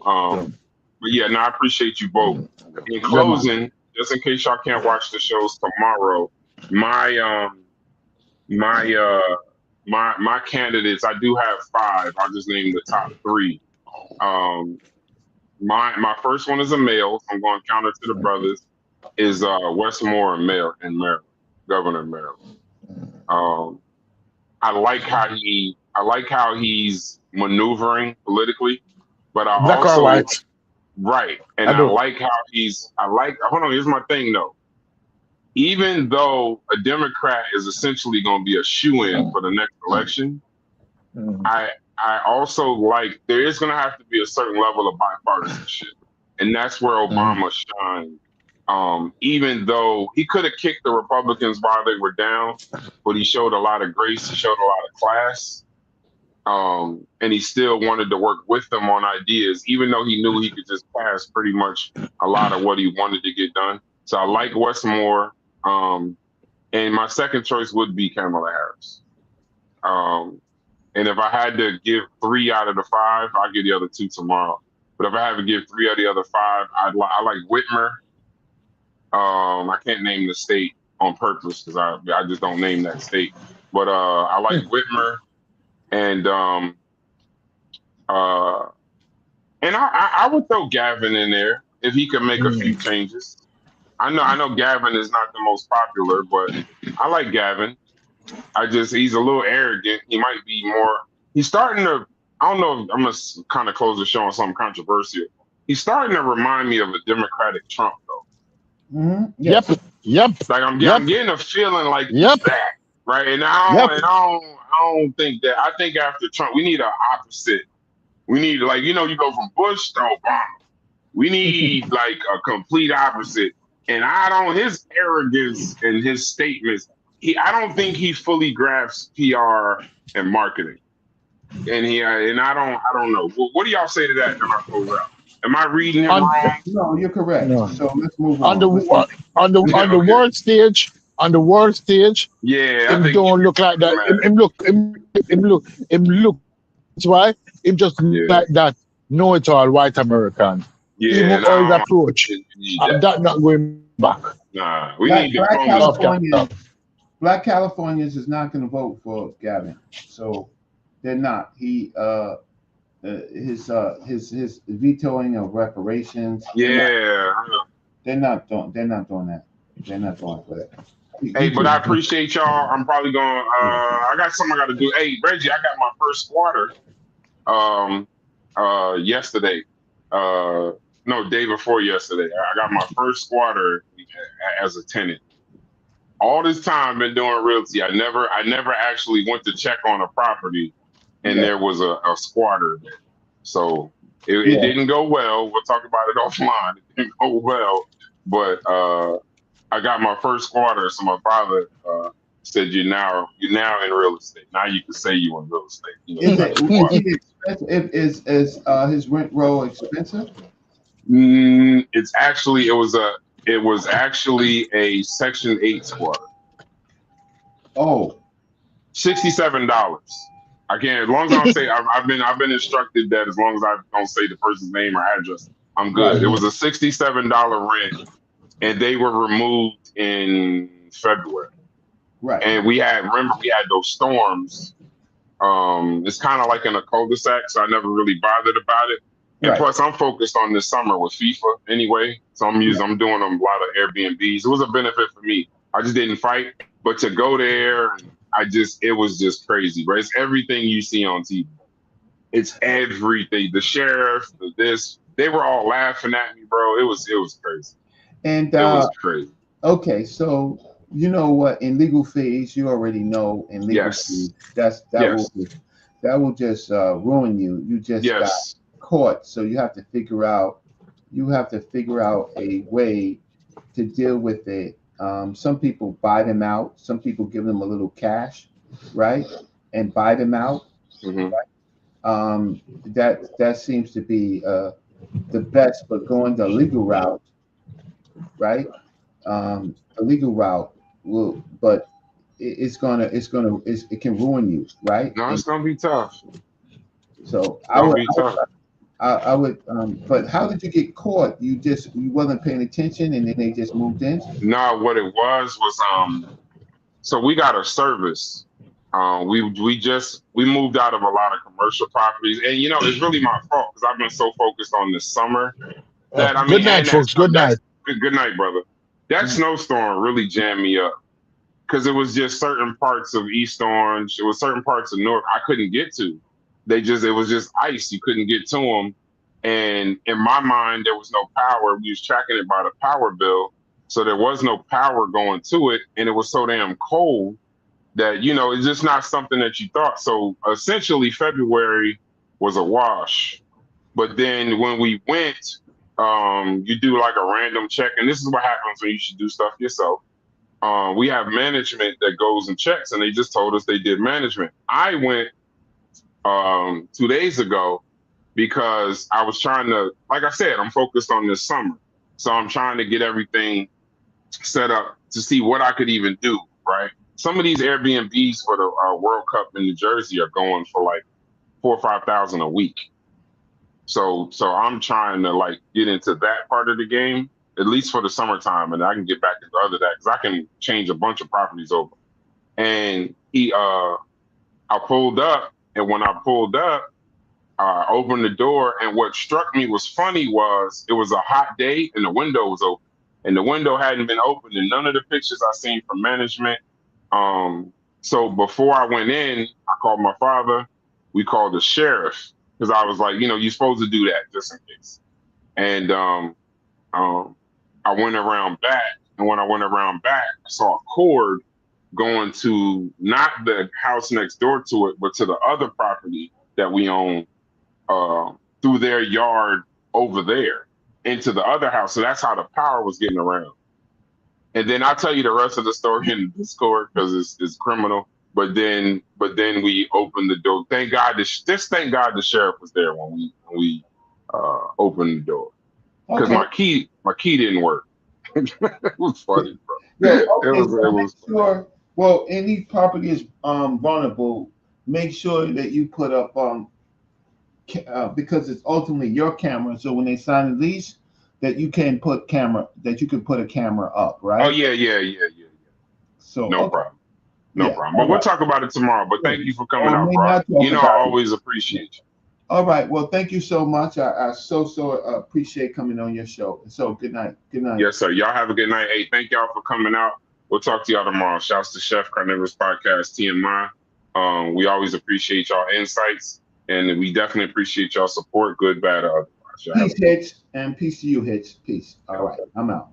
but yeah, no, I appreciate you both. In closing, just in case y'all can't watch the shows tomorrow, my candidates, I do have 5. I'll just name the top 3. My first one is a male. So I'm going counter to the brothers. Is Wes Moore in Maryland, Governor of Maryland. I like how he's maneuvering politically, but I Black also or white? right, and I like how hold on. Here's my thing though. Even though a Democrat is essentially going to be a shoo-in for the next election, I also like there is going to have to be a certain level of bipartisanship, and that's where Obama shined. Even though he could have kicked the Republicans while they were down, but he showed a lot of grace, he showed a lot of class, and he still wanted to work with them on ideas, even though he knew he could just pass pretty much a lot of what he wanted to get done. So I like Wes Moore, and my second choice would be Kamala Harris. And if I had to give 3 out of the 5, I'll give the other 2 tomorrow. But if I had to give 3 out of the other 5, I like Whitmer. I can't name the state on purpose because I just don't name that state. But I like Whitmer, and I would throw Gavin in there if he could make a few changes. I know Gavin is not the most popular, but I like Gavin. He's a little arrogant. He might be more. He's starting to. I don't know. I'm gonna kind of close the show on something controversial. He's starting to remind me of a Democratic Trump, though. Yep. Like I'm getting a feeling like that, right? And I don't think that. I think after Trump, we need an opposite. We need you go from Bush to Obama. We need like a complete opposite. And his arrogance and his statements. I don't think he fully grasps PR and marketing. And I don't know. What do y'all say to that? Am I reading him wrong? No, you're correct. No. So let's move on. On the world stage. On the world stage. Yeah. Him don't look like that. Him look. That's why him just like that know-it-all white American. Yeah. His approach. That not going back. Nah, we need Black Californians is not going to vote for Gavin, so they're not. His vetoing of reparations. Yeah, they're not doing that. They're not going for that. Hey, but I appreciate y'all. I'm probably going. I got something I got to do. Hey, Reggie, I got my first squatter. Yesterday. No, day before yesterday. I got my first squatter as a tenant. All this time I've been doing realty. I never actually went to check on a property, and there was a squatter there. So it didn't go well. We'll talk about it offline. It didn't go well, but I got my first squatter. So my father said, "You're now in real estate. Now you can say you in real estate." Is his rent roll expensive? It was actually a Section 8 squatter. Oh, $67. I can't. As long as I don't say, I've been instructed that as long as I don't say the person's name or address, I'm good. Right. It was a $67 rent, and they were removed in February. Right. And we had those storms. It's kind of like in a cul-de-sac, so I never really bothered about it. And plus, I'm focused on this summer with FIFA anyway, so I'm doing a lot of Airbnbs. It was a benefit for me. I just didn't fight. But to go there, it was just crazy, bro. It's everything you see on TV. It's everything. The sheriff, they were all laughing at me, bro. It was crazy. And It was crazy. okay, so you know what? In legal fees, you already know in legal Yes. fees, Yes. that will just ruin you. You just got Yes. caught, so you have to figure out a way to deal with it. Some people buy them out. Some people give them a little cash, right, and buy them out. Hmm. That seems to be the best, but going the legal route, right? The legal route will, but it can ruin you, right? No, And it's gonna be tough. so It's gonna be tough. I would, but how did you get caught? You wasn't paying attention, and then they just moved in. No, what it was so we got a service. We moved out of a lot of commercial properties, and it's really my fault because I've been so focused on this summer that Good night, and that folks. Good night. good night, brother. That snowstorm really jammed me up because it was just certain parts of East Orange, it was certain parts of North I couldn't get to. It was just ice. You couldn't get to them, and in my mind there was no power. We was tracking it by the power bill, so there was no power going to it, and it was so damn cold that it's just not something that you thought. So essentially February was a wash. But then when we went, you do like a random check, and this is what happens when you should do stuff yourself. We have management that goes and checks, and they just told us they did management. I went 2 days ago because I was trying to, like I said, I'm focused on this summer, so I'm trying to get everything set up to see what I could even do. Right. Some of these Airbnbs for the World Cup in New Jersey are going for like 4,000 or 5,000 a week. So I'm trying to like get into that part of the game, at least for the summertime, and I can get back into other that because I can change a bunch of properties over. And I pulled up, and when I pulled up, I opened the door, and what struck me was funny was it was a hot day and the window was open, and the window hadn't been opened in none of the pictures I seen from management. So before I went in, I called my father. We called the sheriff because I was like, you're supposed to do that just in case. And I went around back, and when I went around back, I saw a cord going to not the house next door to it, but to the other property that we own, through their yard over there into the other house. So that's how the power was getting around. And then I'll tell you the rest of the story in the Discord because it's criminal. But then we opened the door. Thank God thank God the sheriff was there when we opened the door because Okay. my key didn't work. It was funny, bro. Yeah, It okay, was so make sure, well, any property is vulnerable. Make sure that you put up because it's ultimately your camera. So when they sign the lease, that you can put a camera up, right? Oh yeah. So No okay. problem. No Yeah, problem. all But we'll right. talk about it tomorrow. But thank you for coming Or out, may bro. not talk I about it. always appreciate you. All right. Well, thank you so much. I so appreciate coming on your show. So good night. Good night. Yes, sir. Y'all have a good night. Hey, thank y'all for coming out. We'll talk to y'all tomorrow. Shouts to Chef Carnivorous Podcast, TMI. We always appreciate y'all insights, and we definitely appreciate y'all support, good, bad, or otherwise. Y'all have a Peace, Hitch, and peace to you, Hitch. Peace. All right. I'm out.